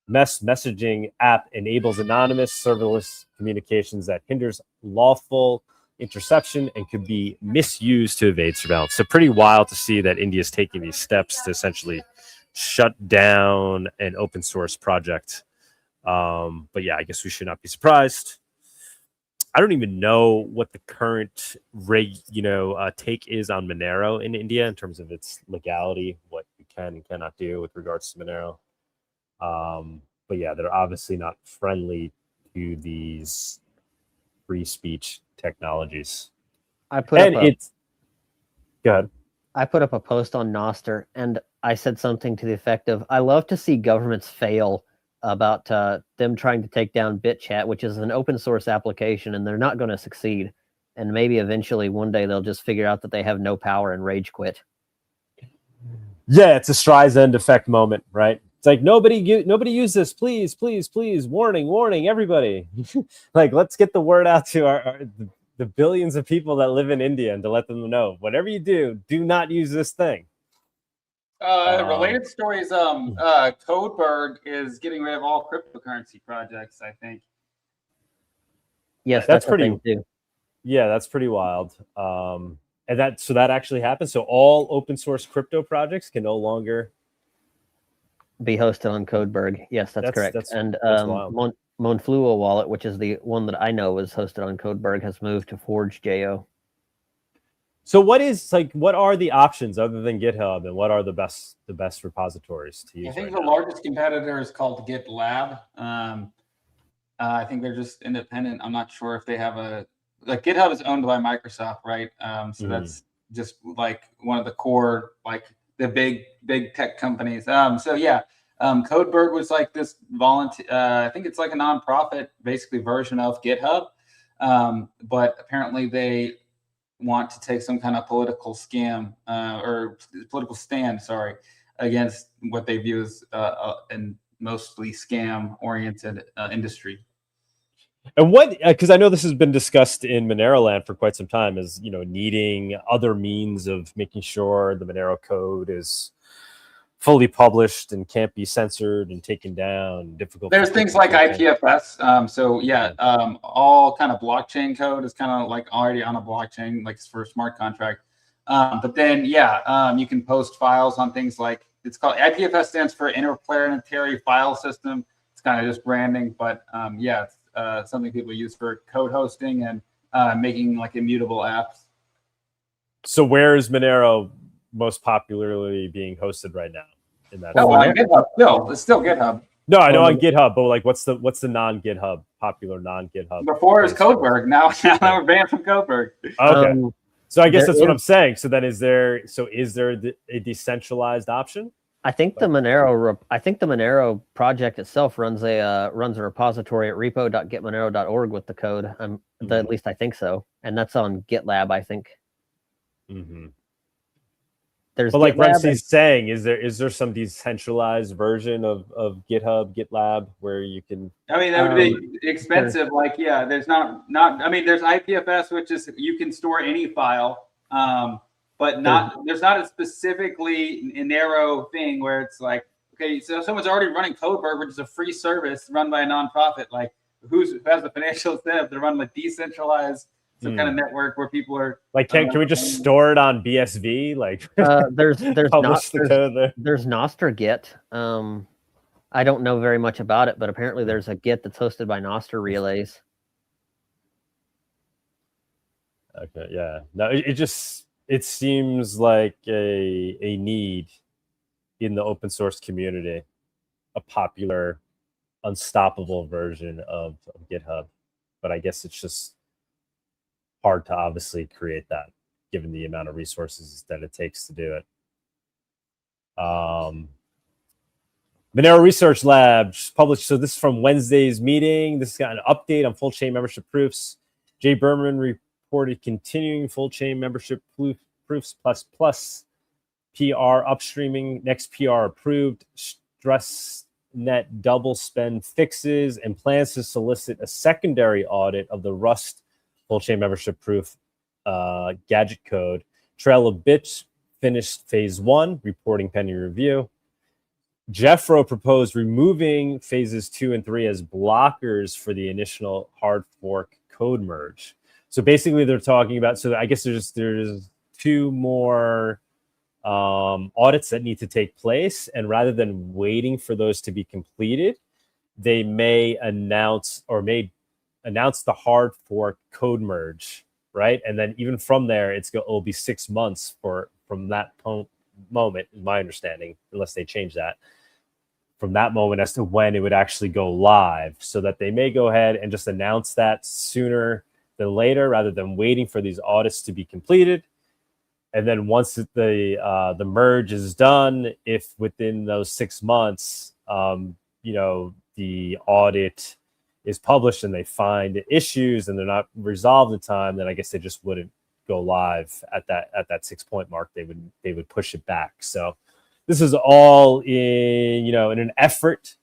S2: messaging app enables anonymous serverless communications that hinders lawful interception and could be misused to evade surveillance. So pretty wild to see that India is taking these steps to essentially shut down an open source project. But yeah, I guess we should not be surprised. I don't even know what the current take is on Monero in India in terms of its legality, what you can and cannot do with regards to Monero. But yeah, they're obviously not friendly to these free speech technologies.
S3: I put up a post on Nostr, and I said something to the effect of, I love to see governments fail about them trying to take down Bitchat, which is an open source application, and they're not going to succeed. And maybe eventually one day they'll just figure out that they have no power and rage quit.
S2: Yeah, it's a Streisand effect moment, right? It's like nobody use this, please, warning, everybody. Like, let's get the word out to the billions of people that live in India and to let them know, whatever you do not use this thing.
S6: Related stories. Codeberg is getting rid of all cryptocurrency projects, I think.
S3: Yes,
S2: that's pretty
S3: thing too.
S2: Yeah, that's pretty wild. And that actually happened. So all open source crypto projects can no longer
S3: be hosted on Codeberg. Yes, that's correct. And Monfluo wallet, which is the one that I know is hosted on Codeberg, has moved to Forge.jo.
S2: So what are the options other than GitHub, and what are the best repositories to use?
S6: I think the largest competitor is called GitLab. I think they're just independent. I'm not sure if they have GitHub is owned by Microsoft, right? So that's just like one of the core, like the big tech companies. Codeberg was like this volunteer. I think it's like a nonprofit, basically version of GitHub, but apparently they want to take some kind of political stand, against what they view as an mostly scam-oriented industry.
S2: And because I know this has been discussed in Monero land for quite some time, is needing other means of making sure the Monero code is fully published and can't be censored and taken down. Difficult.
S6: There's things like IPFS. All kind of blockchain code is kind of like already on a blockchain, like for a smart contract. But then, you can post files on things like, it's called IPFS, stands for Interplanetary File System. It's kind of just branding, but it's something people use for code hosting and making like immutable apps.
S2: So where is Monero most popularly being hosted right now? In that
S6: on GitHub. It's still GitHub.
S2: No, I know on GitHub, but like, what's the non-GitHub popular non-GitHub?
S6: Before it was Codeberg. Now we're banned from Codeberg.
S2: Okay, so I guess that's what I'm saying. So then, is there a decentralized option?
S3: I think the Monero project itself runs a repository at repo.getmonero.org with the code. At least I think so, and that's on GitLab, I think.
S2: Mm-hmm.
S3: There's
S2: but like REMsee's saying, is there some decentralized version of GitHub, GitLab where you can?
S6: I mean, that would be expensive. There's not. I mean, there's IPFS, which is you can store any file, but there's not a specifically narrow thing where it's like, okay, so someone's already running Codeberg, which is a free service run by a nonprofit. Like, who has the financial incentive to run like decentralized? Some kind of network where people are
S2: like, can we just store it on BSV? Like,
S3: there's
S2: publish the code there.
S3: There's Nostr Git. I don't know very much about it, but apparently there's a Git that's hosted by Nostr relays.
S2: Okay, yeah. No, it seems like a need in the open source community, a popular, unstoppable version of GitHub, but I guess it's just hard to obviously create that given the amount of resources that it takes to do it. Monero Research Lab published, so this is from Wednesday's meeting. This has got an update on full chain membership proofs. Jay Berman reported continuing full chain membership proofs plus PR upstreaming, next PR approved, StressNet double spend fixes, and plans to solicit a secondary audit of the Rust full chain membership proof gadget code. Trail of Bits finished phase 1, reporting pending review. Jeffro proposed removing phases 2 and 3 as blockers for the initial hard fork code merge. So basically they're talking about, so I guess there's 2 more audits that need to take place, and rather than waiting for those to be completed, they may announce the hard fork code merge, right? And then even from there, it'll be 6 months from that moment, is my understanding, unless they change that, from that moment as to when it would actually go live, so that they may go ahead and just announce that sooner than later, rather than waiting for these audits to be completed. And then once the merge is done, if within those 6 months, the audit is published and they find issues and they're not resolved in time, then I guess they just wouldn't go live at that 6 point mark. They would push it back. So this is all in in an effort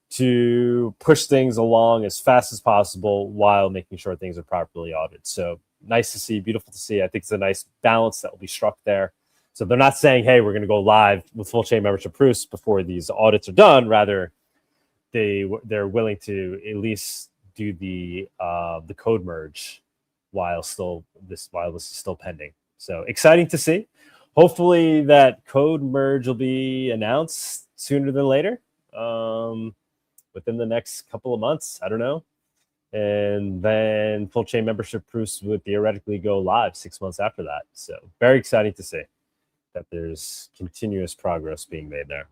S2: to push things along as fast as possible while making sure things are properly audited. So nice to see, beautiful to see. I think it's a nice balance that will be struck there. So they're not saying, hey, we're going to go live with full chain membership proofs before these audits are done. Rather, they're willing to at least do the code merge while this is still pending. So exciting to see. Hopefully that code merge will be announced sooner than later, within the next couple of months. I don't know. And then full chain membership proofs would theoretically go live 6 months after that. So very exciting to see that there's continuous progress being made there.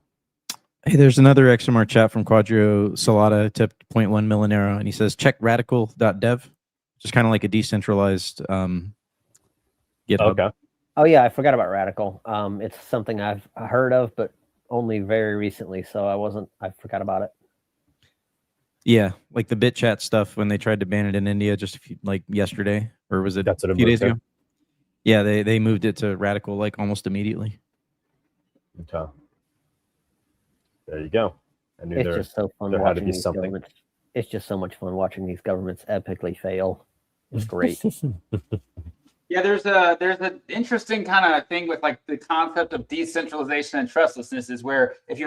S4: Hey, there's another XMR chat from Quadrio Salata, tipped 0.1 Monero, and he says, check radical.dev, just kind of like a decentralized GitHub.
S2: Okay.
S3: Oh yeah, I forgot about Radical. It's something I've heard of, but only very recently, so I forgot about it.
S4: Yeah, like the Bitchat stuff when they tried to ban it in India just yesterday, or was it a few days ago? Yeah, they moved it to Radical like almost immediately.
S2: Okay. There you go. I knew
S3: it's just so fun
S2: there
S3: watching
S2: had to be
S3: these
S2: something.
S3: governments. It's just so much fun watching these governments epically fail. It's great.
S6: Yeah, there's an interesting kind of thing with like the concept of decentralization and trustlessness is where if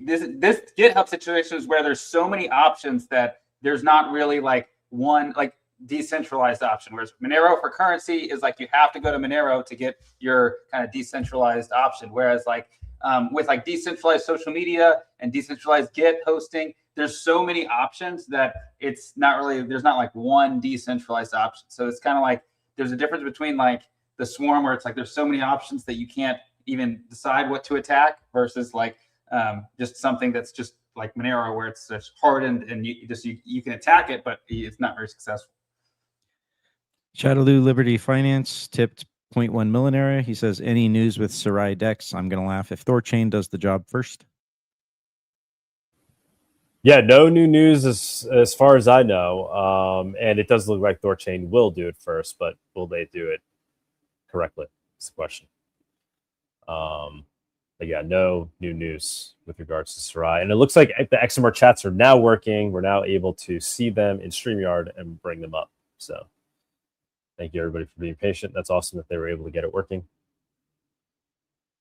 S6: this GitHub situation is where there's so many options that there's not really like one like decentralized option. Whereas Monero for currency is like you have to go to Monero to get your kind of decentralized option. Whereas like with like decentralized social media and decentralized Git hosting, there's so many options that it's not really, there's not like one decentralized option. So it's kind of like there's a difference between like the swarm where it's like there's so many options that you can't even decide what to attack versus like just something that's just like Monero where it's just hardened and you can attack it, but it's not very successful.
S4: Shadowloo Liberty Finance tipped 0.1 Monero. He says, any news with Sarai Dex? I'm going to laugh if Thorchain does the job first.
S2: Yeah, no new news as far as I know. And it does look like Thorchain will do it first, but will they do it correctly? That's the question. But yeah, no new news with regards to Sarai. And it looks like the XMR chats are now working. We're now able to see them in StreamYard and bring them up. So thank you, everybody, for being patient. That's awesome that they were able to get it working.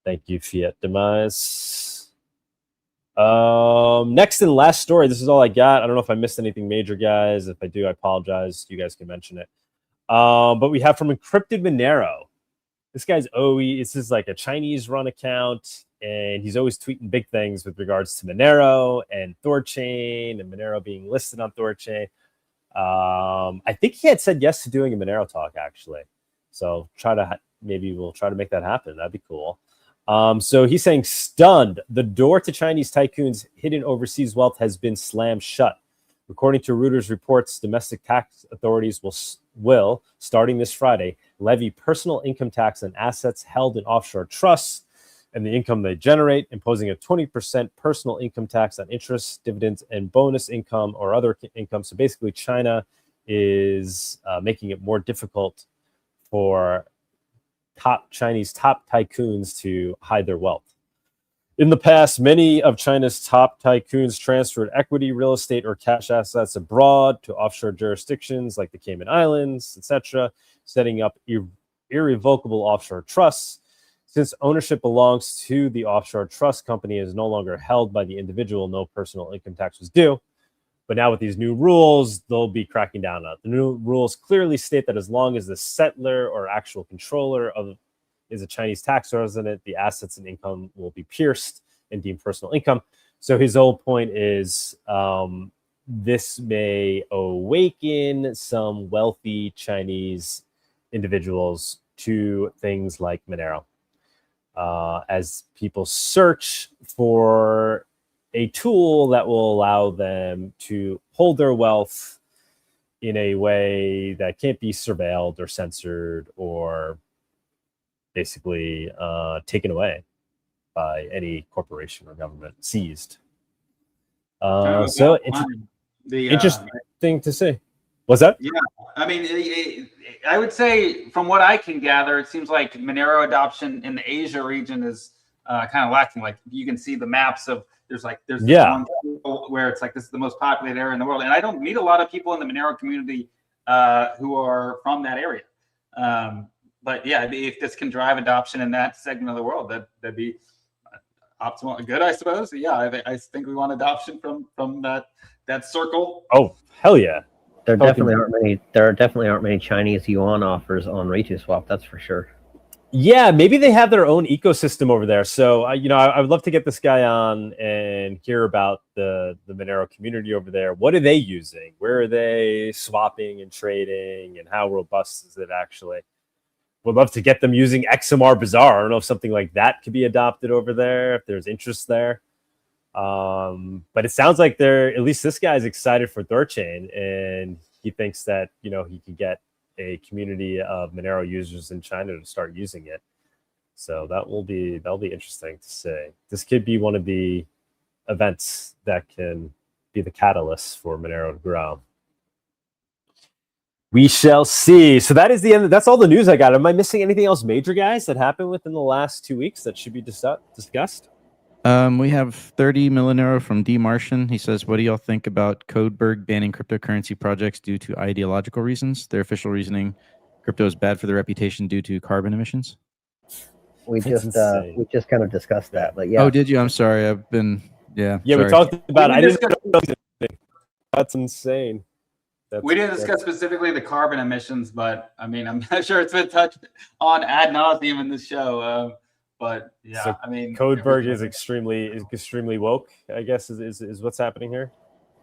S2: Thank you, Fiat Demise. Next and last story. This is all I got. I don't know if I missed anything major, guys. If I do, I apologize. You guys can mention it. But we have from Encrypted Monero. This guy's OE. This is like a Chinese run account, and he's always tweeting big things with regards to Monero and Thorchain and Monero being listed on Thorchain. I think he had said yes to doing a Monero talk, actually. So maybe we'll try to make that happen. That'd be cool. So he's saying, stunned, the door to Chinese tycoons' hidden overseas wealth has been slammed shut. According to Reuters reports, domestic tax authorities will, starting this Friday, levy personal income tax on assets held in offshore trusts and the income they generate, imposing a 20% personal income tax on interest, dividends, and bonus income or other income. So basically, China is making it more difficult for Chinese top tycoons to hide their wealth. In the past, many of China's top tycoons transferred equity, real estate, or cash assets abroad to offshore jurisdictions like the Cayman Islands, etc., setting up irrevocable offshore trusts. Since ownership belongs to the offshore trust company and is no longer held by the individual, no personal income tax was due. But now with these new rules, they'll be cracking down on it. The new rules clearly state that as long as the settler or actual controller is a Chinese tax resident, the assets and income will be pierced and deemed personal income. So his whole point is this may awaken some wealthy Chinese individuals to things like Monero. As people search for a tool that will allow them to hold their wealth in a way that can't be surveilled or censored or basically taken away by any corporation or government, seized. So interesting to see. What's that?
S6: Yeah, I mean, I would say from what I can gather, it seems like Monero adoption in the Asia region is kind of lacking. Like you can see the maps of there's this one where it's like this is the most populated area in the world, and I don't meet a lot of people in the Monero community who are from that area. But yeah, if this can drive adoption in that segment of the world, that'd be optimal, good, I suppose. Yeah, I think we want adoption from that circle.
S2: Oh, hell yeah!
S3: There definitely aren't many Chinese yuan offers on Reposwap. That's for sure.
S2: Yeah, maybe they have their own ecosystem over there. So, I would love to get this guy on and hear about the Monero community over there. What are they using? Where are they swapping and trading? And how robust is it actually? Would love to get them using XMR Bazaar. I don't know if something like that could be adopted over there, if there's interest there. But it sounds like at least this guy is excited for Thorchain, and he thinks that, he could get a community of Monero users in China to start using it. So that'll be interesting to see. This could be one of the events that can be the catalyst for Monero to grow. We shall see. So that is the end. That's all the news I got. Am I missing anything else major, guys, that happened within the last 2 weeks that should be discussed?
S4: We have 30 Millenero from D. Martian. He says, what do y'all think about Codeberg banning cryptocurrency projects due to ideological reasons? Their official reasoning, crypto is bad for their reputation due to carbon emissions.
S3: We just kind of discussed that, but yeah.
S4: Oh, did you? I'm sorry. I've been,
S2: Yeah,
S4: sorry.
S2: we talked about it. That's insane.
S6: We didn't discuss specifically the carbon emissions, but I mean, I'm not sure it's been touched on ad nauseum in this show. But yeah, so
S2: Codeberg is extremely woke, I guess, is what's happening here.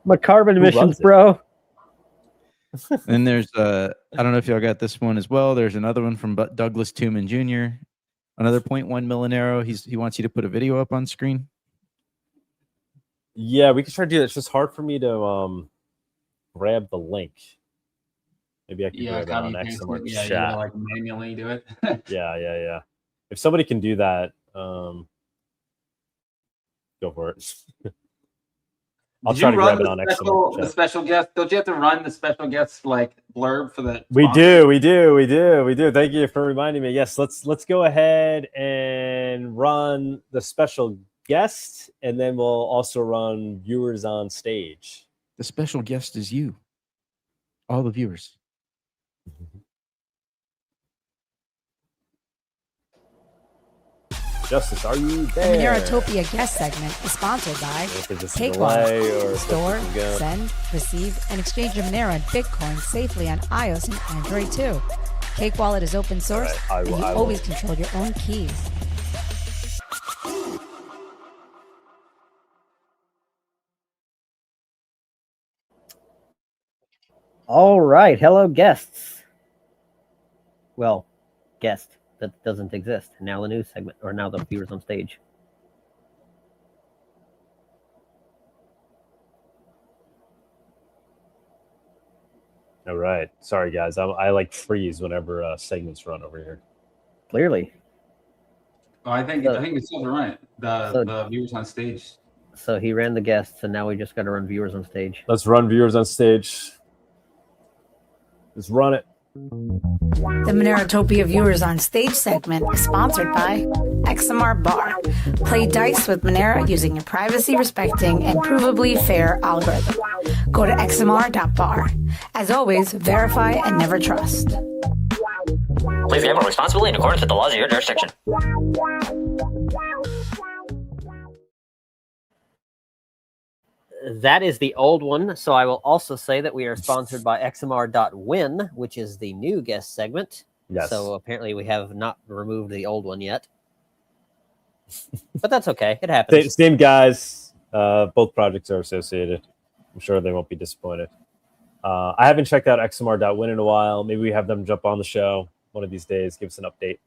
S3: My carbon emissions, bro.
S4: And there's I don't know if y'all got this one as well. There's another one from Douglas Tooman Jr. Another 0.1 Millenero. He wants you to put a video up on screen.
S2: Yeah, we can try to do that. It's just hard for me to grab the link. Maybe I can grab it on XMR chat.
S6: You gotta, manually do it.
S2: Yeah. If somebody can do that, go for it. I'll try to grab it on XMR.
S6: The special guest. Don't you have to run the special guest blurb for the?
S2: We do. Thank you for reminding me. Yes, let's go ahead and run the special guest, and then we'll also run viewers on stage.
S4: The special guest is you, all the viewers.
S2: Justice, are you
S1: The
S2: there?
S1: Monerotopia guest segment is sponsored by Cakewallet. Store, send, receive, and exchange your Monero and Bitcoin safely on iOS and Android too. Cakewallet is open source, and you always control your own keys.
S3: All right, hello guests. Well, guest that doesn't exist. Now the news segment, or now the viewers on stage.
S2: All right. Sorry, guys. I freeze whenever segments run over here.
S3: Clearly.
S6: Oh, I think we still have to run it. The viewers on stage.
S3: So he ran the guests, and now we just got to run viewers on stage.
S2: Let's run viewers on stage. Let's run it.
S5: The Monerotopia Viewers on Stage segment is sponsored by XMR Bar. Play dice with Monero using your privacy-respecting and provably fair algorithm. Go to xmr.bar. As always, verify and never trust.
S7: Please gamble responsibly in accordance with the laws of your jurisdiction.
S3: That is the old one. So I will also say that we are sponsored by xmr.win, which is the new guest segment.
S2: Yes.
S3: So apparently we have not removed the old one yet. But that's okay. It happens.
S2: Same guys. Both projects are associated. I'm sure they won't be disappointed. I haven't checked out xmr.win in a while. Maybe we have them jump on the show one of these days, give us an update.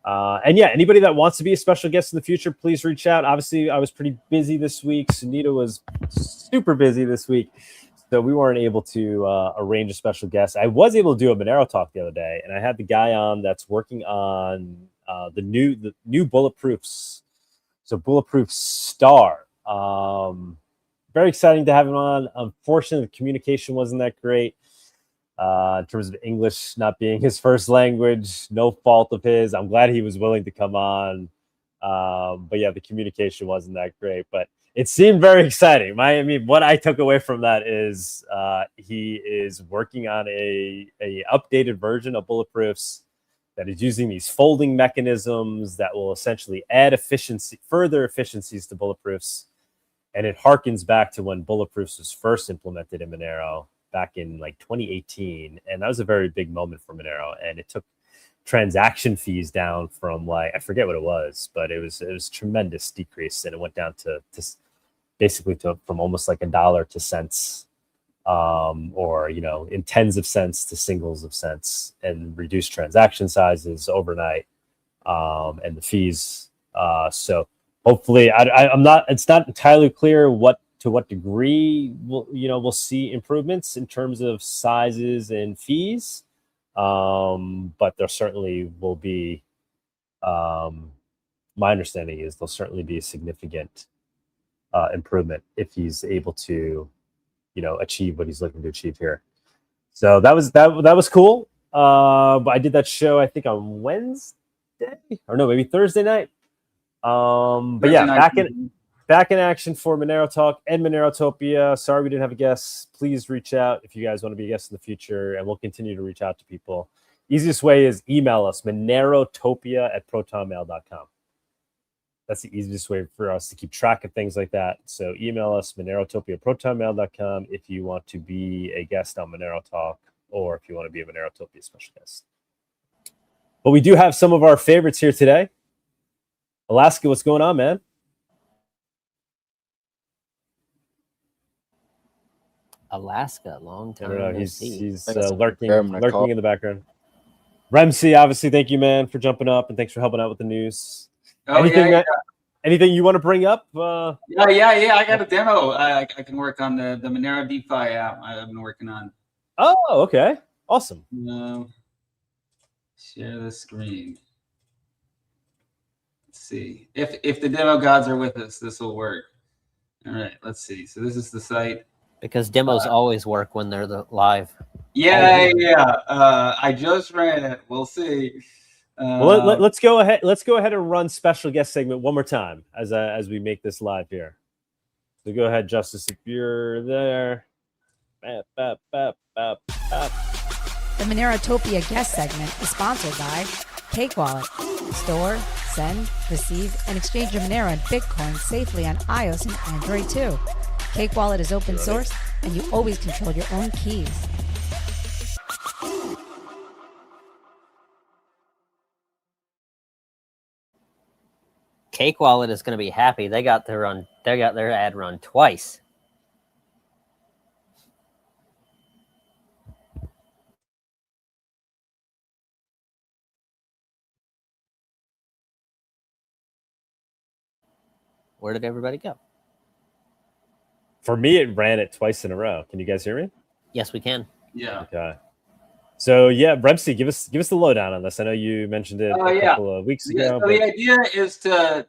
S2: And yeah, anybody that wants to be a special guest in the future, please reach out. Obviously, I was pretty busy this week. Sunita was super busy this week, so we weren't able to arrange a special guest. I was able to do a Monero talk the other day, and I had the guy on that's working on the new bulletproofs. So Bulletproof Star. Very exciting to have him on. Unfortunately, the communication wasn't that great. In terms of English not being his first language, no fault of his. I'm glad he was willing to come on. But yeah, the communication wasn't that great, but it seemed very exciting. I mean, what I took away from that is he is working on a updated version of Bulletproofs that is using these folding mechanisms that will essentially add further efficiencies to Bulletproofs. And it harkens back to when Bulletproofs was first implemented in Monero back in like 2018. And that was a very big moment for Monero. And it took transaction fees down from like, I forget what it was, but it was tremendous decrease. And it went down to basically from almost like $1 to cents, or, you know, in tens of cents to singles of cents, and reduced transaction sizes overnight, and the fees. So hopefully it's not entirely clear to what degree we'll see improvements in terms of sizes and fees. But there certainly will be, my understanding is there'll certainly be a significant improvement if he's able to, achieve what he's looking to achieve here. So that was cool. But I did that show, I think, on Wednesday, or no, maybe Thursday night. But yeah, back in action for Monero Talk and Monerotopia. Sorry we didn't have a guest. Please reach out if you guys want to be a guest in the future, and we'll continue to reach out to people. Easiest way is email us, monerotopia@protonmail.com. That's the easiest way for us to keep track of things like that. So email us, monerotopia@protonmail.com, if you want to be a guest on Monero Talk, or if you want to be a Monerotopia special guest. But we do have some of our favorites here today. Alaska, what's going on, man?
S3: Alaska, long time.
S2: I don't know.
S3: No
S2: He's
S3: see.
S2: lurking in the background. REMsee, obviously, thank you, man, for jumping up, and thanks for helping out with the news.
S6: Oh,
S2: anything you want to bring up?
S6: Yeah. I got a demo. I can work on the Monero DeFi app I've been working on.
S2: Oh, okay. Awesome.
S6: Share the screen. Let's see. If the demo gods are with us, this will work. All right, let's see. So this is the site.
S3: Because demos always work when they're live.
S6: Yeah. I just ran it. We'll see.
S2: Well, let's go ahead. Let's go ahead and run special guest segment one more time as we make this live here. So go ahead, Justice, if you're there.
S1: The Monerotopia guest segment is sponsored by Cake Wallet. Store, send, receive, and exchange your Monero and Bitcoin safely on iOS and Android too. Cake Wallet is open source, and you always control your own keys.
S3: Cake Wallet is going to be happy. They got their ad run twice. Where did everybody go?
S2: For me, it ran it twice in a row. Can you guys hear me?
S3: Yes, we can.
S6: Yeah.
S2: Okay. So yeah, REMsee, give us the lowdown on this. I know you mentioned it a couple of weeks ago.
S6: So the idea is to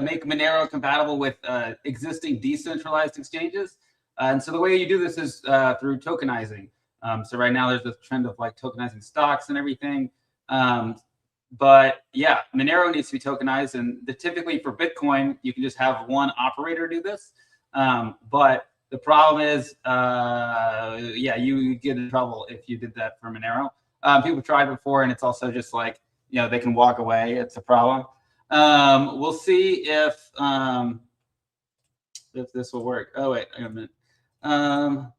S6: make Monero compatible with existing decentralized exchanges, and so the way you do this is through tokenizing. So right now there's this trend of like tokenizing stocks and everything, but yeah, Monero needs to be tokenized, and typically for Bitcoin you can just have one operator do this, but the problem is, you get in trouble if you did that for Monero. People tried before, and it's also just like, they can walk away. It's a problem. We'll see if this will work. Oh, wait, a minute. No,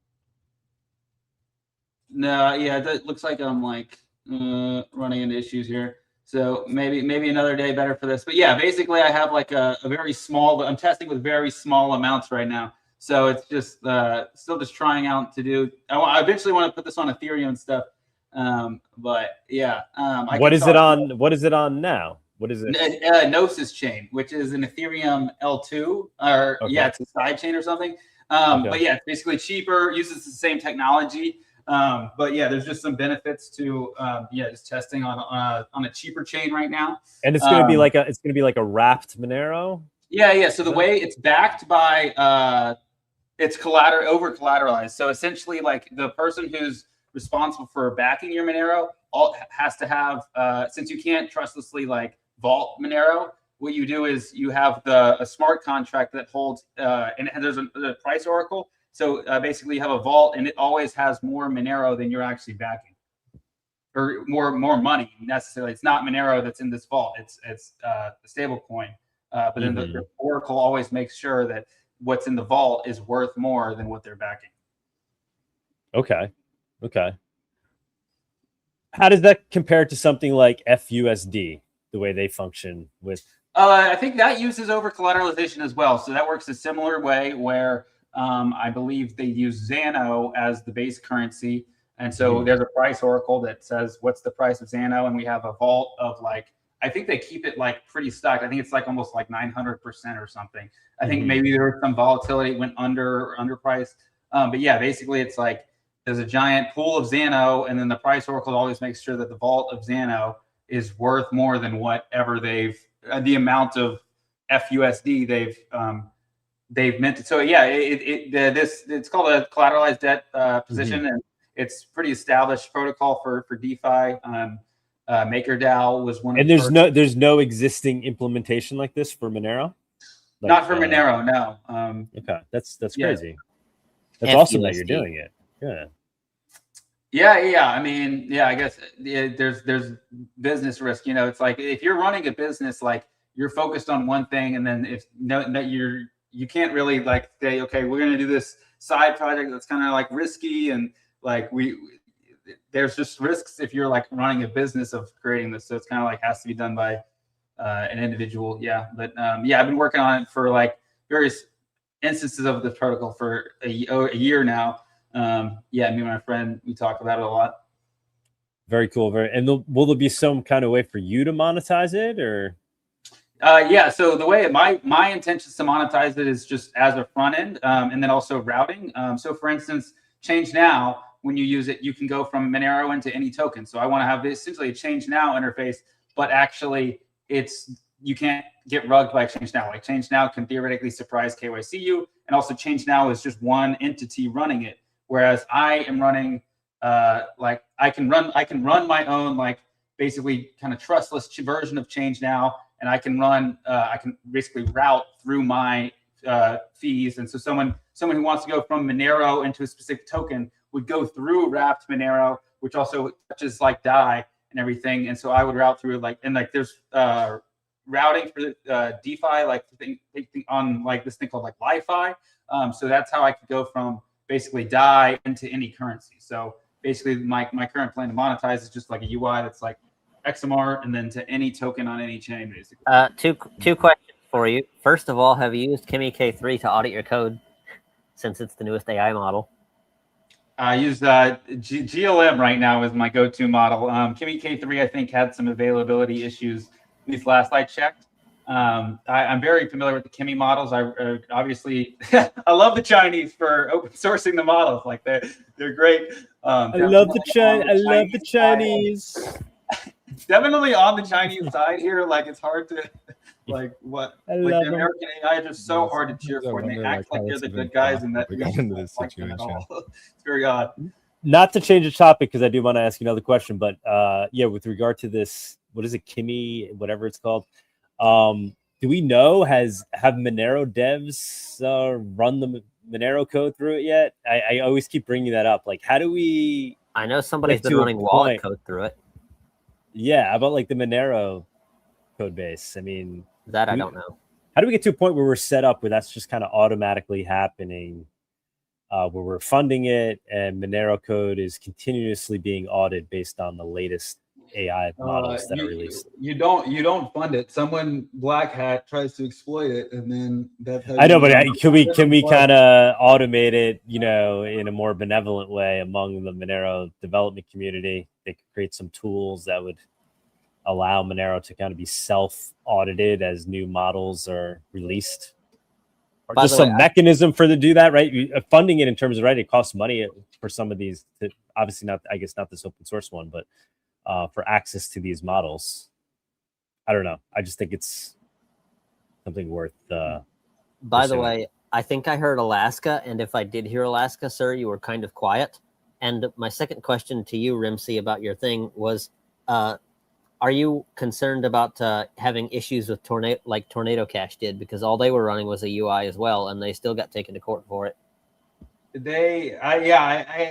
S6: yeah, it looks like I'm like running into issues here. So maybe another day better for this. But yeah, basically I have like a very small, I'm testing with very small amounts right now. So it's just still just trying out to do. I eventually want to put this on Ethereum and stuff. But yeah.
S2: What is it on? What is it on now? What is it?
S6: Gnosis chain, which is an Ethereum L2, or it's a side chain or something. But yeah, it's basically cheaper, uses the same technology. But yeah, there's just some benefits to just testing on a cheaper chain right now.
S2: And it's gonna be like a wrapped Monero.
S6: Yeah. So the way it's backed by it's over collateralized. So essentially, like the person who's responsible for backing your Monero has to have, since you can't trustlessly like vault Monero, what you do is you have a smart contract that holds, and there's a price oracle. So basically you have a vault, and it always has more Monero than you're actually backing, or more money necessarily. It's not Monero that's in this vault. It's the stable coin. But then the oracle always makes sure that what's in the vault is worth more than what they're backing.
S2: Okay. How does that compare to something like FUSD, the way they function with?
S6: I think that uses over collateralization as well. So that works a similar way where I believe they use Xano as the base currency. And so there's a price oracle that says, what's the price of Xano? And we have a vault of like, I think they keep it like pretty stuck. I think it's like almost like 900% or something. I think maybe there was some volatility, it went underpriced. But yeah, basically it's like there's a giant pool of Xano, and then the price oracle always makes sure that the vault of Xano is worth more than whatever the amount of FUSD they've minted. So yeah, it's called a collateralized debt position, and it's pretty established protocol for DeFi. MakerDAO was one.
S2: And there's no existing implementation like this for Monero. Like,
S6: not for Monero, no.
S2: Okay, that's crazy. That's awesome that you're doing it.
S6: Yeah. I mean, yeah, I guess there's business risk. It's like if you're running a business, like you're focused on one thing, and then if you can't really like say, okay, we're gonna do this side project that's kind of like risky, and like there's just risks if you're like running a business of creating this. So it's kind of like has to be done by an individual. Yeah, but yeah, I've been working on it for like various instances of the protocol for a year now. Yeah, me and my friend, we talk about it a lot.
S2: Very cool. And will there be some kind of way for you to monetize it, or?
S6: Yeah, so the way my intention to monetize it is just as a front end, and then also routing. So for instance, Change Now, when you use it, you can go from Monero into any token. So I want to have essentially a Change Now interface, but actually you can't get rugged by Change Now. Like Change Now can theoretically surprise KYC you, and also Change Now is just one entity running it. Whereas I am running, like I can run my own, like basically kind of trustless version of Change Now, and I can basically route through my fees. And so someone who wants to go from Monero into a specific token would go through wrapped Monero, which also touches like DAI and everything. And so I would route through there's routing for DeFi, like on like this thing called like Li-Fi. So that's how I could go from basically DAI into any currency. So basically my current plan to monetize is just like a UI that's like XMR and then to any token on any chain, basically.
S3: Two questions for you. First of all, have you used Kimi K3 to audit your code since it's the newest AI model?
S6: I use GLM right now as my go-to model. Kimi K3, I think, had some availability issues, at least last I checked. I'm very familiar with the Kimi models. I obviously I love the Chinese for open sourcing the models. Like they're great.
S2: I love the Chinese.
S6: Definitely on the Chinese side here. Like it's hard to like what like the American AI is just so hard to cheer for, and they act like they're the good guys, and that we got into this situation. It's very odd.
S2: Not to change the topic, because I do want to ask you another question, but yeah, with regard to this, what is it, Kimi, whatever it's called? Do we know have Monero devs run the Monero code through it yet? I always keep bringing that up. Like, how do we?
S3: I know somebody's been running wallet code through it.
S2: Yeah, about like the Monero code base. I mean,
S3: that I don't know.
S2: How do we get to a point where we're set up where that's just kind of automatically happening, where we're funding it and Monero code is continuously being audited based on the latest AI models that are released?
S8: You don't fund it. Someone black hat tries to exploit it, and then that's how
S2: I know, but can we kind of automate it, in a more benevolent way among the Monero development community? They could create some tools that would allow Monero to kind of be self-audited as new models are released, or just some mechanism for to do that, right? Funding it in terms of, right, it costs money for some of these, obviously not, I guess not this open source one, but for access to these models. I don't know. I just think it's something worth
S3: By the way, I think I heard Alaska, and if I did hear Alaska, sir, you were kind of quiet. And my second question to you, REMsee, about your thing was, are Are you concerned about having issues with Tornado Cash did, because all they were running was a UI as well, and they still got taken to court for it?
S6: I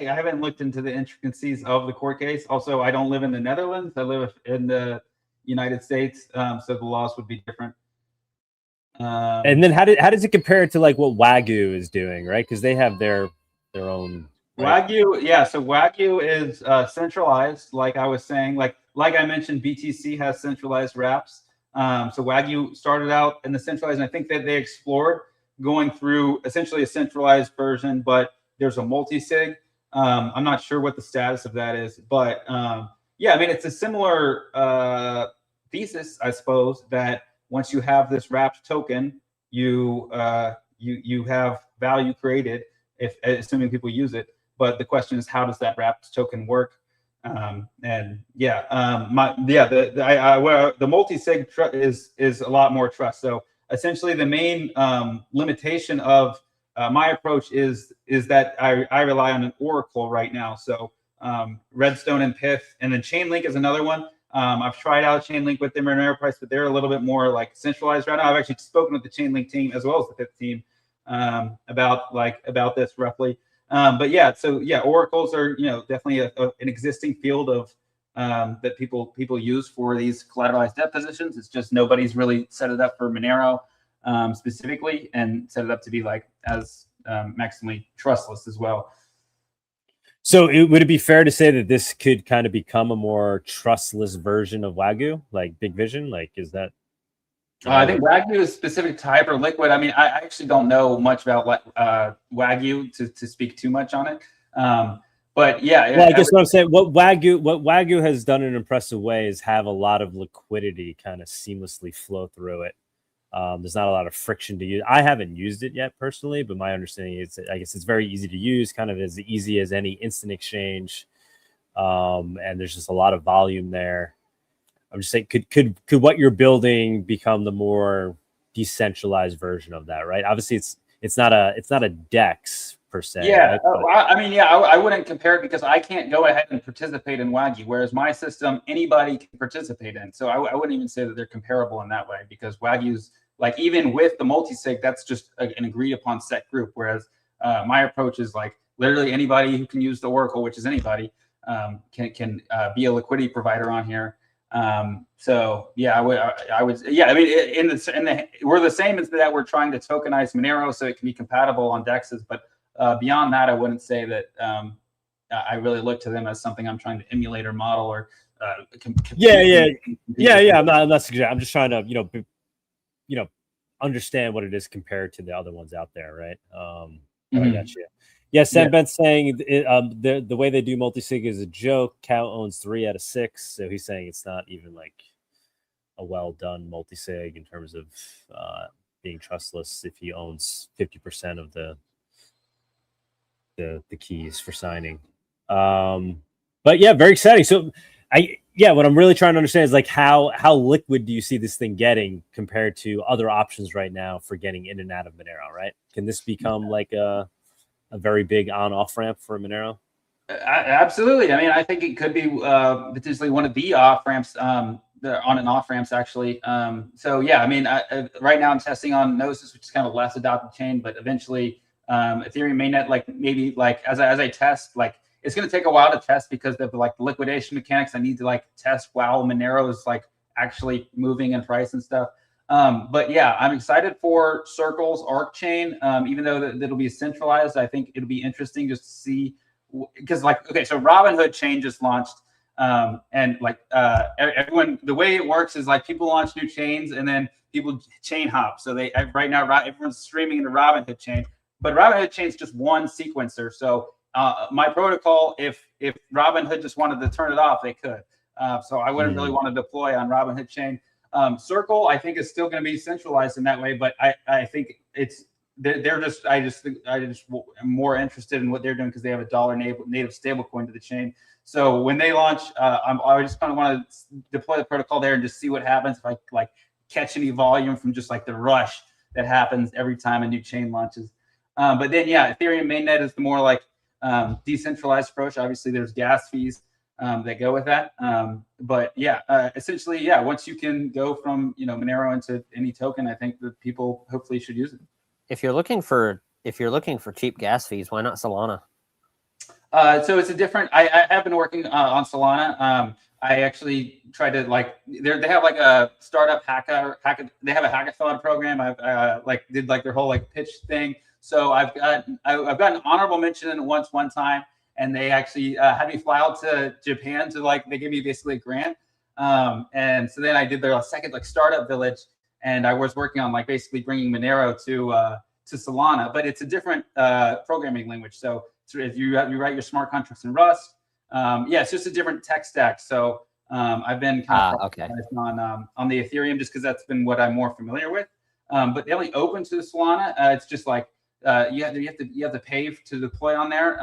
S6: haven't looked into the intricacies of the court case. Also, I don't live in the Netherlands. I live in the United States, so the laws would be different.
S2: And then how does it compare to like what Wagyu is doing, right? Because they have their own. Right?
S6: Wagyu, yeah. So Wagyu is centralized, like I was saying. Like I mentioned, BTC has centralized wraps. So Wagyu started out in the centralized, and I think that they explored going through essentially a centralized version, but there's a multi-sig. I'm not sure what the status of that is, but yeah, I mean, it's a similar thesis, I suppose, that once you have this wrapped token, you have value created, if assuming people use it. But the question is, how does that wrapped token work? The multi-sig is a lot more trust. So essentially, the main limitation of my approach is that I rely on an oracle right now. So Redstone and Pith, and then Chainlink is another one. I've tried out Chainlink with their Monero price, but they're a little bit more like centralized right now. I've actually spoken with the Chainlink team as well as the Pith team about this roughly. But yeah, so yeah, oracles are definitely an existing field of that people use for these collateralized debt positions. It's just nobody's really set it up for Monero specifically, and set it up to be like as maximally trustless as well.
S2: So would it be fair to say that this could kind of become a more trustless version of Wagyu, like Big Vision? Like, is that?
S6: I think Wagyu is specific to Hyperliquid. I mean, I actually don't know much about Wagyu to speak too much on it. But yeah,
S2: well, I guess what I'm saying, what Wagyu has done in an impressive way is have a lot of liquidity kind of seamlessly flow through it. There's not a lot of friction to use. I haven't used it yet personally, but my understanding is, I guess it's very easy to use, kind of as easy as any instant exchange. And there's just a lot of volume there. I'm just saying, could what you're building become the more decentralized version of that, right? Obviously, it's not a DEX per se.
S6: Yeah,
S2: right?
S6: I mean, yeah, I wouldn't compare it because I can't go ahead and participate in Wagyu, whereas my system anybody can participate in. So I wouldn't even say that they're comparable in that way, because Wagyu's, like, even with the multi-sig, that's just an agreed upon set group, whereas my approach is like literally anybody who can use the Oracle, which is anybody, can be a liquidity provider on here. So yeah, I would, yeah, I mean, we're the same as that. We're trying to tokenize Monero so it can be compatible on DEXs, but beyond that, I wouldn't say that I really look to them as something I'm trying to emulate or model or
S2: yeah. I'm not suggesting. I'm just trying to understand what it is compared to the other ones out there, right? I got you. Yeah, Ben's saying the way they do multi-sig is a joke. Cal owns 3 out of 6, so he's saying it's not even like a well done multi-sig in terms of being trustless if he owns 50% of the keys for signing. But yeah, very exciting. So what I'm really trying to understand is like how liquid do you see this thing getting compared to other options right now for getting in and out of Monero, right? Can this become like a very big on-off ramp for Monero?
S6: Absolutely. I mean, I think it could be potentially one of the off ramps, the on and off ramps actually. So yeah, I mean, right now I'm testing on Gnosis, which is kind of less adopted chain, but eventually Ethereum mainnet, like maybe like as I test, like it's going to take a while to test because of like the liquidation mechanics. I need to like test while Monero is like actually moving in price and stuff. But yeah, I'm excited for Circle's Arc chain, even though that'll be centralized. I think it'll be interesting just to see, because like, okay, so Robinhood chain just launched, and like everyone, the way it works is like people launch new chains and then people chain hop. So right now everyone's streaming into Robinhood chain, but Robinhood chain is just one sequencer. So my protocol, if Robinhood just wanted to turn it off, they could. So I wouldn't really want to deploy on Robinhood chain. Circle, I think, is still going to be centralized in that way, but I think I just am more interested in what they're doing because they have a dollar native stablecoin to the chain. So when they launch, I just kind of want to deploy the protocol there and just see what happens if I like catch any volume from just like the rush that happens every time a new chain launches. But then yeah, Ethereum mainnet is the more like decentralized approach. Obviously, there's gas fees. that go with that. But yeah, essentially, yeah, once you can go from Monero into any token, I think that people hopefully should use it.
S3: If you're looking for cheap gas fees, why not Solana?
S6: So it's a different. I have been working on Solana. I actually tried to they have like a startup they have a hackathon program. I've did their whole pitch thing. So I've got an honorable mention one time, and they actually had me fly out to Japan to they gave me basically a grant. And so then I did their second startup village, and I was working on basically bringing Monero to Solana, but it's a different programming language. So if you write your smart contracts in Rust, yeah, it's just a different tech stack. So I've been kind of on the Ethereum just because that's been what I'm more familiar with. But they only open to the Solana. It's just you have to pay to deploy on there.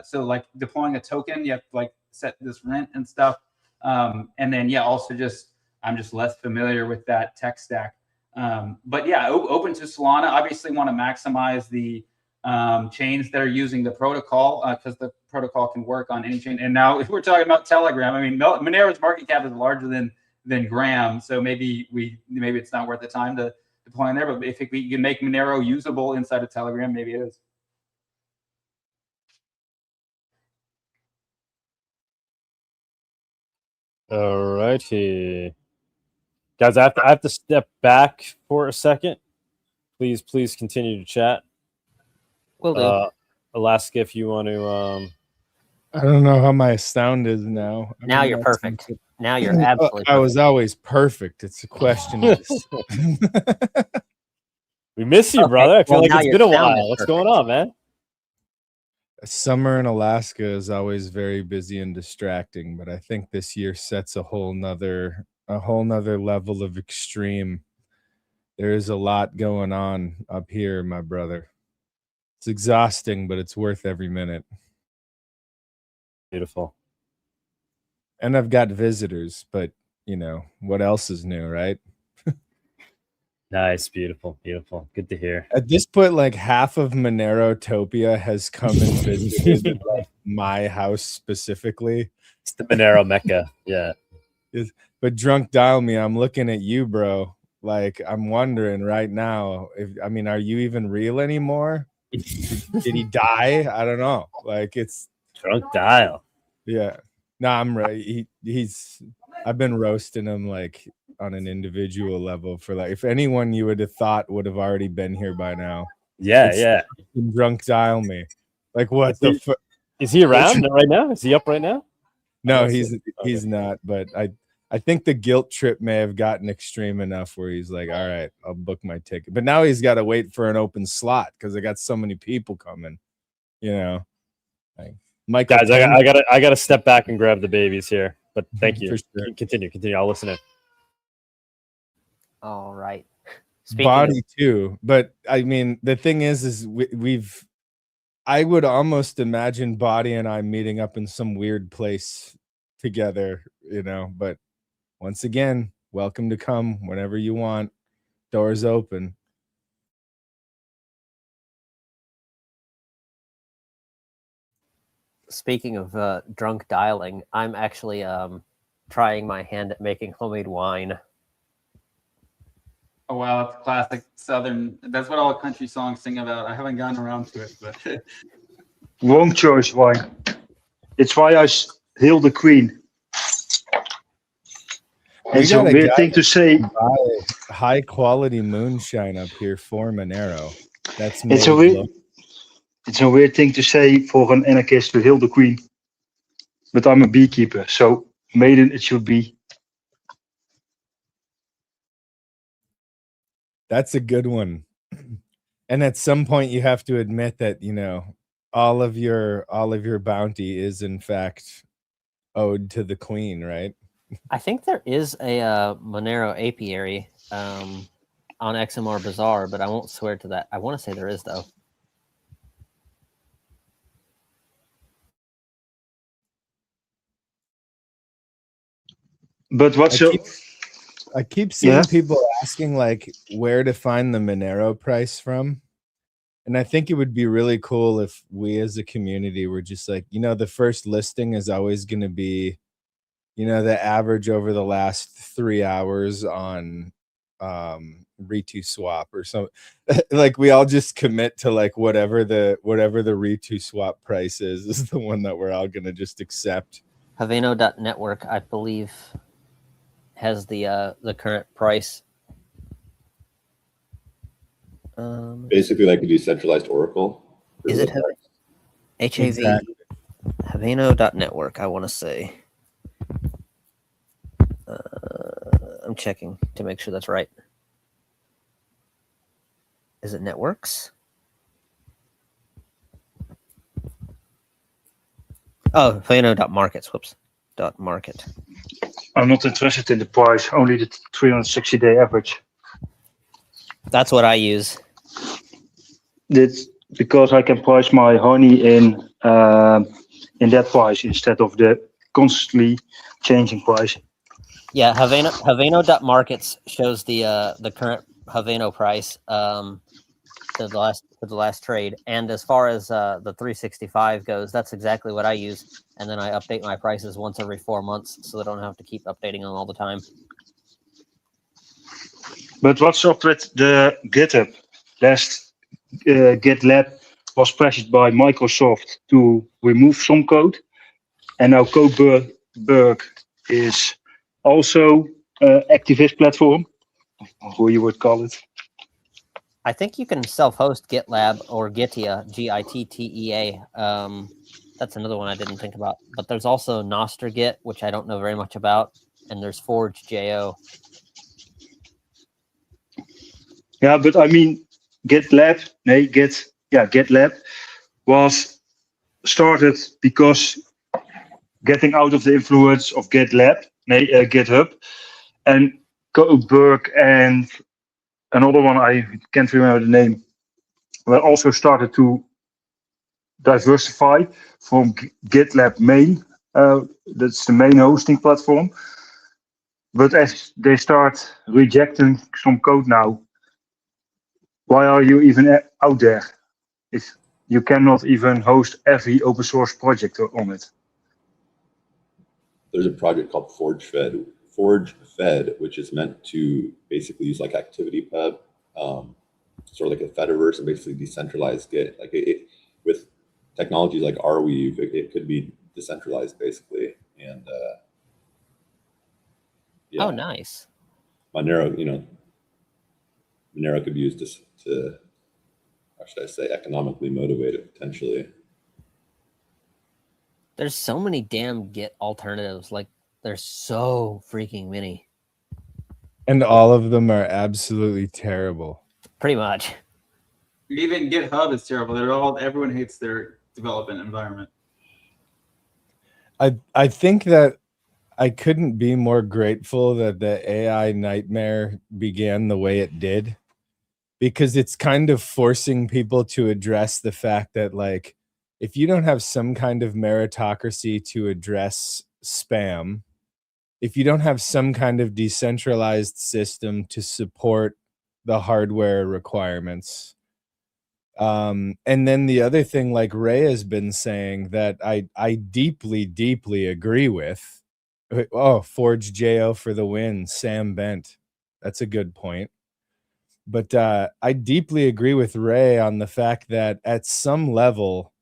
S6: So deploying a token, you have to set this rent and stuff. And then yeah, also I'm just less familiar with that tech stack. But yeah, open to Solana. Obviously, want to maximize the chains that are using the protocol because the protocol can work on any chain. And now, if we're talking about Telegram, I mean, Monero's market cap is larger than Gram, so maybe it's not worth the time to deploy in there. But if we can make Monero usable inside of Telegram, maybe it is.
S2: All righty. Guys, I have to step back for a second. Please continue to chat.
S3: Will do.
S2: Alaska, if you want to.
S9: I don't know how my sound is now.
S3: Now you're perfect. Now you're absolutely perfect.
S9: I was always perfect. It's a question.
S2: We miss you, brother. I feel like it's been a while.
S3: Perfect.
S2: What's going on, man?
S9: Summer in Alaska is always very busy and distracting, but I think this year sets a whole nother level of extreme. There is a lot going on up here, my brother. It's exhausting, but it's worth every minute.
S2: Beautiful.
S9: And I've got visitors, but what else is new, right?
S2: Nice, beautiful. Good to hear.
S9: At this point, half of Monerotopia has come and visited my house specifically.
S2: It's the Monero Mecca, yeah.
S9: But Drunk Dial Me, I'm looking at you, bro. I'm wondering right now are you even real anymore? Did he die? I don't know. It's
S2: Drunk Dial.
S9: Yeah. No, I'm right. I've been roasting him on an individual level for if anyone you would have thought would have already been here by now.
S2: Yeah.
S9: Drunk Dial Me. What
S2: is he around right now? Is he up right now?
S9: No, he's not, but I think the guilt trip may have gotten extreme enough where he's all right, I'll book my ticket. But now he's got to wait for an open slot because I got so many people coming. Mike,
S2: guys, I gotta step back and grab the babies here. But thank you.
S9: For sure.
S2: Continue. I'll listen in.
S3: All right.
S9: Body too, but I mean the thing is I would almost imagine Body and I meeting up in some weird place together, but once again, welcome to come whenever you want. Doors open.
S3: Speaking of drunk dialing, I'm actually trying my hand at making homemade wine.
S6: Oh wow, that's classic Southern. That's what all country songs sing about. I haven't gotten around to it, but
S10: wrong choice wine. It's why I hail the Queen. It's a weird thing to say.
S9: High quality moonshine up here for Monero.
S10: It's a weird thing to say for an anarchist to hail the Queen. But I'm a beekeeper, so maiden it should be.
S9: That's a good one. And at some point you have to admit that, all of your bounty is in fact owed to the Queen, right?
S3: I think there is a Monero apiary on XMR Bazaar, but I won't swear to that. I want to say there is, though.
S10: But
S9: I keep seeing people asking where to find the Monero price from. And I think it would be really cool if we as a community were just like, you know, the first listing is always going to be, you know, the average over the last 3 hours on RETOSwap or something. Like we all just commit to like whatever the RETOSwap price is the one that we're all going to just accept.
S3: Haveno.network, I believe, has the current price.
S11: Basically like a decentralized Oracle.
S3: Is it HAV?
S9: Exactly.
S3: Haveno.network, I want to say. I'm checking to make sure that's right. Is it networks? Oh, Haveno.markets. Whoops. .market.
S10: I'm not interested in the price, only the 360-day average.
S3: That's what I use.
S10: That's because I can price my honey in that price instead of the constantly changing price.
S3: Yeah, Haveno.markets shows the current Haveno price to the last trade. And as far as the 365 goes, that's exactly what I use. And then I update my prices once every 4 months, so I don't have to keep updating them all the time.
S10: But what's up with the GitHub? Last GitLab was pressured by Microsoft to remove some code, and now Codeberg is also activist platform, who you would call it.
S3: I think you can self-host GitLab or Gitea, Gittea. That's another one I didn't think about. But there's also Nostergit, which I don't know very much about, and there's Forge.jo.
S10: Yeah, but I mean, GitLab was started because getting out of the influence of GitHub, and Codeberg and another one, I can't remember the name, were also started to diversify from GitLab main. That's the main hosting platform. But as they start rejecting some code now, why are you even out there if you cannot even host every open source project on it?
S11: There's a project called ForgeFed, which is meant to basically use like ActivityPub, sort of like a Fediverse, and basically decentralized Git. Like with technologies like Arweave, it could be decentralized basically. And yeah.
S3: Oh, nice.
S11: Monero could be used to, how should I say, economically motivated potentially.
S3: There's so many damn Git alternatives. Like, there's so freaking many.
S9: And all of them are absolutely terrible.
S3: Pretty much.
S6: Even GitHub is terrible. Everyone hates their development environment.
S9: I think that I couldn't be more grateful that the AI nightmare began the way it did, because it's kind of forcing people to address the fact that, like, if you don't have some kind of meritocracy to address spam, if you don't have some kind of decentralized system to support the hardware requirements, and then the other thing, like Ray has been saying, that I deeply, deeply agree with. Oh, Forge.jo for the win, Sam Bent. That's a good point. But I deeply agree with Ray on the fact that at some level,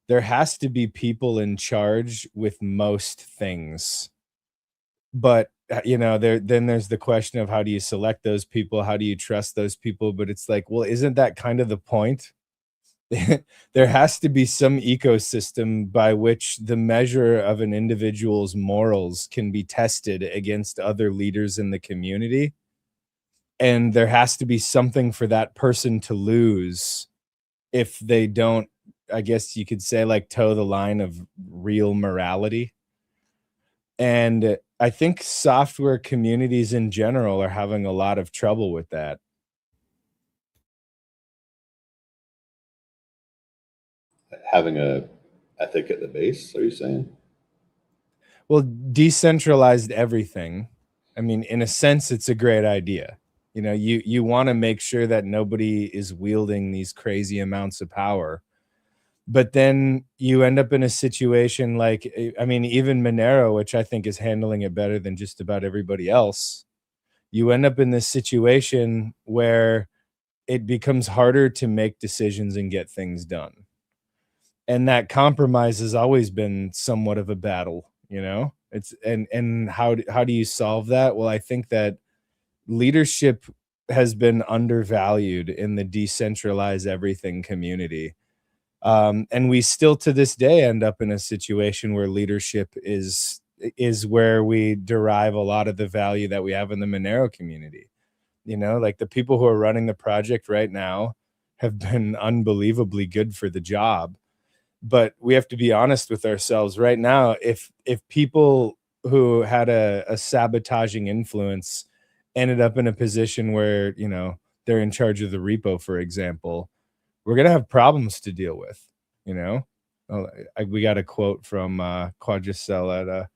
S9: there has to be people in charge with most things. But, you know, then there's the question of how do you select those people? How do you trust those people? But it's like, well, isn't that kind of the point? There has to be some ecosystem by which the measure of an individual's morals can be tested against other leaders in the community. And there has to be something for that person to lose if they don't, I guess you could say, like, toe the line of real morality. And I think software communities in general are having a lot of trouble with that.
S11: Having a ethic at the base, are you saying?
S9: Well, decentralized everything. I mean, in a sense, it's a great idea. You know, you want to make sure that nobody is wielding these crazy amounts of power. But then you end up in a situation like, I mean, even Monero, which I think is handling it better than just about everybody else, you end up in this situation where it becomes harder to make decisions and get things done. And that compromise has always been somewhat of a battle, you know? It's and how do you solve that? Well, I think that leadership has been undervalued in the decentralize everything community. And we still to this day end up in a situation where leadership is where we derive a lot of the value that we have in the Monero community. You know, like the people who are running the project right now have been unbelievably good for the job. But we have to be honest with ourselves right now. If people who had a sabotaging influence ended up in a position where, you know, they're in charge of the repo, for example, we're going to have problems to deal with, you know? We got a quote from Quadricell at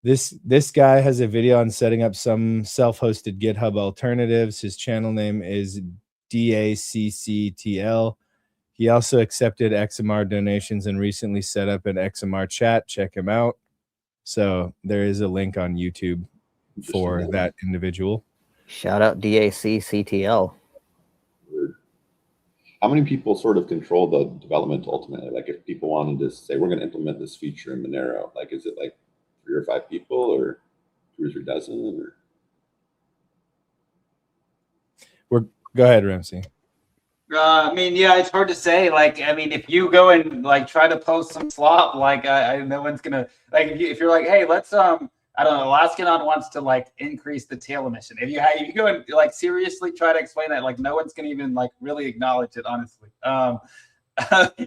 S9: this guy has a video on setting up some self-hosted GitHub alternatives. His channel name is Zachxbt. He also accepted XMR donations and recently set up an XMR chat. Check him out. So there is a link on YouTube for that individual.
S3: Shout out DACCTL.
S11: How many people sort of control the development ultimately? Like if people wanted to say, we're going to implement this feature in Monero, like is it like 3 or 5 people or 2 or 3 dozen? Or
S9: go ahead, REMsee.
S6: I mean, yeah, it's hard to say. Like, I mean, if you go and like try to post some slop, like, no one's gonna like. If you're like, hey, let's I don't know, Alaskanon wants to like increase the tail emission. If you go and like seriously try to explain that, like, no one's gonna even like really acknowledge it, honestly.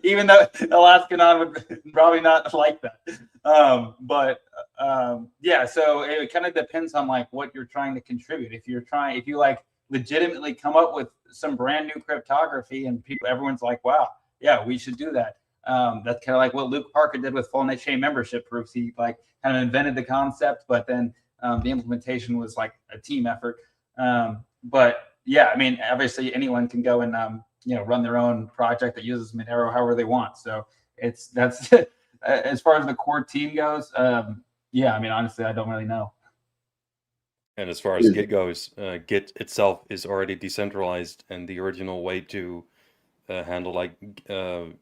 S6: Even though Alaskanon would probably not like that. Yeah, so it kind of depends on like what you're trying to contribute. If you like legitimately come up with some brand new cryptography and everyone's like, wow, yeah, we should do that. That's kind of like what Luke Parker did with full net chain membership proofs. He like kind of invented the concept, but then the implementation was like a team effort. But yeah, I mean, obviously anyone can go and you know, run their own project that uses Monero however they want. So that's as far as the core team goes. Yeah, I mean, honestly, I don't really know.
S12: And as far as Git goes, Git itself is already decentralized, and the original way to handle like an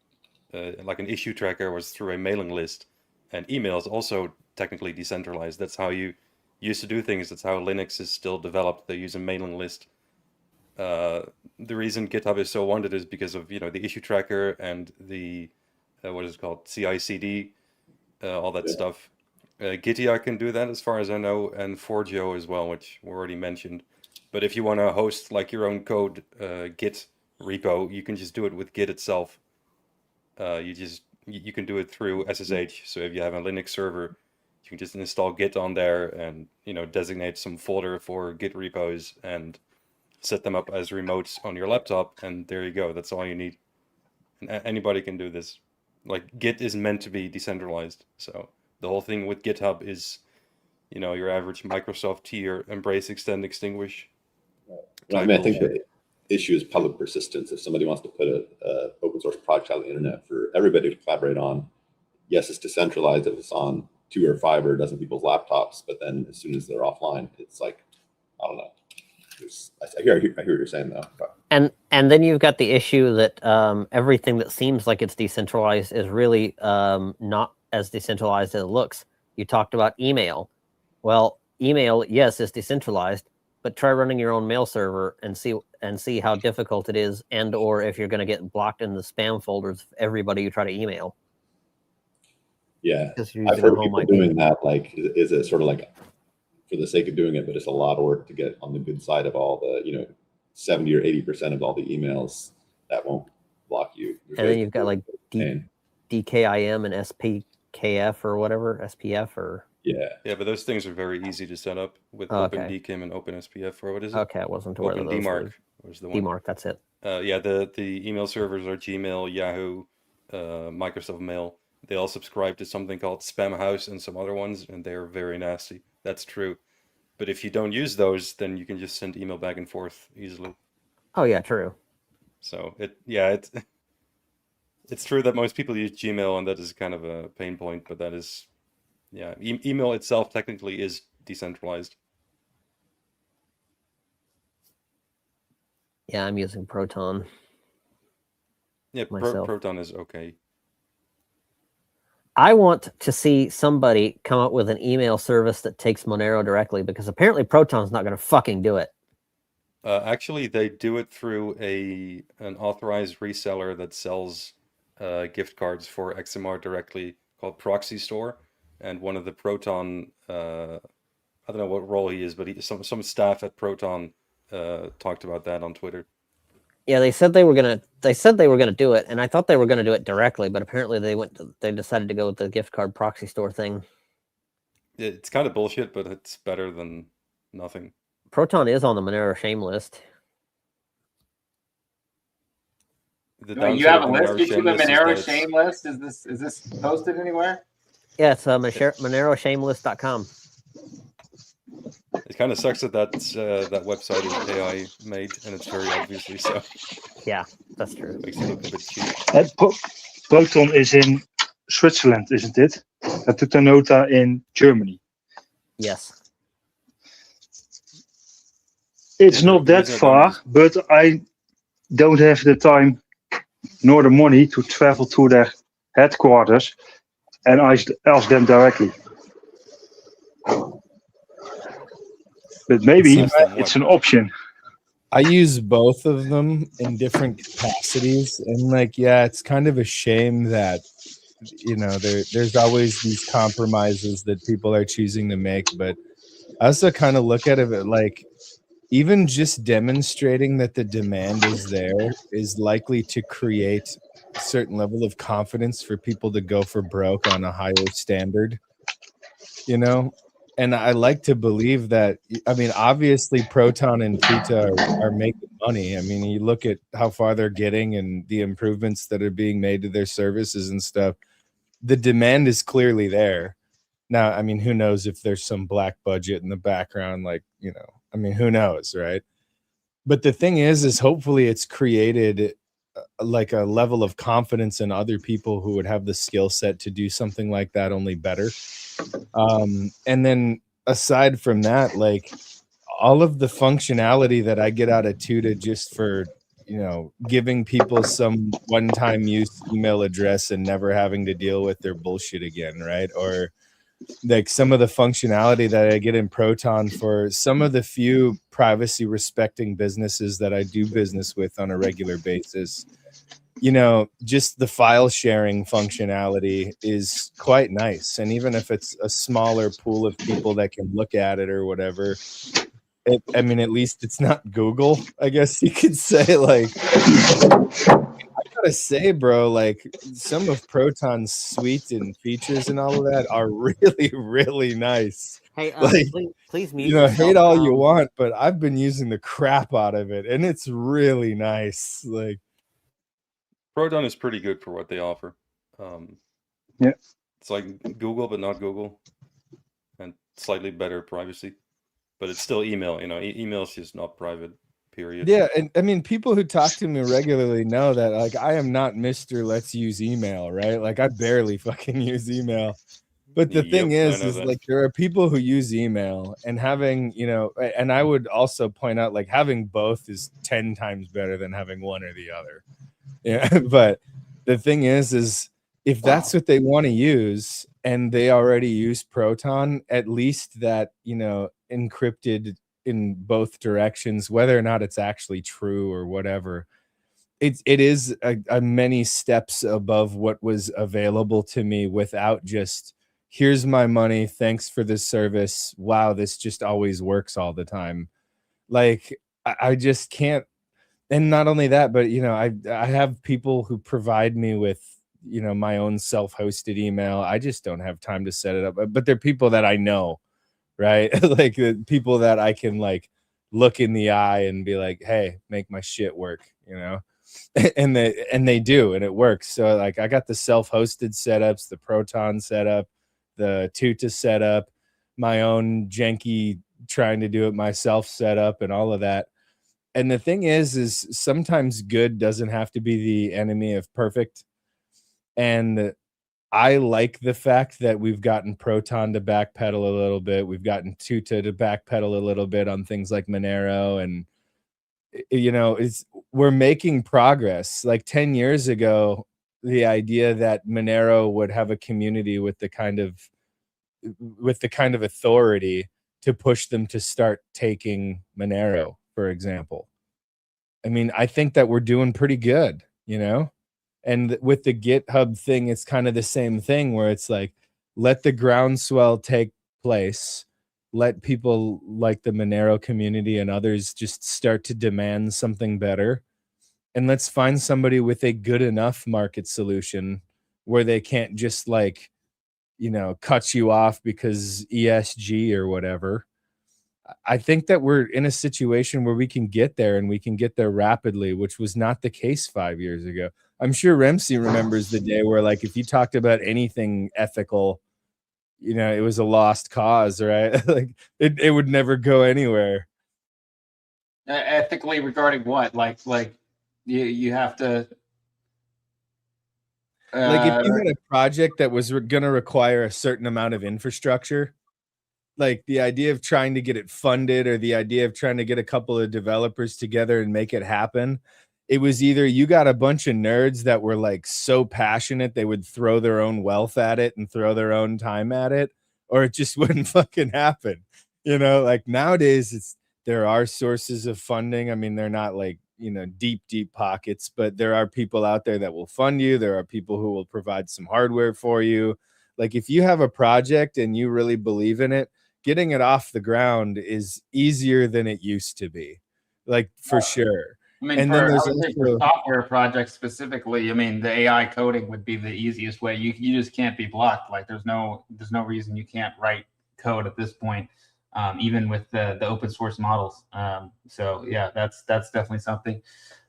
S12: issue tracker was through a mailing list, and email is also technically decentralized. That's how you used to do things. That's how Linux is still developed. They use a mailing list. The reason GitHub is so wanted is because of, you know, the issue tracker and the what is it called, CI/CD, all that stuff. Gitya can do that as far as I know, and Forgeo as well, which we already mentioned. But if you want to host like your own code Git repo, you can just do it with Git itself. You can do it through SSH. So if you have a Linux server, you can just install Git on there and, you know, designate some folder for Git repos and set them up as remotes on your laptop, and there you go. That's all you need. And anybody can do this. Like, Git is meant to be decentralized, so the whole thing with GitHub is, you know, your average Microsoft tier, embrace, extend, extinguish.
S11: I mean, I think the issue is public persistence. If somebody wants to put a open source project on the internet for everybody to collaborate on, yes, it's decentralized if it's on 2 or 5 or a dozen people's laptops, but then as soon as they're offline, it's like, I don't know. I hear what you're saying though.
S3: And then you've got the issue that everything that seems like it's decentralized is really not as decentralized as it looks. You talked about email. Well, email, yes, is decentralized, but try running your own mail server and see how difficult it is, and or if you're going to get blocked in the spam folders of everybody you try to email.
S11: Yeah, I've heard people doing that. Like, is it sort of like for the sake of doing it, but it's a lot of work to get on the good side of all the, you know, 70 or 80% of all the emails that won't block you.
S3: And then you've got like DKIM and SPKF or whatever, SPF or...
S11: Yeah,
S12: but those things are very easy to set up with OpenDKIM and OpenSPF, or what is it?
S3: Okay, I wasn't aware of those.
S12: OpenDMARC was the one.
S3: DMARC, that's it.
S12: Yeah, the email servers are Gmail, Yahoo, Microsoft Mail. They all subscribe to something called Spam House and some other ones, and they are very nasty. That's true. But if you don't use those, then you can just send email back and forth easily.
S3: Oh yeah, true.
S12: So it's true that most people use Gmail, and that is kind of a pain point. But that is, email itself technically is decentralized.
S3: Yeah, I'm using Proton.
S12: Yeah, Proton is okay.
S3: I want to see somebody come up with an email service that takes Monero directly, because apparently Proton's not going to fucking do it.
S12: Actually, they do it through an authorized reseller that sells gift cards for XMR directly, called Proxy Store. And one of the Proton, I don't know what role he is, but some staff at Proton talked about that on Twitter.
S3: Yeah, they said they were gonna do it, and I thought they were gonna do it directly, but apparently they decided to go with the gift card proxy store thing.
S12: It's kind of bullshit, but it's better than nothing.
S3: Proton is on the Monero shame list.
S6: You have a list? You have a Monero shame list? Is this posted anywhere?
S3: Yeah, it's MoneroShamelist.com.
S12: It kind of sucks that that website is AI made, and it's very obviously so.
S3: Yeah, that's true.
S12: Makes it look a bit cheap.
S10: Proton is in Switzerland, isn't it? Tutanota in Germany.
S3: Yes.
S10: It's not that far, but I don't have the time nor the money to travel to their headquarters and ask them directly. But maybe it's an option.
S9: I use both of them in different capacities, and it's kind of a shame that there's always these compromises that people are choosing to make. But I also kind of look at it like even just demonstrating that the demand is there is likely to create a certain level of confidence for people to go for broke on a higher standard, And I like to believe that, obviously Proton and Tuta are making money. You look at how far they're getting and the improvements that are being made to their services and stuff. The demand is clearly there. Now, who knows if there's some black budget in the background, who knows, right? But the thing is hopefully it's created like a level of confidence in other people who would have the skill set to do something like that, only better. And then aside from that, all of the functionality that I get out of Tuta just for, giving people some one-time use email address and never having to deal with their bullshit again, right? Or some of the functionality that I get in Proton for some of the few privacy respecting businesses that I do business with on a regular basis. Just the file sharing functionality is quite nice. And even if it's a smaller pool of people that can look at it or whatever, at least it's not Google, I guess you could say. I gotta say, bro, some of Proton's suite and features and all of that are really, really nice.
S3: Hey, please mute
S9: yourself, hate all you want, but I've been using the crap out of it, and it's really nice.
S12: Proton is pretty good for what they offer.
S10: Yeah,
S12: it's like Google, but not Google, and slightly better privacy. But it's still email. Email is just not private. Period.
S9: Yeah, and people who talk to me regularly know that I am not Mr. Let's use email, right? I barely fucking use email. But the thing is there are people who use email, and having, and I would also point out having both is 10 times better than having one or the other. Yeah, but the thing is if that's what they want to use and they already use Proton, at least that, encrypted in both directions, whether or not it's actually true or whatever, it is a many steps above what was available to me without just, here's my money, thanks for this service, wow, this just always works all the time. I just can't. And not only that, but I have people who provide me with my own self-hosted email. I just don't have time to set it up, but they're people that I know, right? The people that I can look in the eye and be like, hey, make my shit work, and they do, and it works. So I got the self-hosted setups, the Proton setup, the Tuta setup, my own janky trying to do it myself, set up and all of that. And the thing is sometimes good doesn't have to be the enemy of perfect. And I like the fact that we've gotten Proton to backpedal a little bit. We've gotten Tuta to backpedal a little bit on things like Monero. And, you know, we're making progress. Like 10 years ago, the idea that Monero would have a community with the kind of authority to push them to start taking Monero, for example. I mean, I think that we're doing pretty good, you know? And with the GitHub thing, it's kind of the same thing where it's like, let the groundswell take place. Let people like the Monero community and others just start to demand something better. And let's find somebody with a good enough market solution where they can't just like, you know, cut you off because ESG or whatever. I think that we're in a situation where we can get there, and we can get there rapidly, which was not the case 5 years ago. I'm sure REMsee remembers the day where, like, if you talked about anything ethical, you know, it was a lost cause, right? Like it would never go anywhere.
S6: Ethically regarding what? Like you have to.
S9: Like if you had a project that was going to require a certain amount of infrastructure, like the idea of trying to get it funded or the idea of trying to get a couple of developers together and make it happen, it was either you got a bunch of nerds that were like so passionate they would throw their own wealth at it and throw their own time at it, or it just wouldn't fucking happen. You know, like nowadays there are sources of funding. I mean, they're not like, you know, deep pockets, but there are people out there that will fund you. There are people who will provide some hardware for you. Like if you have a project and you really believe in it, getting it off the ground is easier than it used to be, like for sure.
S6: I mean,
S9: and
S6: for software projects specifically, I mean, the AI coding would be the easiest way. You just can't be blocked. Like there's no reason you can't write code at this point, even with the open source models. So yeah, that's definitely something.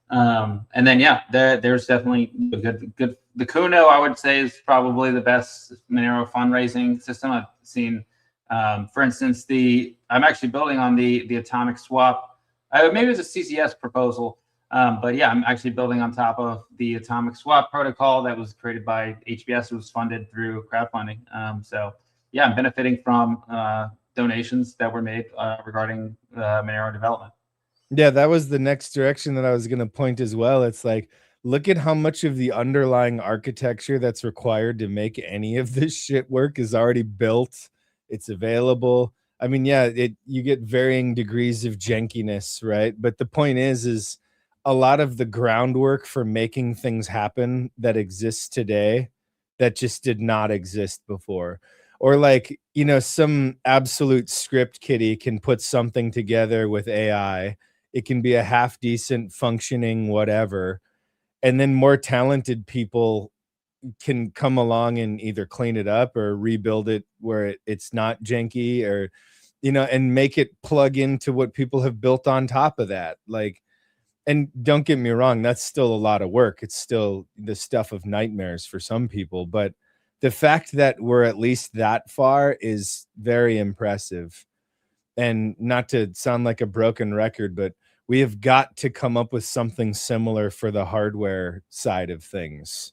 S6: And then yeah, there's definitely good. The Kuno, I would say, is probably the best Monero fundraising system I've seen. For instance, I'm actually building on the atomic swap. Maybe it was a CCS proposal, but yeah, I'm actually building on top of the atomic swap protocol that was created by HBS. It was funded through crowdfunding. So yeah, I'm benefiting from donations that were made regarding Monero development.
S9: Yeah, that was the next direction that I was going to point as well. It's like, look at how much of the underlying architecture that's required to make any of this shit work is already built. It's available. I mean, yeah, you get varying degrees of jankiness, right? But the point is a lot of the groundwork for making things happen that exists today that just did not exist before. Or like, you know, some absolute script kiddie can put something together with AI. It can be a half decent functioning whatever. And then more talented people can come along and either clean it up or rebuild it where it's not janky, or, you know, and make it plug into what people have built on top of that. Like, and don't get me wrong, that's still a lot of work. It's still the stuff of nightmares for some people, but the fact that we're at least that far is very impressive. And not to sound like a broken record, but we have got to come up with something similar for the hardware side of things,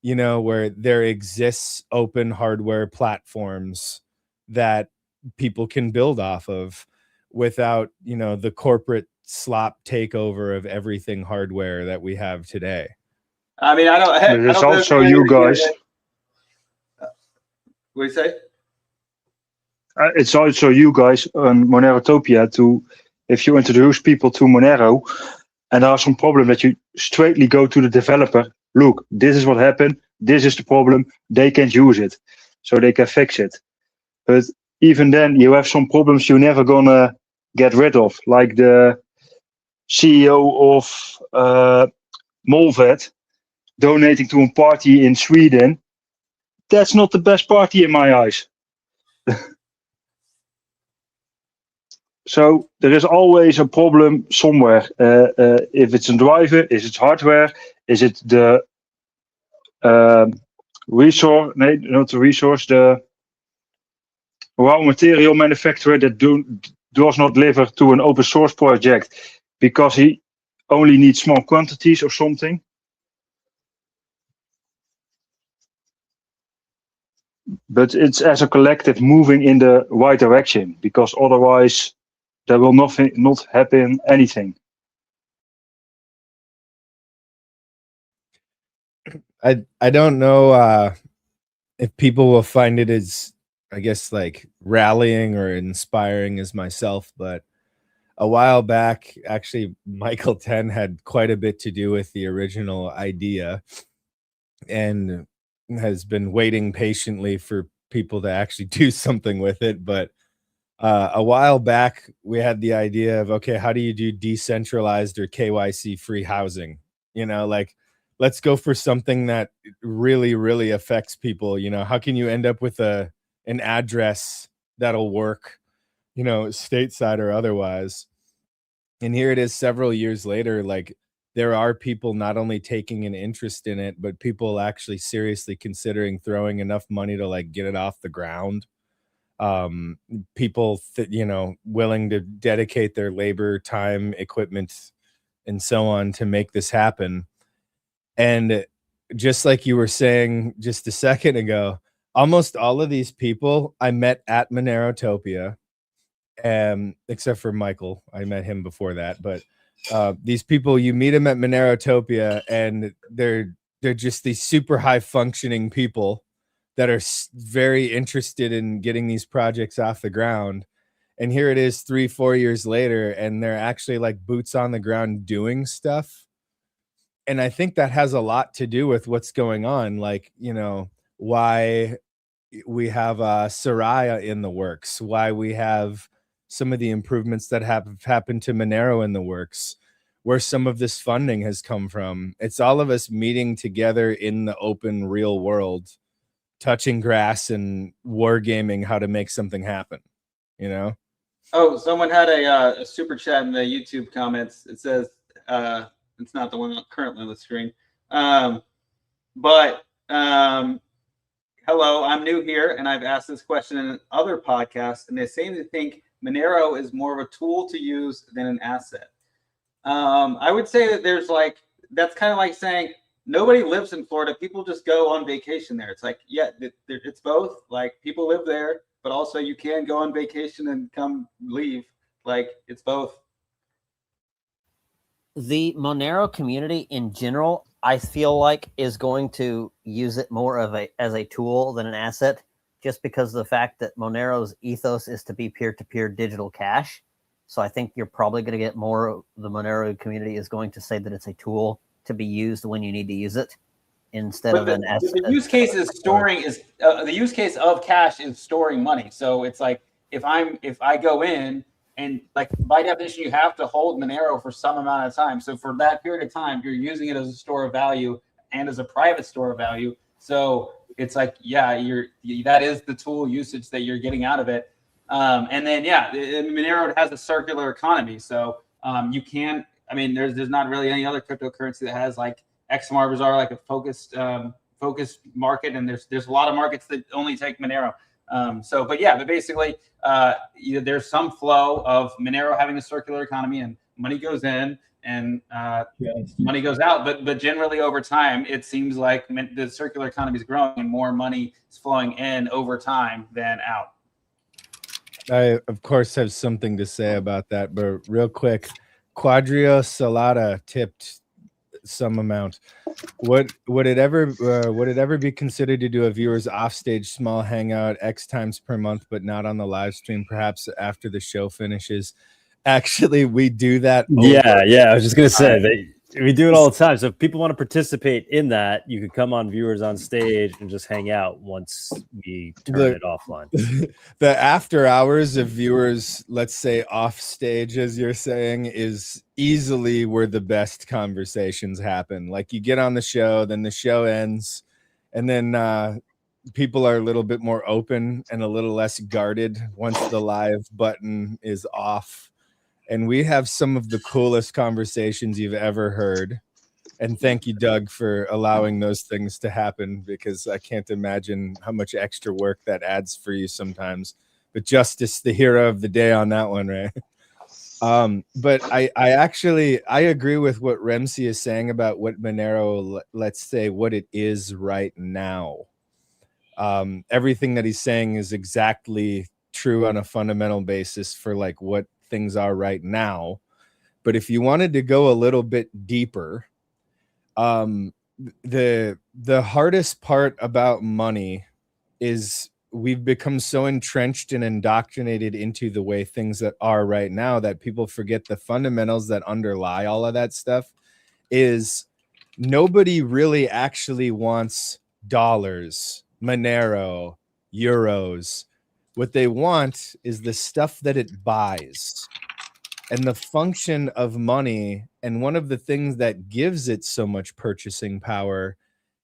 S9: you know, where there exists open hardware platforms that people can build off of without, you know, the corporate slop takeover of everything hardware that we have today.
S6: I mean,
S10: there's also you guys.
S6: What do you say?
S10: It's also you guys on Monerotopia to, if you introduce people to Monero and there are some problem, that you straightly go to the developer. Look, this is what happened. This is the problem. They can't use it, so they can fix it. But even then, you have some problems you're never gonna get rid of, like the CEO of Molvet donating to a party in Sweden. That's not the best party in my eyes. So there is always a problem somewhere. If it's a driver, is it hardware? Is it the resource? No, not the resource. The raw material manufacturer that does not deliver to an open source project because he only needs small quantities or something. But it's as a collective moving in the right direction, because otherwise there will not happen anything.
S9: I don't know if people will find it as, I guess, like rallying or inspiring as myself, but a while back, actually, Michael 10 had quite a bit to do with the original idea and has been waiting patiently for people to actually do something with it. But a while back, we had the idea of, okay, how do you do decentralized or KYC free housing? You know, like, let's go for something that really, really affects people. You know, how can you end up with an address that'll work, you know, stateside or otherwise? And here it is several years later, like, there are people not only taking an interest in it, but people actually seriously considering throwing enough money to like get it off the ground. People that, you know, willing to dedicate their labor, time, equipment, and so on to make this happen. And just like you were saying just a second ago, almost all of these people I met at Monerotopia, except for Michael. I met him before that, but these people, you meet them at Monerotopia, and they're just these super high functioning people that are very interested in getting these projects off the ground. And here it is 3-4 years later, and they're actually like boots on the ground doing stuff. And I think that has a lot to do with what's going on. Like, you know, why we have Soraya in the works, why we have some of the improvements that have happened to Monero in the works, where some of this funding has come from. It's all of us meeting together in the open real world, touching grass and wargaming how to make something happen, you know?
S6: Oh, someone had a super chat in the YouTube comments. It says, it's not the one currently on the screen, but hello, I'm new here, and I've asked this question in other podcasts, and they seem to think Monero is more of a tool to use than an asset. I would say that there's like, that's kind of like saying nobody lives in Florida. People just go on vacation there. It's like, yeah, it's both. Like, people live there, but also you can go on vacation and come leave. Like, it's both.
S3: The Monero community in general, I feel like, is going to use it more of as a tool than an asset, just because of the fact that Monero's ethos is to be peer-to-peer digital cash. So I think you're probably going to get more. The Monero community is going to say that it's a tool to be used when you need to use it, instead of an asset.
S6: The use case is storing the use case of cash is storing money. So it's like, if I go in, and like, by definition, you have to hold Monero for some amount of time. So for that period of time, you're using it as a store of value and as a private store of value. So it's like, yeah, that is the tool usage that you're getting out of it. And then, yeah, Monero has a circular economy. So you can, I mean, there's not really any other cryptocurrency that has like XMR Bazaar, like a focused market. And there's a lot of markets that only take Monero. But basically, there's some flow of Monero having a circular economy, and money goes in and money goes out. But generally over time, it seems like the circular economy is growing and more money is flowing in over time than out.
S9: I, of course, have something to say about that, but real quick, Quadrio Salata tipped some amount. Would it ever be considered to do a viewers offstage small hangout X times per month, but not on the live stream, perhaps after the show finishes? Actually, we do that.
S2: Yeah. I was just gonna say we do it all the time. So if people want to participate in that, you could come on viewers on stage and just hang out once we turn it offline.
S9: The after hours of viewers, let's say off stage, as you're saying, is easily where the best conversations happen. Like, you get on the show, then the show ends, and then people are a little bit more open and a little less guarded once the live button is off. And we have some of the coolest conversations you've ever heard. And thank you, Doug, for allowing those things to happen, because I can't imagine how much extra work that adds for you sometimes. But Justice, the hero of the day on that one, right? But I actually agree with what REMsee is saying about what Monero, let's say what it is right now. Everything that he's saying is exactly true on a fundamental basis for like what things are right now. But if you wanted to go a little bit deeper, the hardest part about money is we've become so entrenched and indoctrinated into the way things that are right now that people forget the fundamentals that underlie all of that stuff. Is nobody really actually wants dollars, Monero, euros. What they want is the stuff that it buys. And the function of money, and one of the things that gives it so much purchasing power,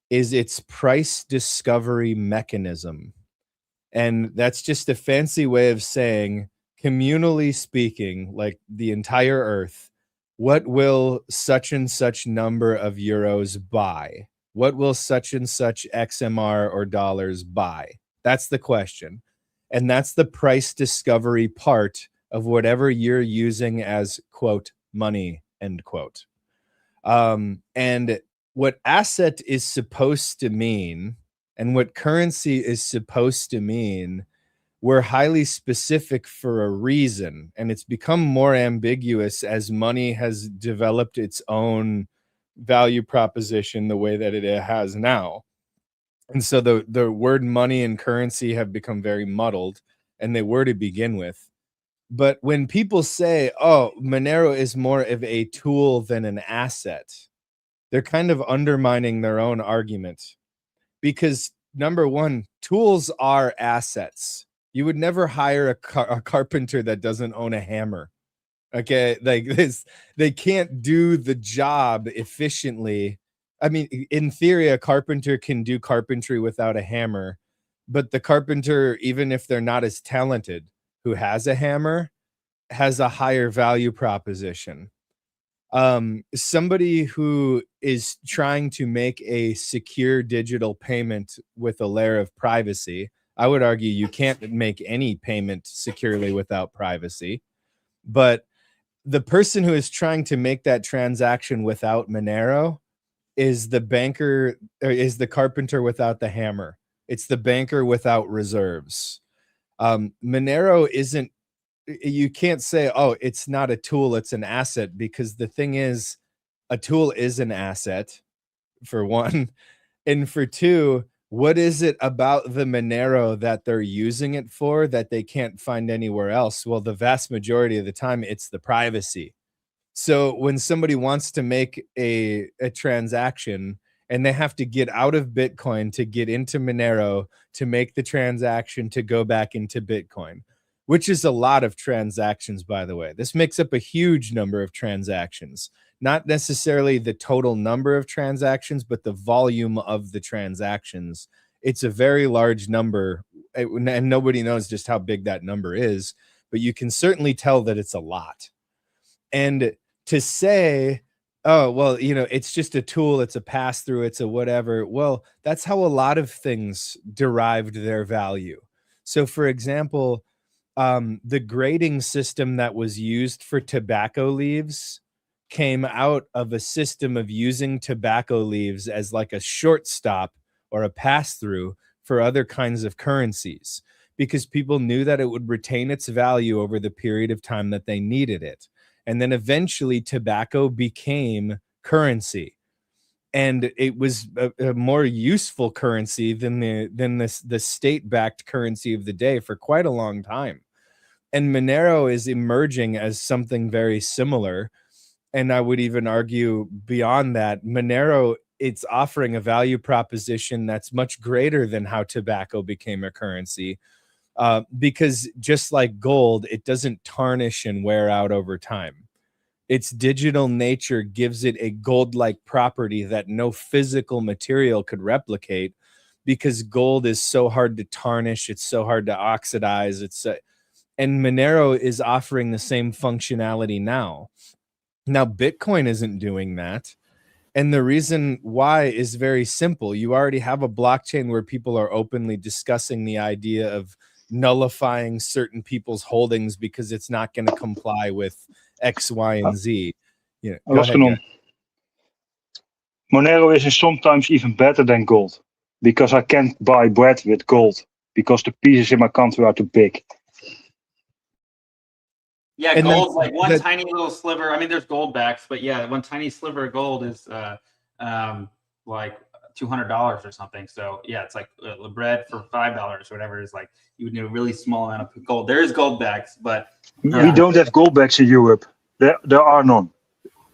S9: is its price discovery mechanism. And that's just a fancy way of saying, communally speaking, like the entire earth, what will such and such number of euros buy? What will such and such XMR or dollars buy? That's the question. And that's the price discovery part of whatever you're using as, quote, money, end quote. And what asset is supposed to mean and what currency is supposed to mean were highly specific for a reason. And it's become more ambiguous as money has developed its own value proposition the way that it has now. And so the word money and currency have become very muddled, and they were to begin with. But when people say, oh, Monero is more of a tool than an asset, they're kind of undermining their own argument. Because number one, tools are assets. You would never hire a carpenter that doesn't own a hammer. Okay, like this, they can't do the job efficiently. I mean, in theory, a carpenter can do carpentry without a hammer, but the carpenter, even if they're not as talented, who has a hammer, has a higher value proposition. Somebody who is trying to make a secure digital payment with a layer of privacy, I would argue you can't make any payment securely without privacy. But the person who is trying to make that transaction without Monero is the banker, or is the carpenter without the hammer. It's the banker without reserves. Monero isn't, you can't say, oh, it's not a tool, it's an asset, because the thing is, a tool is an asset, for one. And for two, what is it about the Monero that they're using it for that they can't find anywhere else? Well, the vast majority of the time, it's the privacy. So when somebody wants to make a transaction and they have to get out of Bitcoin to get into Monero to make the transaction to go back into Bitcoin, which is a lot of transactions, by the way. This makes up a huge number of transactions, not necessarily the total number of transactions, but the volume of the transactions. It's a very large number, and nobody knows just how big that number is, but you can certainly tell that it's a lot. And to say, oh, well, you know, it's just a tool, it's a pass-through, it's a whatever. Well, that's how a lot of things derived their value. So, for example, the grading system that was used for tobacco leaves came out of a system of using tobacco leaves as like a shortstop or a pass-through for other kinds of currencies, because people knew that it would retain its value over the period of time that they needed it. And then eventually tobacco became currency. And it was a more useful currency than the state-backed currency of the day for quite a long time. And Monero is emerging as something very similar. And I would even argue beyond that, Monero, it's offering a value proposition that's much greater than how tobacco became a currency. Because just like gold, it doesn't tarnish and wear out over time. Its digital nature gives it a gold-like property that no physical material could replicate, because gold is so hard to tarnish, it's so hard to oxidize. And Monero is offering the same functionality now. Now, Bitcoin isn't doing that. And the reason why is very simple. You already have a blockchain where people are openly discussing the idea of nullifying certain people's holdings because it's not going to comply with X, Y, and Z. You know, go ahead, guys.
S10: Monero is sometimes even better than gold because I can't buy bread with gold because the pieces in my country are too big.
S6: Yeah,
S9: And
S6: gold's like one tiny little sliver. I mean, there's gold backs, but yeah, one tiny sliver of gold is like $200 or something. So yeah, it's like bread for $5 or whatever. Is like you would need a really small amount of gold. There is gold backs, but
S10: we don't have gold backs in Europe. There are none.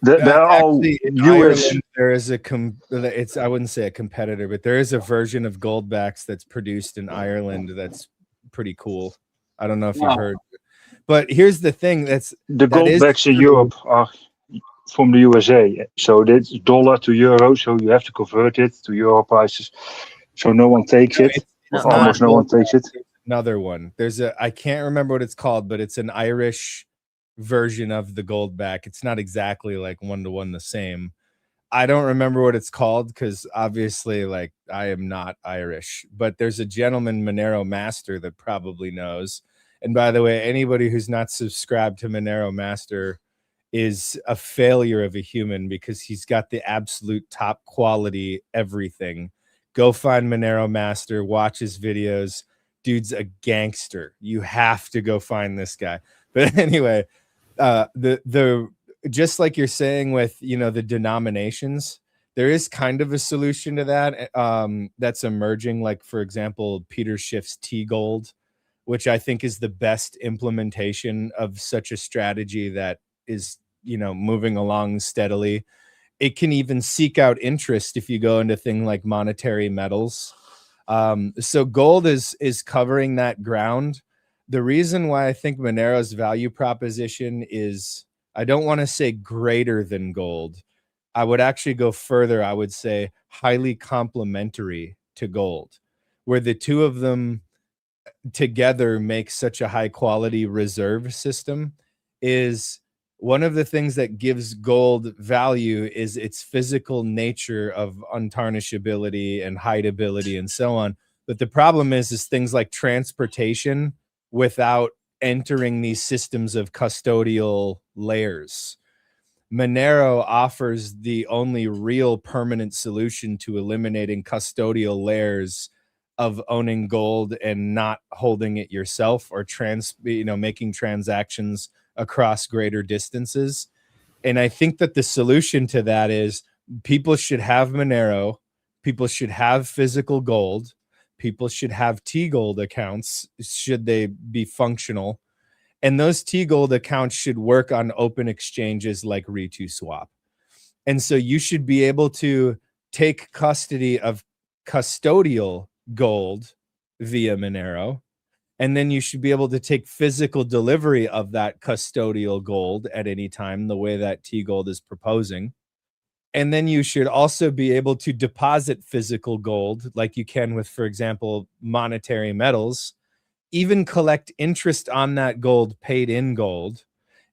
S10: There are
S9: actually, in
S10: US.
S9: Ireland, there is it's I wouldn't say a competitor, but there is a version of goldbacks that's produced in Ireland that's pretty cool. I don't know if you've heard, but here's the thing: the
S10: goldbacks in Europe are from the USA, so that's dollar to euro, so you have to convert it to euro prices. So no one takes it. Almost no one takes it.
S9: Another one. There's I can't remember what it's called, but it's an Irish version of the goldback. It's not exactly like one-to-one the same. I don't remember what it's called because obviously, like, I am not Irish, but there's a gentleman, Monero Master, that probably knows. And by the way, anybody who's not subscribed to Monero Master is a failure of a human because he's got the absolute top quality everything. Go find Monero Master, watch his videos. Dude's a gangster. You have to go find this guy. But anyway, the just like you're saying with, you know, the denominations, there is kind of a solution to that that's emerging. Like, for example, Peter Schiff's T-Gold, which I think is the best implementation of such a strategy that is, you know, moving along steadily. It can even seek out interest if you go into things like monetary metals. So gold is covering that ground. The reason why I think Monero's value proposition is, I don't want to say greater than gold. I would actually go further. I would say highly complementary to gold, where the two of them together make such a high quality reserve system. Is one of the things that gives gold value is its physical nature of untarnishability and hideability and so on. But the problem is things like transportation without entering these systems of custodial layers. Monero offers the only real permanent solution to eliminating custodial layers of owning gold and not holding it yourself, or making transactions across greater distances. And I think that the solution to that is people should have Monero, people should have physical gold, people should have T-Gold accounts, should they be functional. And those T-Gold accounts should work on open exchanges like RESwap. And so you should be able to take custody of custodial gold via Monero, and then you should be able to take physical delivery of that custodial gold at any time, the way that T-Gold is proposing. And then you should also be able to deposit physical gold like you can with, for example, monetary metals, even collect interest on that gold paid in gold.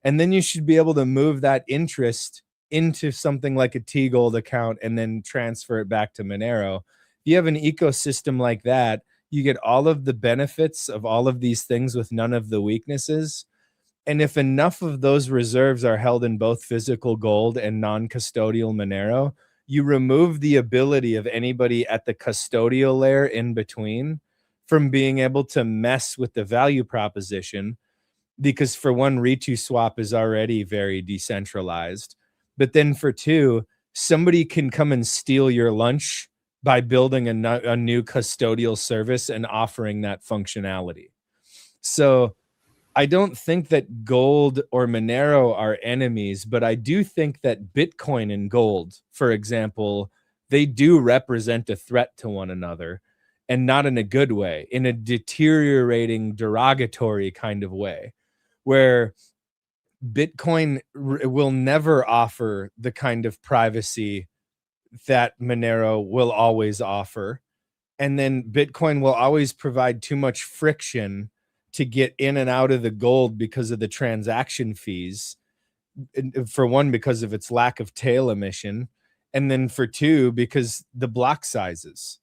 S9: And then you should be able to move that interest into something like a T-Gold account and then transfer it back to Monero. If you have an ecosystem like that, you get all of the benefits of all of these things with none of the weaknesses. And if enough of those reserves are held in both physical gold and non-custodial Monero, you remove the ability of anybody at the custodial layer in between from being able to mess with the value proposition, because for one, RESwap is already very decentralized. But then for two, somebody can come and steal your lunch by building a new custodial service and offering that functionality. So I don't think that gold or Monero are enemies, but I do think that Bitcoin and gold, for example, they do represent a threat to one another, and not in a good way, in a deteriorating, derogatory kind of way, where Bitcoin will never offer the kind of privacy that Monero will always offer. And then Bitcoin will always provide too much friction to get in and out of the gold because of the transaction fees. For one, because of its lack of tail emission. And then for two, because the block sizes.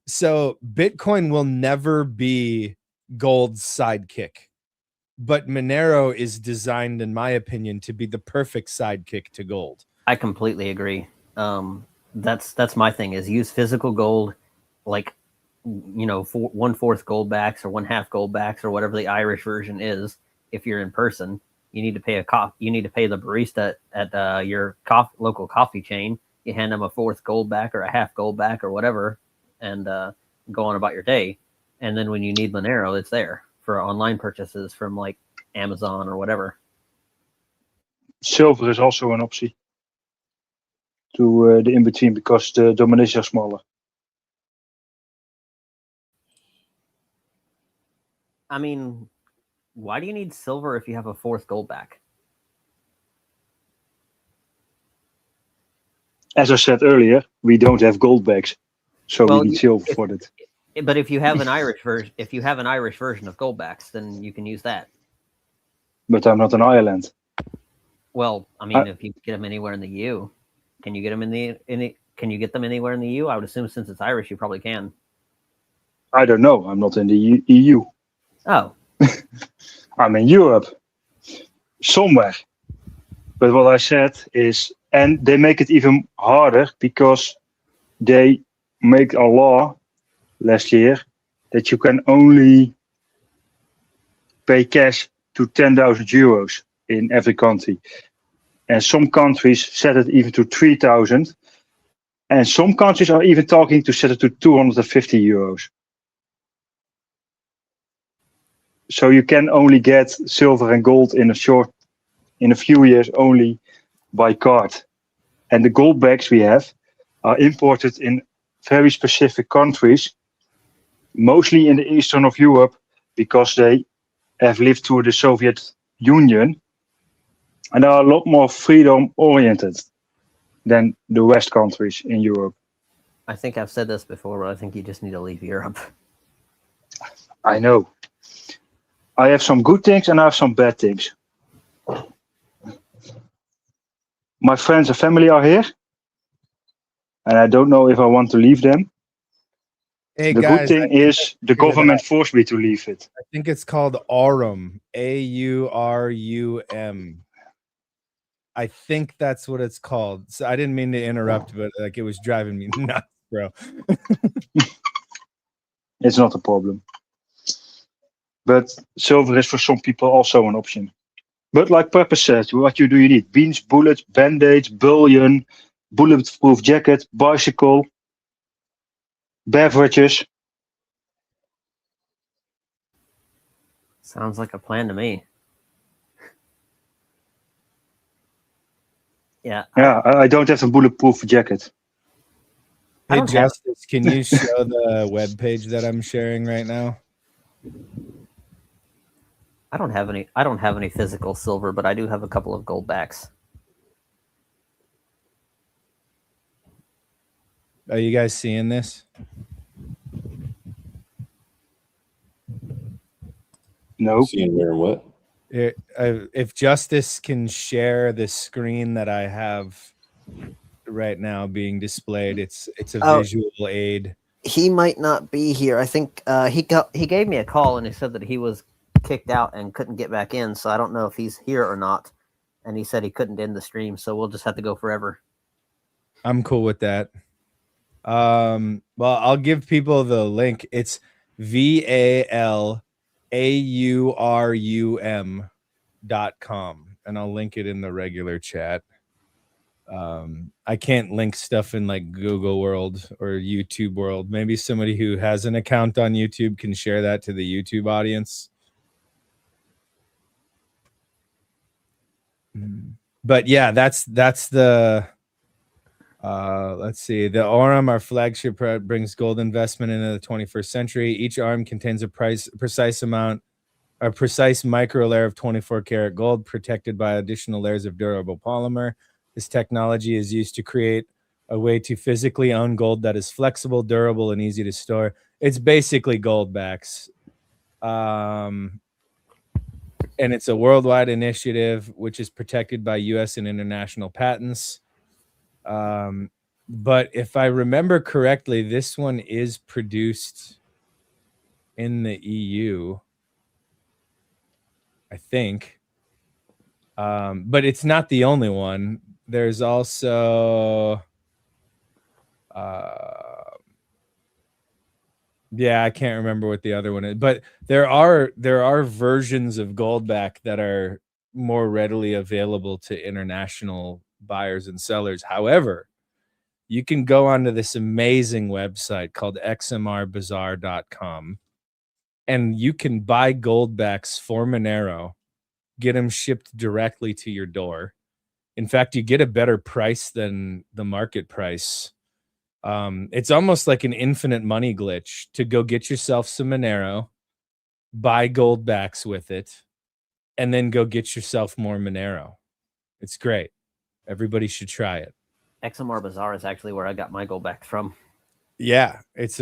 S9: So Bitcoin will never be gold's sidekick. But Monero is designed, in my opinion, to be the perfect sidekick to gold.
S3: I completely agree. That's my thing, is use physical gold, like, you know, 1/4 gold backs or 1/2 gold backs or whatever the Irish version is. If you're in person, you need to pay you need to pay the barista at your local coffee chain. You hand them a 1/4 gold back or a 1/2 gold back or whatever, and go on about your day. And then when you need Monero, it's there for online purchases from like Amazon or whatever.
S10: Silver is also an option to the in-between because the denominations are smaller.
S3: I mean, why do you need silver if you have a 4th gold back?
S10: As I said earlier, we don't have gold backs, so we need silver for that.
S3: But if you have an Irish version of gold backs, then you can use that.
S10: But I'm not in Ireland.
S3: Well, I mean, if you get them anywhere in the EU, can you get them can you get them anywhere in the EU? I would assume since it's Irish, you probably can.
S10: I don't know. I'm not in the EU.
S3: Oh.
S10: I'm in Europe, somewhere. But what I said is, and they make it even harder because they make a law last year that you can only pay cash to 10,000 euros in every country. And some countries set it even to 3,000. And some countries are even talking to set it to 250 euros. So you can only get silver and gold in a few years only by card. And the gold backs we have are imported in very specific countries, mostly in the eastern of Europe, because they have lived through the Soviet Union and are a lot more freedom oriented than the West countries in Europe.
S3: I think I've said this before, but I think you just need to leave Europe.
S10: I know. I have some good things and I have some bad things. My friends and family are here, and I don't know if I want to leave them.
S9: Hey,
S10: the
S9: guys,
S10: good thing is the government forced me to leave it.
S9: I think it's called Aurum, AURUM. I think that's what it's called. So I didn't mean to interrupt, but like it was driving me nuts, bro.
S10: It's not a problem. But silver is for some people also an option. But like Pepper said, what do you need? Beans, bullets, band-aids, bullion, bulletproof jacket, bicycle, beverages.
S3: Sounds like a plan to me. Yeah.
S10: Yeah, I don't have a bulletproof jacket.
S9: Hey, Justice, can you show the web page that I'm sharing right now?
S3: I don't have any physical silver, but I do have a couple of gold backs.
S9: Are you guys seeing this?
S10: No.
S11: Seeing where and what?
S9: If Justice can share the screen that I have right now being displayed, it's a visual aid.
S3: He might not be here. I think he gave me a call and he said that he was kicked out and couldn't get back in. So I don't know if he's here or not. And he said he couldn't end the stream, so we'll just have to go forever.
S9: I'm cool with that. Well, I'll give people the link. It's VALAURUM.com, and I'll link it in the regular chat. I can't link stuff in like Google World or YouTube World. Maybe somebody who has an account on YouTube can share that to the YouTube audience. But yeah, that's the let's see. The Aurum, our flagship, brings gold investment into the 21st century. Each arm contains a precise micro layer of 24-karat gold protected by additional layers of durable polymer. This technology is used to create a way to physically own gold that is flexible, durable, and easy to store. It's basically gold backs. And it's a worldwide initiative which is protected by U.S. and international patents. But if I remember correctly, this one is produced in the EU, I think. But it's not the only one. There's also, yeah, I can't remember what the other one is, but there are versions of Goldback that are more readily available to international buyers and sellers. However, you can go onto this amazing website called xmrbazaar.com, and you can buy Goldbacks for Monero, get them shipped directly to your door. In fact, you get a better price than the market price. It's almost like an infinite money glitch to go get yourself some Monero, buy Goldbacks with it, and then go get yourself more Monero. It's great. Everybody should try it.
S3: XMR Bazaar is actually where I got my Goldbacks from.
S9: Yeah, it's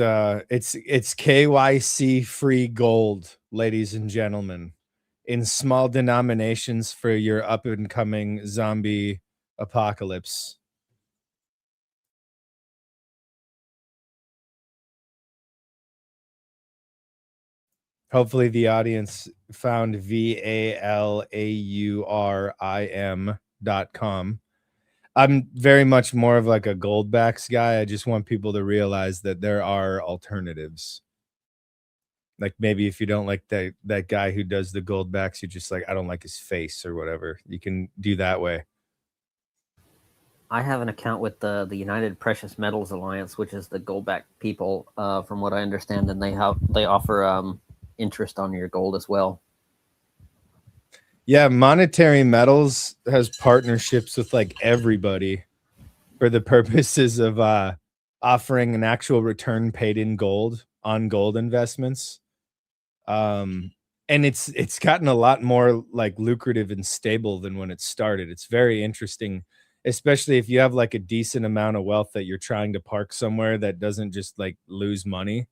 S9: KYC free gold, ladies and gentlemen, in small denominations for your up and coming zombie apocalypse. Hopefully the audience found VALAURIM.com. I'm very much more of like a Goldbacks guy. I just want people to realize that there are alternatives. Like maybe if you don't like that guy who does the Goldbacks, you're just like, I don't like his face or whatever. You can do that way.
S3: I have an account with the United Precious Metals Alliance, which is the Goldback people, from what I understand, and they offer interest on your gold as well.
S9: Yeah, Monetary Metals has partnerships with like everybody for the purposes of offering an actual return paid in gold on gold investments. And it's gotten a lot more like lucrative and stable than when it started. It's very interesting, especially if you have like a decent amount of wealth that you're trying to park somewhere that doesn't just like lose money.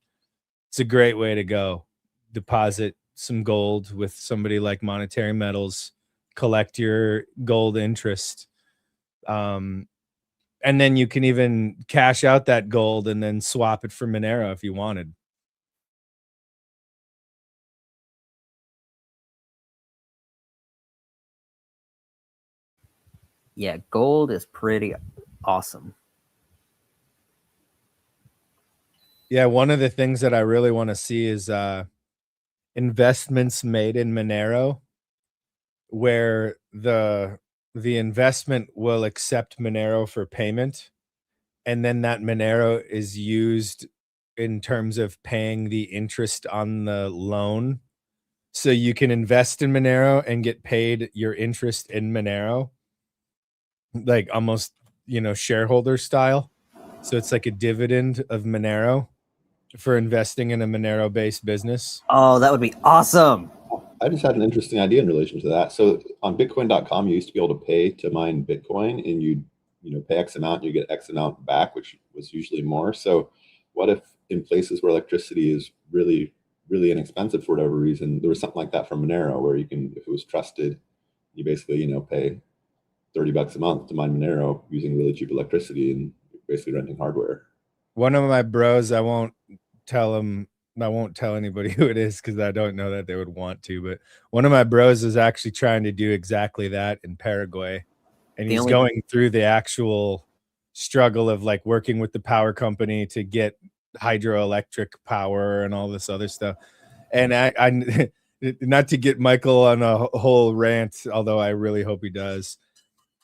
S9: It's a great way to go. Deposit some gold with somebody like Monetary Metals, collect your gold interest. And then you can even cash out that gold and then swap it for Monero if you wanted.
S3: Yeah, gold is pretty awesome.
S9: Yeah, one of the things that I really want to see is investments made in Monero where the investment will accept Monero for payment, and then that Monero is used in terms of paying the interest on the loan. So you can invest in Monero and get paid your interest in Monero, like almost, shareholder style. So it's like a dividend of Monero for investing in a Monero-based business.
S3: Oh, that would be awesome.
S11: I just had an interesting idea in relation to that. So on Bitcoin.com, you used to be able to pay to mine Bitcoin, and you'd pay X amount, and you get X amount back, which was usually more. So what if in places where electricity is really, really inexpensive for whatever reason, there was something like that from Monero where you can, if it was trusted, you basically, pay $30 a month to mine Monero using really cheap electricity and basically renting hardware.
S9: One of my bros, I won't tell anybody who it is because I don't know that they would want to, but one of my bros is actually trying to do exactly that in Paraguay. And he's going through the actual struggle of like working with the power company to get hydroelectric power and all this other stuff. And I not to get Michael on a whole rant, although I really hope he does.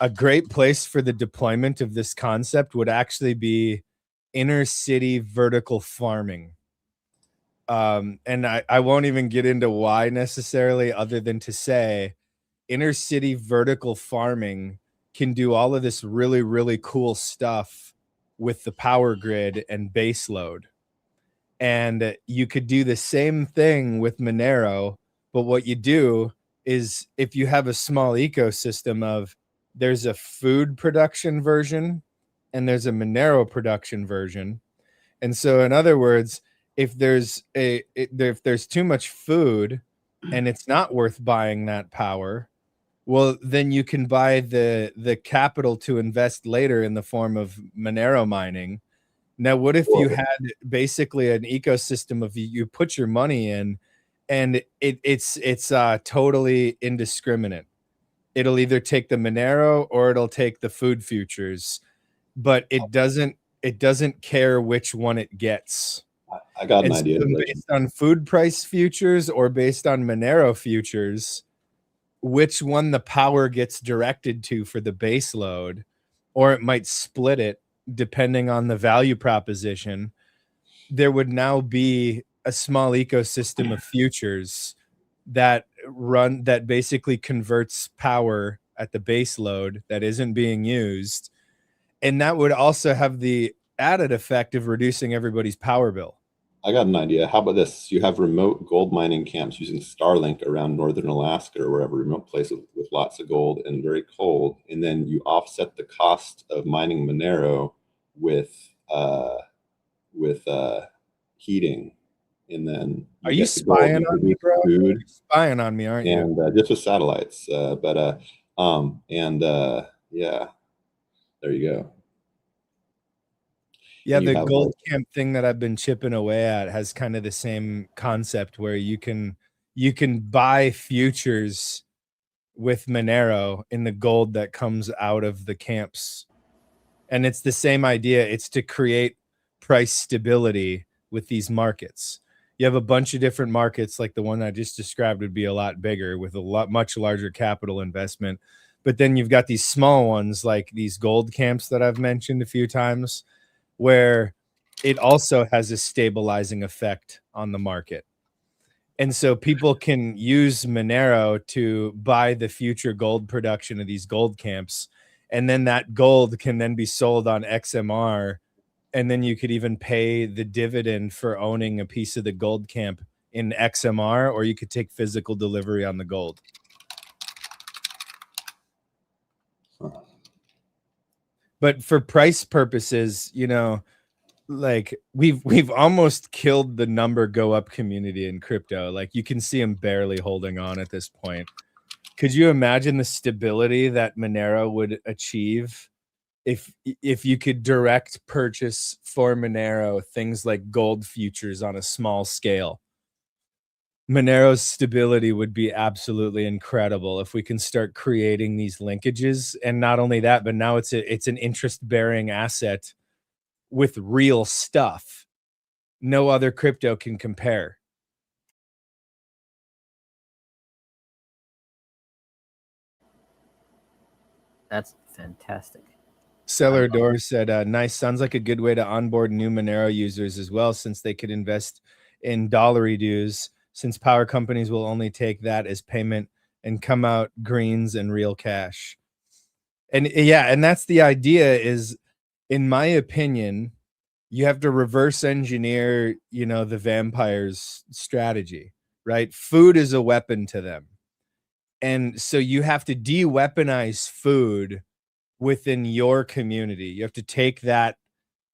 S9: A great place for the deployment of this concept would actually be inner city vertical farming. And I won't even get into why necessarily, other than to say inner city vertical farming can do all of this really, really cool stuff with the power grid and base load. And you could do the same thing with Monero, but what you do is if you have a small ecosystem of there's a food production version and there's a Monero production version. And so in other words, if there's too much food and it's not worth buying that power, well, then you can buy the capital to invest later in the form of Monero mining. Now, what if you had basically an ecosystem of you put your money in, and it's totally indiscriminate. It'll either take the Monero or it'll take the food futures, but it doesn't care which one it gets.
S11: I got an idea.
S9: Based on food price futures or based on Monero futures, which one the power gets directed to for the base load, or it might split it depending on the value proposition. There would now be a small ecosystem of futures that basically converts power at the base load that isn't being used. And that would also have the added effect of reducing everybody's power bill.
S11: I got an idea. How about this? You have remote gold mining camps using Starlink around northern Alaska or wherever, remote place with lots of gold and very cold. And then you offset the cost of mining Monero with heating. And then
S9: are you spying on me, bro? You're spying on me, aren't you?
S11: And just with satellites. Yeah, there you go.
S9: Yeah, the gold camp thing that I've been chipping away at has kind of the same concept where you can buy futures with Monero in the gold that comes out of the camps. And it's the same idea. It's to create price stability with these markets. You have a bunch of different markets, like the one I just described would be a lot bigger with a much larger capital investment. But then you've got these small ones like these gold camps that I've mentioned a few times, where it also has a stabilizing effect on the market. And so people can use Monero to buy the future gold production of these gold camps. And then that gold can then be sold on XMR. And then you could even pay the dividend for owning a piece of the gold camp in XMR, or you could take physical delivery on the gold. But for price purposes, you know, like we've almost killed the number go up community in crypto. Like you can see them barely holding on at this point. Could you imagine the stability that Monero would achieve if you could direct purchase for Monero things like gold futures on a small scale? Monero's stability would be absolutely incredible if we can start creating these linkages. And not only that, but now it's an interest-bearing asset with real stuff. No other crypto can compare.
S3: That's fantastic.
S9: Seller Door said, nice. Sounds like a good way to onboard new Monero users as well, since they could invest in dollary dues, since power companies will only take that as payment and come out greens and real cash. And yeah, and that's the idea is, in my opinion, you have to reverse engineer, you know, the vampires' strategy, right? Food is a weapon to them. And so you have to de-weaponize food within your community. You have to take that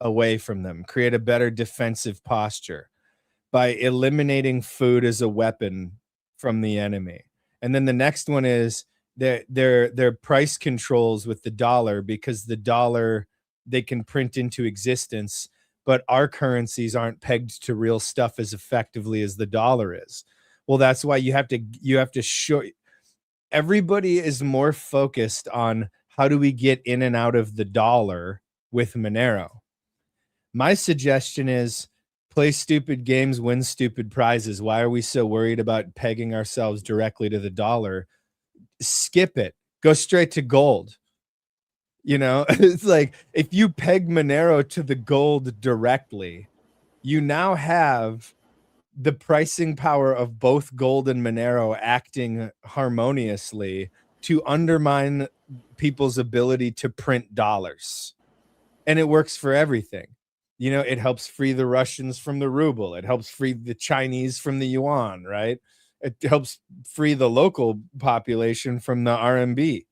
S9: away from them, create a better defensive posture by eliminating food as a weapon from the enemy. And then the next one is their price controls with the dollar, because the dollar they can print into existence, but our currencies aren't pegged to real stuff as effectively as the dollar is. Well, that's why you have to show. Everybody is more focused on how do we get in and out of the dollar with Monero. My suggestion is play stupid games, win stupid prizes. Why are we so worried about pegging ourselves directly to the dollar? Skip it. Go straight to gold. You know, it's like if you peg Monero to the gold directly, you now have the pricing power of both gold and Monero acting harmoniously to undermine people's ability to print dollars. And it works for everything. You know, it helps free the Russians from the ruble. It helps free the Chinese from the yuan, right? It helps free the local population from the RMB.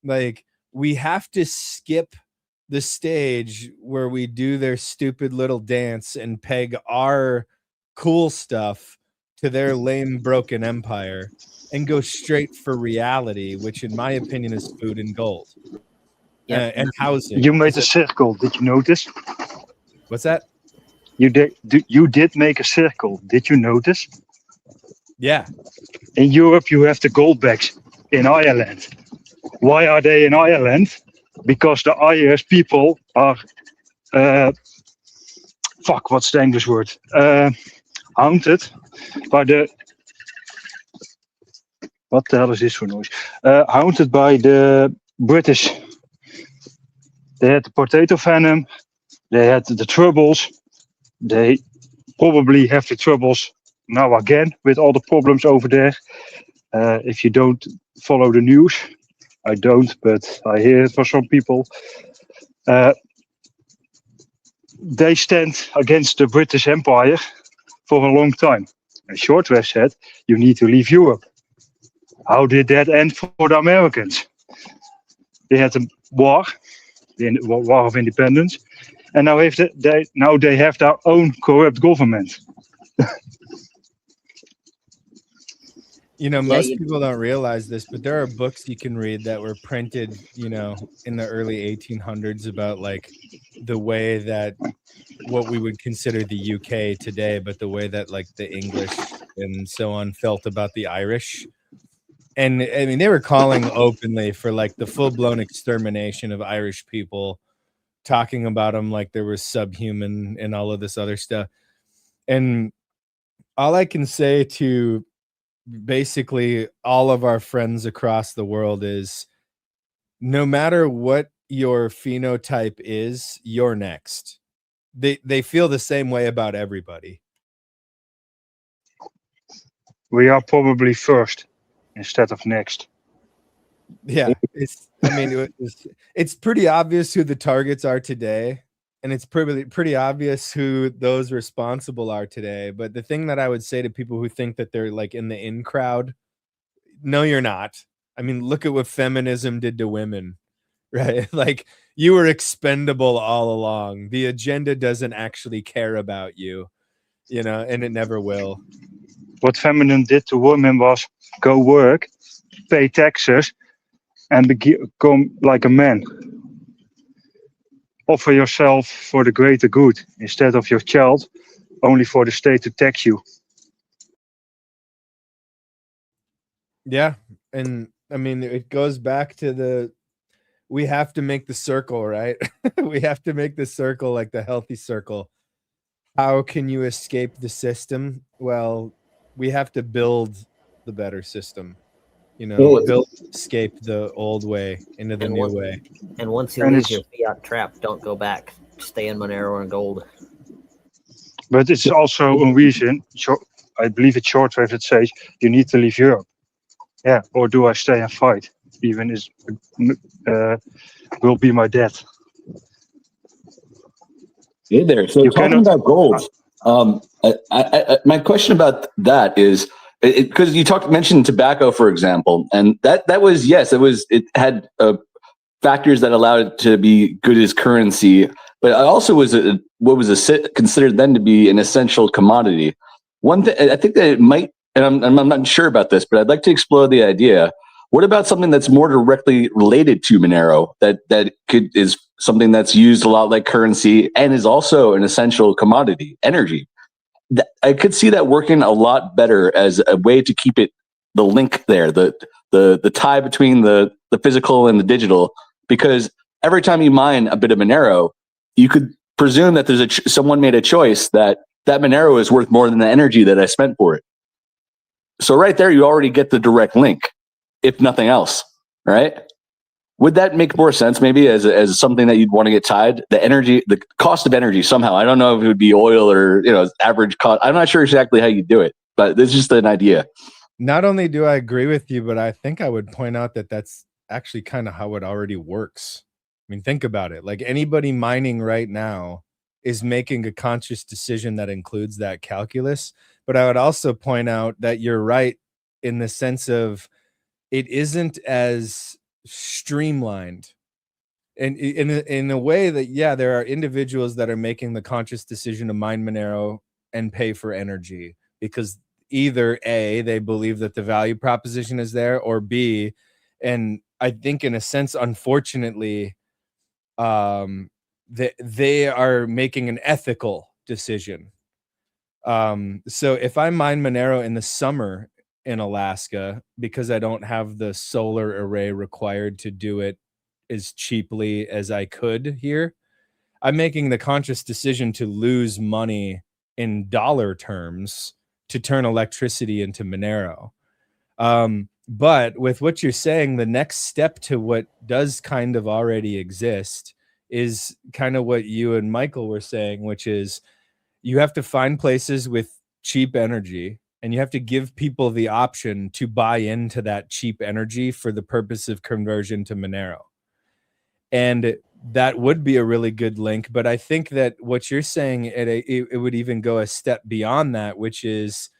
S9: Like, we have to skip the stage where we do their stupid little dance and peg our cool stuff to their lame, broken empire and go straight for reality, which in my opinion is food and gold. And housing.
S10: You made a circle. Did you notice?
S9: What's that?
S10: You did make a circle. Did you notice?
S9: Yeah.
S10: In Europe, you have the goldbacks in Ireland. Why are they in Ireland? Because the Irish people are, what's the English word? Haunted by the, what the hell is this for noise? Haunted by the British. They had the potato venom. They had the troubles. They probably have the troubles now again with all the problems over there. If you don't follow the news, I don't, but I hear it for some people. They stand against the British Empire for a long time. And Shortwave said, you need to leave Europe. How did that end for the Americans? They had a war, the War of Independence, and now they have their own corrupt government.
S9: You know, most people don't realize this, but there are books you can read that were printed, you know, in the early 1800s about like the way that what we would consider the UK today, but the way that like the English and so on felt about the Irish. And I mean, they were calling openly for like the full-blown extermination of Irish people, talking about them like there was subhuman and all of this other stuff. And all I can say to basically all of our friends across the world is, no matter what your phenotype is, you're next. They feel the same way about everybody.
S10: We are probably first instead of next.
S9: Yeah, it's pretty obvious who the targets are today, and it's pretty obvious who those responsible are today. But the thing that I would say to people who think that they're like in the in crowd, no, you're not. I mean, look at what feminism did to women, right? Like, you were expendable all along. The agenda doesn't actually care about you, you know, and it never will.
S10: What feminism did to women was go work, pay taxes, and become like a man. Offer yourself for the greater good instead of your child, only for the state to tax you.
S9: Yeah, and I mean, it goes back to we have to make the circle, right? We have to make the circle like the healthy circle. How can you escape the system? Well, we have to build the better system. You know, escape the old way into the new way.
S3: And once you leave your fiat trap, don't go back. Stay in Monero and gold.
S10: But it's also a reason, I believe it's Shortwave that says you need to leave Europe. Yeah, or do I stay and fight? Even is will be my death.
S13: Hey there. So talking about gold, my question about that is, because you mentioned tobacco, for example, and that was, yes, it had factors that allowed it to be good as currency, but it also was considered then to be an essential commodity. One thing I think that it might, and I'm not sure about this, but I'd like to explore the idea. What about something that's more directly related to Monero that is something that's used a lot like currency and is also an essential commodity, energy? I could see that working a lot better as a way to keep the link there, the tie between the physical and the digital, because every time you mine a bit of Monero, you could presume that there's someone made a choice that Monero is worth more than the energy that I spent for it. So right there, you already get the direct link, if nothing else, right? Would that make more sense maybe as something that you'd want to get tied? The energy, the cost of energy somehow. I don't know if it would be oil or, average cost. I'm not sure exactly how you do it, but it's just an idea.
S9: Not only do I agree with you, but I think I would point out that that's actually kind of how it already works. I mean, think about it. Like, anybody mining right now is making a conscious decision that includes that calculus. But I would also point out that you're right in the sense of it isn't as streamlined, and in a way that, yeah, there are individuals that are making the conscious decision to mine Monero and pay for energy because either A, they believe that the value proposition is there, or B, and I think in a sense, unfortunately, they are making an ethical decision. So if I mine Monero in the summer in Alaska, because I don't have the solar array required to do it as cheaply as I could here, I'm making the conscious decision to lose money in dollar terms to turn electricity into Monero. But with what you're saying, the next step to what does kind of already exist is kind of what you and Michael were saying, which is you have to find places with cheap energy, and you have to give people the option to buy into that cheap energy for the purpose of conversion to Monero. And that would be a really good link. But I think that what you're saying, it would even go a step beyond that, which is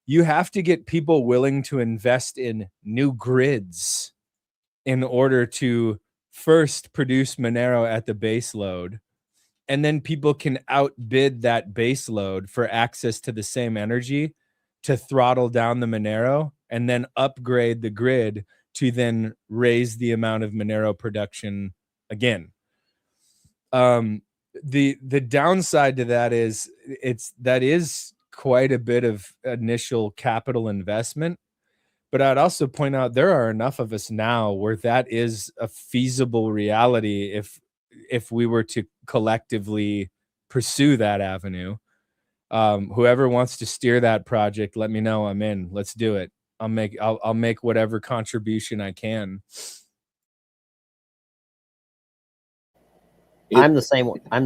S9: you have to get people willing to invest in new grids in order to first produce Monero at the base load. And then people can outbid that base load for access to the same energy to throttle down the Monero and then upgrade the grid to then raise the amount of Monero production again. The downside to that is that is quite a bit of initial capital investment. But I'd also point out there are enough of us now where that is a feasible reality if we were to collectively pursue that avenue. Whoever wants to steer that project, let me know. I'm in. Let's do it. I'll make whatever contribution I can.
S3: I'm the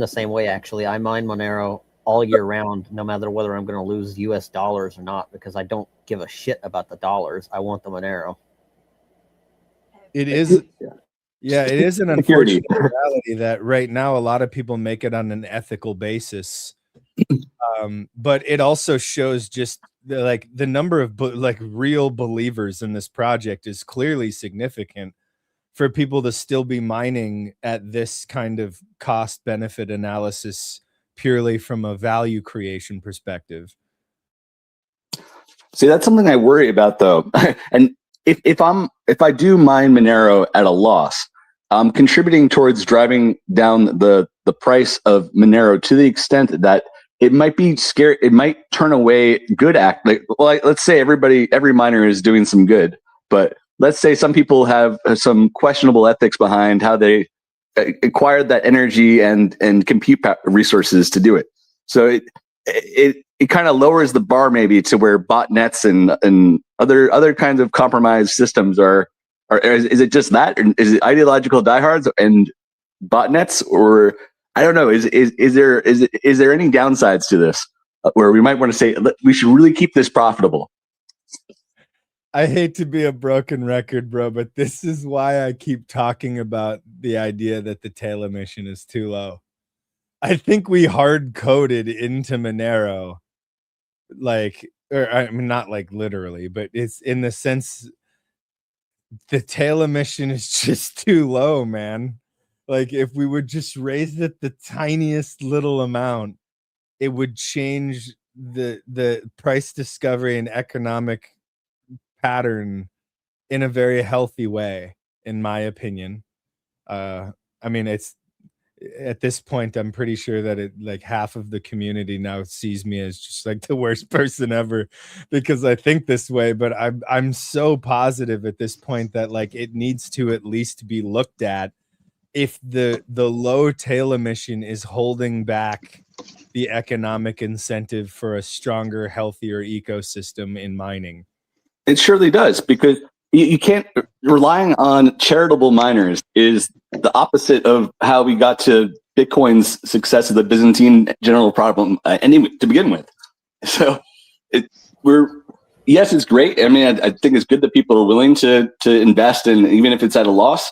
S3: same way actually. I mine Monero all year round, no matter whether I'm going to lose US dollars or not, because I don't give a shit about the dollars. I want the Monero.
S9: It is, yeah, it is an unfortunate reality that right now a lot of people make it on an ethical basis. But it also shows just the number of real believers in this project is clearly significant for people to still be mining at this kind of cost benefit analysis purely from a value creation perspective.
S13: See, that's something I worry about though. And if I do mine Monero at a loss, I'm contributing towards driving down the price of Monero to the extent that it might be scary. It might turn away good let's say every miner is doing some good, but let's say some people have some questionable ethics behind how they acquired that energy and compute resources to do it. So it kind of lowers the bar maybe to where botnets and other kinds of compromised systems are. Is it just that? Or is it ideological diehards and botnets, or I don't know? Is there any downsides to this where we might want to say we should really keep this profitable?
S9: I hate to be a broken record, bro, but this is why I keep talking about the idea that the tail emission is too low. I think we hard coded into Monero, I mean, not like literally, but it's in the sense the tail emission is just too low, man. Like if we would just raise it the tiniest little amount, it would change the price discovery and economic pattern in a very healthy way, in my opinion. I mean, it's at this point, I'm pretty sure that half of the community now sees me as just like the worst person ever because I think this way. But I'm so positive at this point that it needs to at least be looked at if the low tail emission is holding back the economic incentive for a stronger, healthier ecosystem in mining.
S13: It surely does, because you can't, relying on charitable miners is the opposite of how we got to Bitcoin's success as the Byzantine general problem anyway, to begin with. So yes, it's great. I mean, I think it's good that people are willing to invest in, even if it's at a loss.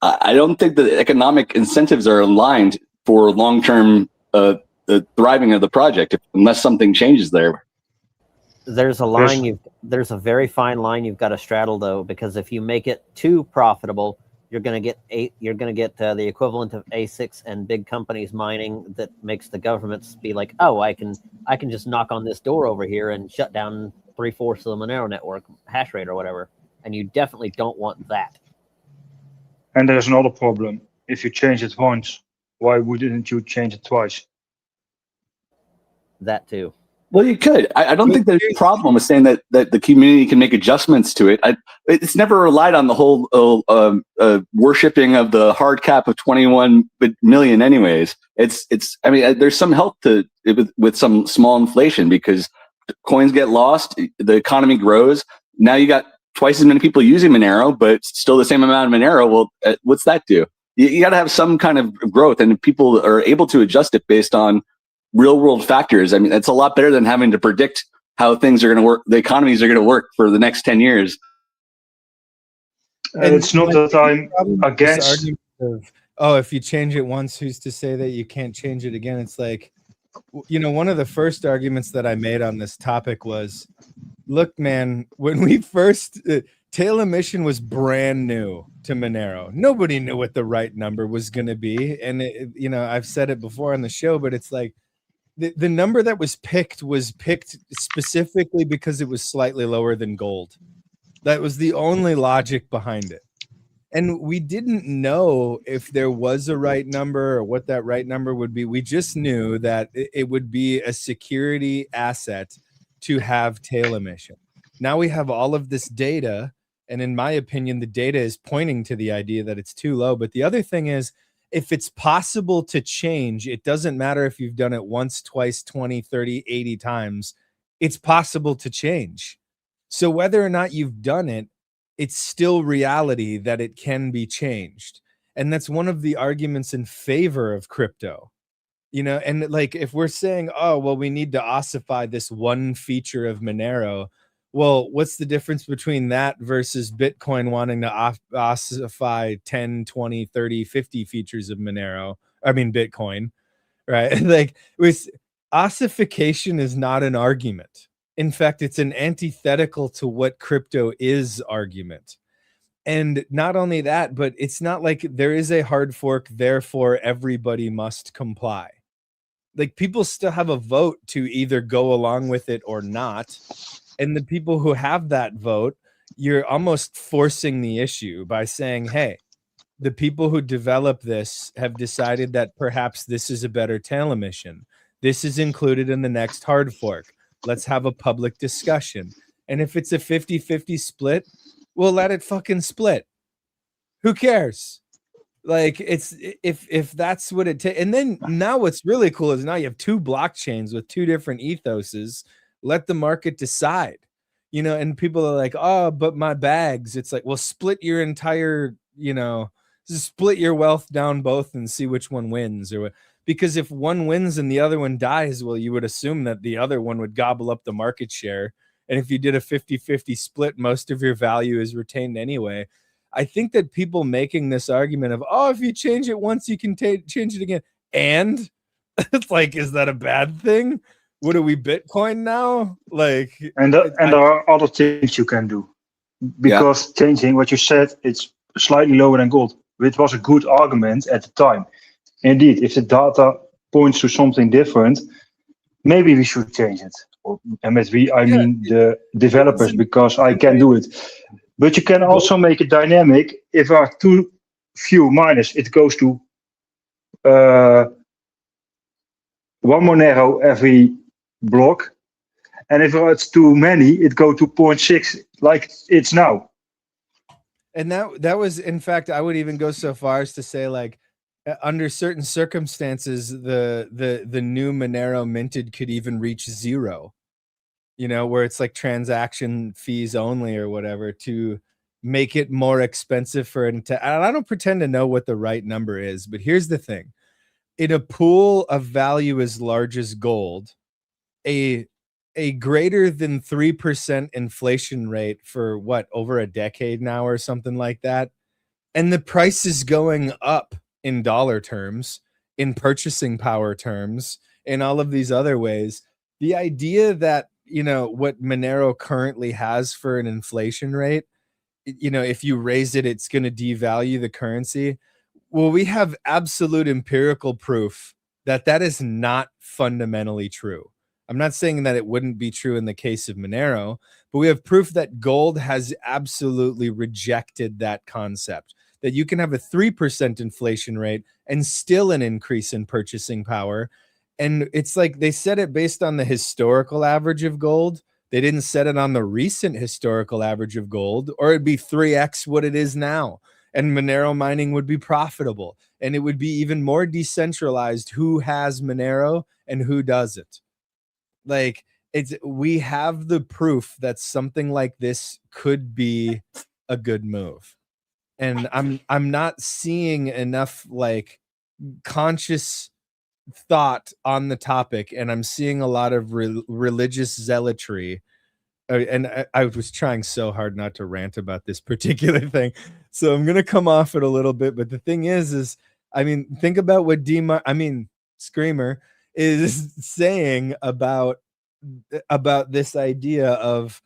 S13: I don't think the economic incentives are aligned for long-term the thriving of the project unless something changes there.
S3: There's a line there's a very fine line you've got to straddle though, because if you make it too profitable, you're going to get the equivalent of ASICs and big companies mining that makes the governments be like, oh, I can just knock on this door over here and shut down 3/4 of the Monero network hash rate or whatever, and you definitely don't want that.
S10: And there's another problem. If you change it once, Why wouldn't you change it twice?
S3: That too.
S13: Well, you could. I don't think there's a problem with saying that the community can make adjustments to it. It's never relied on the whole worshipping of the hard cap of 21 million. Anyways, I mean, there's some help to with some small inflation because coins get lost, the economy grows. Now you got twice as many people using Monero, but still the same amount of Monero. Well, what's that do? You got to have some kind of growth, and people are able to adjust it based on real world factors. I mean, it's a lot better than having to predict how things are going to work, the economies are going to work for the next 10 years.
S10: And it's not that I'm against.
S9: If you change it once, who's to say that you can't change it again? It's like, you know, one of the first arguments that I made on this topic was, look, man, when we first, tail emission was brand new to Monero. Nobody knew what the right number was going to be. And, you know, I've said it before on the show, but it's like, the number that was picked specifically because it was slightly lower than gold. That was the only logic behind it. And we didn't know if there was a right number or what that right number would be. We just knew that it would be a security asset to have tail emission. Now we have all of this data. And in my opinion, the data is pointing to the idea that it's too low. But the other thing is, if it's possible to change, it doesn't matter if you've done it once, twice, 20, 30, 80 times. It's possible to change. So whether or not you've done it, it's still reality that it can be changed. And that's one of the arguments in favor of crypto. You know, and like if we're saying, oh, well, we need to ossify this one feature of Monero. Well, what's the difference between that versus Bitcoin wanting to ossify 10, 20, 30, 50 features of Monero? I mean, Bitcoin, right? Like, ossification is not an argument. In fact, it's an antithetical to what crypto is argument. And not only that, but it's not like there is a hard fork, therefore everybody must comply. Like, people still have a vote to either go along with it or not. And the people who have that vote, you're almost forcing the issue by saying, hey, the people who develop this have decided that perhaps this is a better tail emission. This is included in the next hard fork. Let's have a public discussion. And if it's a 50-50 split, we'll let it fucking split. Who cares? Like, it's if that's what it takes. And then now what's really cool is now you have two blockchains with two different ethoses. Let the market decide, you know, and people are like, oh, but my bags. It's like, well, split your entire, you know, split your wealth down both and see which one wins. Or because if one wins and the other one dies, well, you would assume that the other one would gobble up the market share. And if you did a 50-50 split, most of your value is retained anyway. I think that people making this argument of, oh, if you change it once, you can change it again. And it's like, is that a bad thing? What are we, Bitcoin now? Like,
S10: and there are other things you can do, because changing what you said, it's slightly lower than gold, which was a good argument at the time. Indeed, if the data points to something different, maybe we should change it. And with we, I mean the developers, because I can do it. But you can also make it dynamic. If there are too few miners, it goes to 1 Monero every block. And if it's too many, it goes to 0.6 like it's now.
S9: And that was, in fact, I would even go so far as to say, like, under certain circumstances, the new Monero minted could even reach 0. You know, where it's like transaction fees only or whatever, to make it more expensive for it. And I don't pretend to know what the right number is, but here's the thing. In a pool of value as large as gold, a greater than 3% inflation rate for what, over a decade now or something like that, and the price is going up in dollar terms, in purchasing power terms, in all of these other ways, the idea that, you know, what Monero currently has for an inflation rate, you know, if you raise it, it's going to devalue the currency. Well, we have absolute empirical proof that that is not fundamentally true. I'm not saying that it wouldn't be true in the case of Monero, but we have proof that gold has absolutely rejected that concept, that you can have a 3% inflation rate and still an increase in purchasing power. And it's like they set it based on the historical average of gold. They didn't set it on the recent historical average of gold, or it'd be 3x what it is now. And Monero mining would be profitable. And it would be even more decentralized who has Monero and who doesn't. Like, we have the proof that something like this could be a good move. And I'm not seeing enough like conscious thought on the topic, and I'm seeing a lot of religious zealotry. And I was trying so hard not to rant about this particular thing, so I'm gonna come off it a little bit. But the thing is I mean, think about what Screamer is saying about this idea of,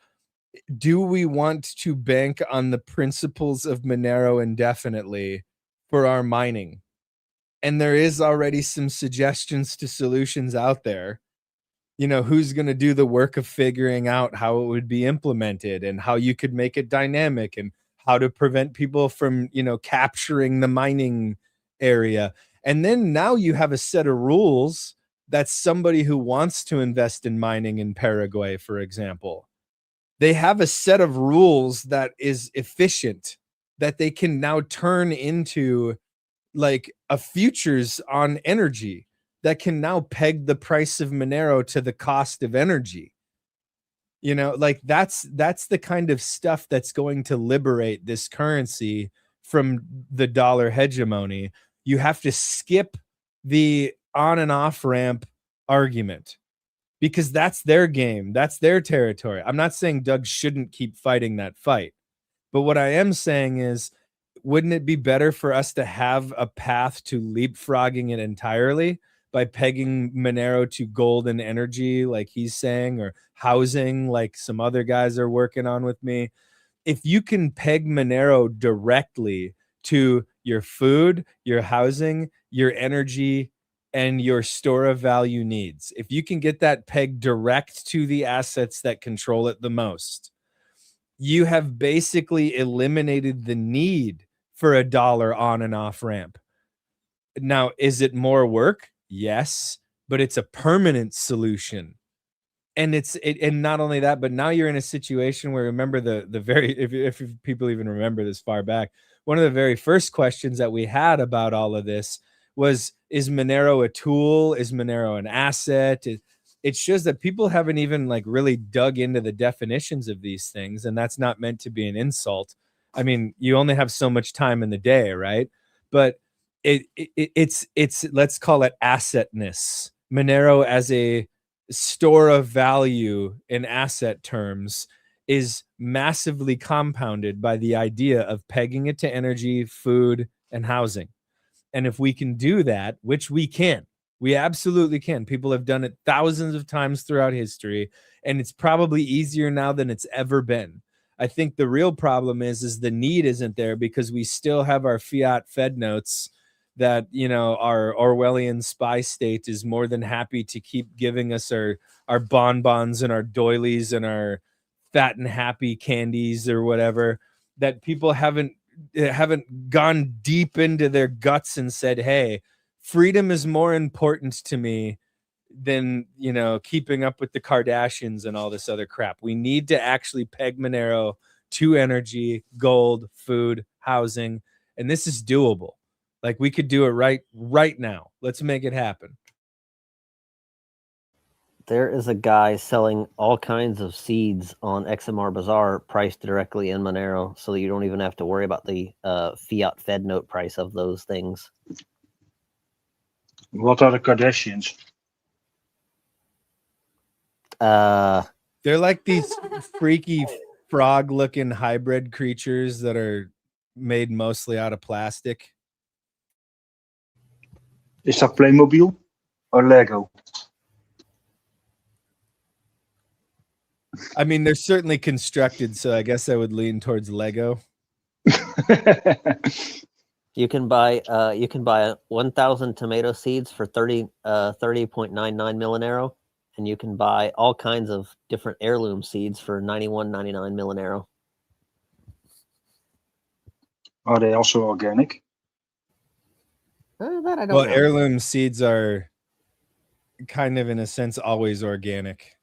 S9: do we want to bank on the principles of Monero indefinitely for our mining? And there is already some suggestions to solutions out there. You know, who's going to do the work of figuring out how it would be implemented and how you could make it dynamic and how to prevent people from, you know, capturing the mining area. And then now you have a set of rules that somebody who wants to invest in mining in Paraguay, for example, they have a set of rules that is efficient, that they can now turn into like a futures on energy that can now peg the price of Monero to the cost of energy. You know, like that's the kind of stuff that's going to liberate this currency from the dollar hegemony. You have to skip the on and off ramp argument, because that's their game. That's their territory. I'm not saying Doug shouldn't keep fighting that fight. But what I am saying is, wouldn't it be better for us to have a path to leapfrogging it entirely by pegging Monero to gold and energy, like he's saying, or housing, like some other guys are working on with me? If you can peg Monero directly to your food, your housing, your energy, and your store of value needs, if you can get that pegged direct to the assets that control it the most, you have basically eliminated the need for a dollar on and off ramp. Now, is it more work? Yes, but it's a permanent solution. And and not only that, but now you're in a situation where, remember the very, if people even remember this far back, one of the very first questions that we had about all of this was, is Monero a tool? Is Monero an asset? It shows that people haven't even like really dug into the definitions of these things, and that's not meant to be an insult. I mean, you only have so much time in the day, right? But it's let's call it assetness. Monero as a store of value in asset terms is massively compounded by the idea of pegging it to energy, food, and housing. And if we can do that, which we can, we absolutely can. People have done it thousands of times throughout history, and it's probably easier now than it's ever been. I think the real problem is the need isn't there, because we still have our fiat Fed notes that, you know, our Orwellian spy state is more than happy to keep giving us our bonbons and our doilies and our fat and happy candies or whatever, that people haven't gone deep into their guts and said, hey, freedom is more important to me than, you know, keeping up with the Kardashians and all this other crap. We need to actually peg Monero to energy, gold, food, housing, and this is doable. Like, we could do it right now. Let's make it happen.
S3: There is a guy selling all kinds of seeds on XMR Bazaar priced directly in Monero, so you don't even have to worry about the fiat Fed note price of those things.
S10: What are the Kardashians?
S9: They're like these freaky frog-looking hybrid creatures that are made mostly out of plastic.
S10: Is that Playmobil or Lego?
S9: I mean, they're certainly constructed, so I guess I would lean towards Lego.
S3: You can buy 1,000 tomato seeds for 30.99 Monero, and you can buy all kinds of different heirloom seeds for 91.99 Monero.
S10: Are they also organic?
S3: That I don't
S9: Well,
S3: know.
S9: heirloom seeds are kind of, in a sense, always organic.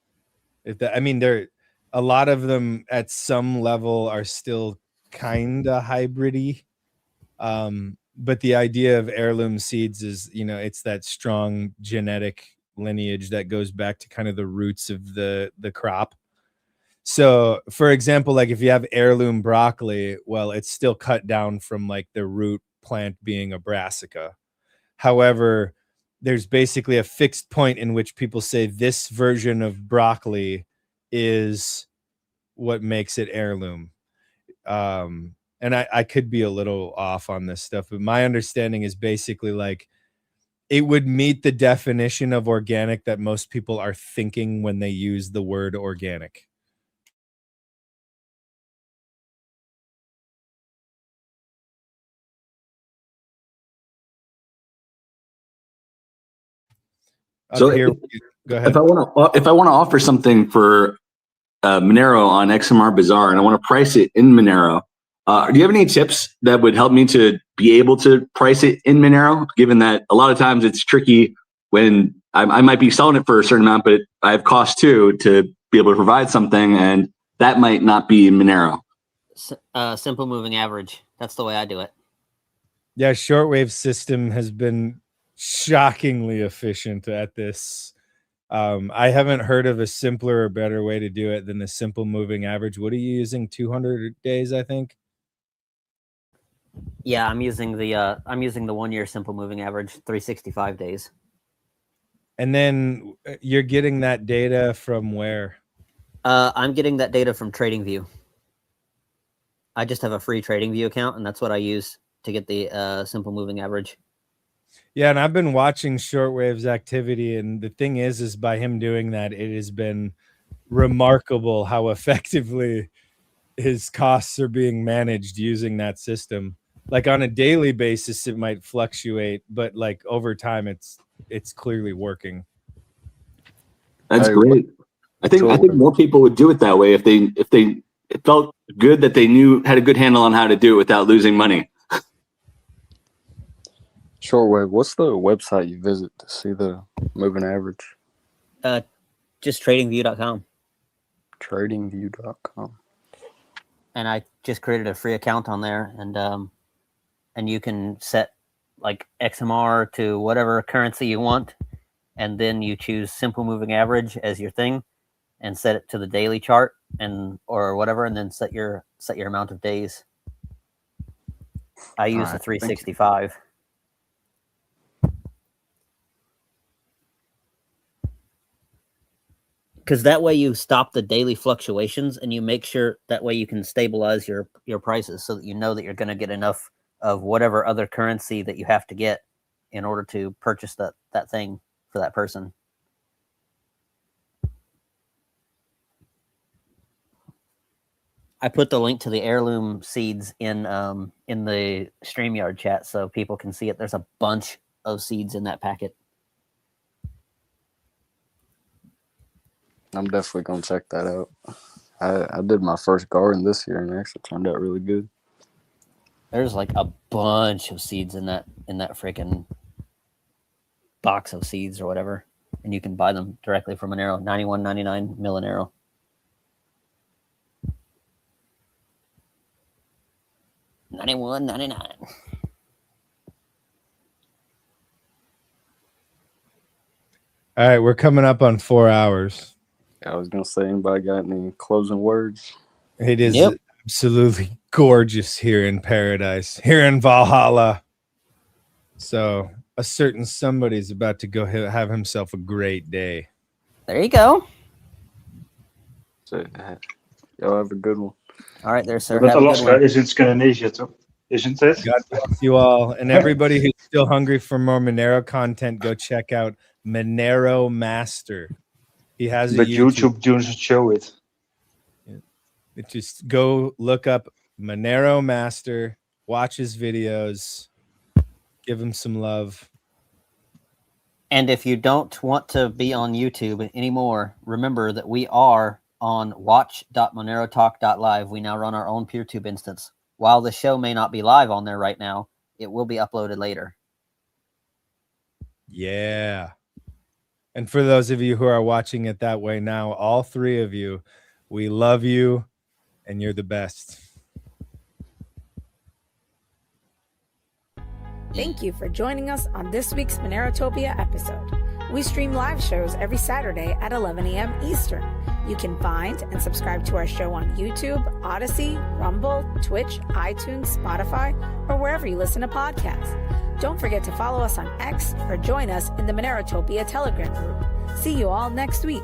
S9: I mean, they're a lot of them at some level are still kind of hybridy. But the idea of heirloom seeds is, it's that strong genetic lineage that goes back to kind of the roots of the crop. So, for example, like if you have heirloom broccoli, well, it's still cut down from like the root plant being a brassica. However, there's basically a fixed point in which people say this version of broccoli is what makes it heirloom. And I could be a little off on this stuff, but my understanding is basically like it would meet the definition of organic that most people are thinking when they use the word organic.
S13: So
S9: Here, go ahead.
S13: If I want to offer something for Monero on XMR Bazaar and I want to price it in Monero, do you have any tips that would help me to be able to price it in Monero? Given that a lot of times it's tricky when I might be selling it for a certain amount, but I have cost too to be able to provide something, and that might not be in Monero.
S3: Simple moving average. That's the way I do it.
S9: Yeah, shortwave system has been shockingly efficient at this. I haven't heard of a simpler or better way to do it than the simple moving average. What are you using? 200 days, I think.
S3: Yeah, I'm using the 1 year simple moving average, 365 days.
S9: And then you're getting that data from where?
S3: I'm getting that data from TradingView. I just have a free TradingView account, and that's what I use to get the simple moving average.
S9: Yeah, and I've been watching Shortwave's activity, and the thing is by him doing that, it has been remarkable how effectively his costs are being managed using that system. Like on a daily basis, it might fluctuate, but like over time, it's clearly working.
S13: That's great. I think more people would do it that way if they it felt good that they had a good handle on how to do it without losing money.
S14: Shortwave, what's the website you visit to see the moving average?
S3: Just tradingview.com.
S14: Tradingview.com.
S3: And I just created a free account on there, and you can set like XMR to whatever currency you want, and then you choose simple moving average as your thing, and set it to the daily chart or whatever, and then set your amount of days. I use the 365. Because that way you stop the daily fluctuations, and you make sure that way you can stabilize your prices so that you know that you're going to get enough of whatever other currency that you have to get in order to purchase that thing for that person. I put the link to the heirloom seeds in the StreamYard chat so people can see it. There's a bunch of seeds in that packet.
S14: I'm definitely going to check that out. I did my first garden this year, and it actually turned out really good.
S3: There's like a bunch of seeds in that freaking box of seeds or whatever, and you can buy them directly from Monero. $91.99 Monero. $91.99.
S9: All right, we're coming up on 4 hours.
S14: I was going to say, anybody got any closing words?
S9: It is absolutely gorgeous here in paradise, here in Valhalla. So a certain somebody's about to go have himself a great day.
S3: There you go.
S14: So, y'all have a good one.
S3: All right, there, sir.
S10: But Alaska is in Scandinavia too, isn't it?
S9: God bless you all. And everybody who's still hungry for more Monero content, go check out Monero Master. He has a
S10: YouTube doesn't show it.
S9: Just go look up Monero Master, watch his videos, give him some love.
S3: And if you don't want to be on YouTube anymore, remember that we are on watch.monerotalk.live. We now run our own PeerTube instance. while the show may not be live on there right now, it will be uploaded later.
S9: Yeah. And for those of you who are watching it that way now, all three of you, we love you and you're the best.
S5: Thank you for joining us on this week's Monerotopia episode. We stream live shows every Saturday at 11 a.m. Eastern. You can find and subscribe to our show on YouTube, ODYSEE, Rumble, Twitch, iTunes, Spotify, or wherever you listen to podcasts. Don't forget to follow us on X or join us in the Monerotopia Telegram group. See you all next week.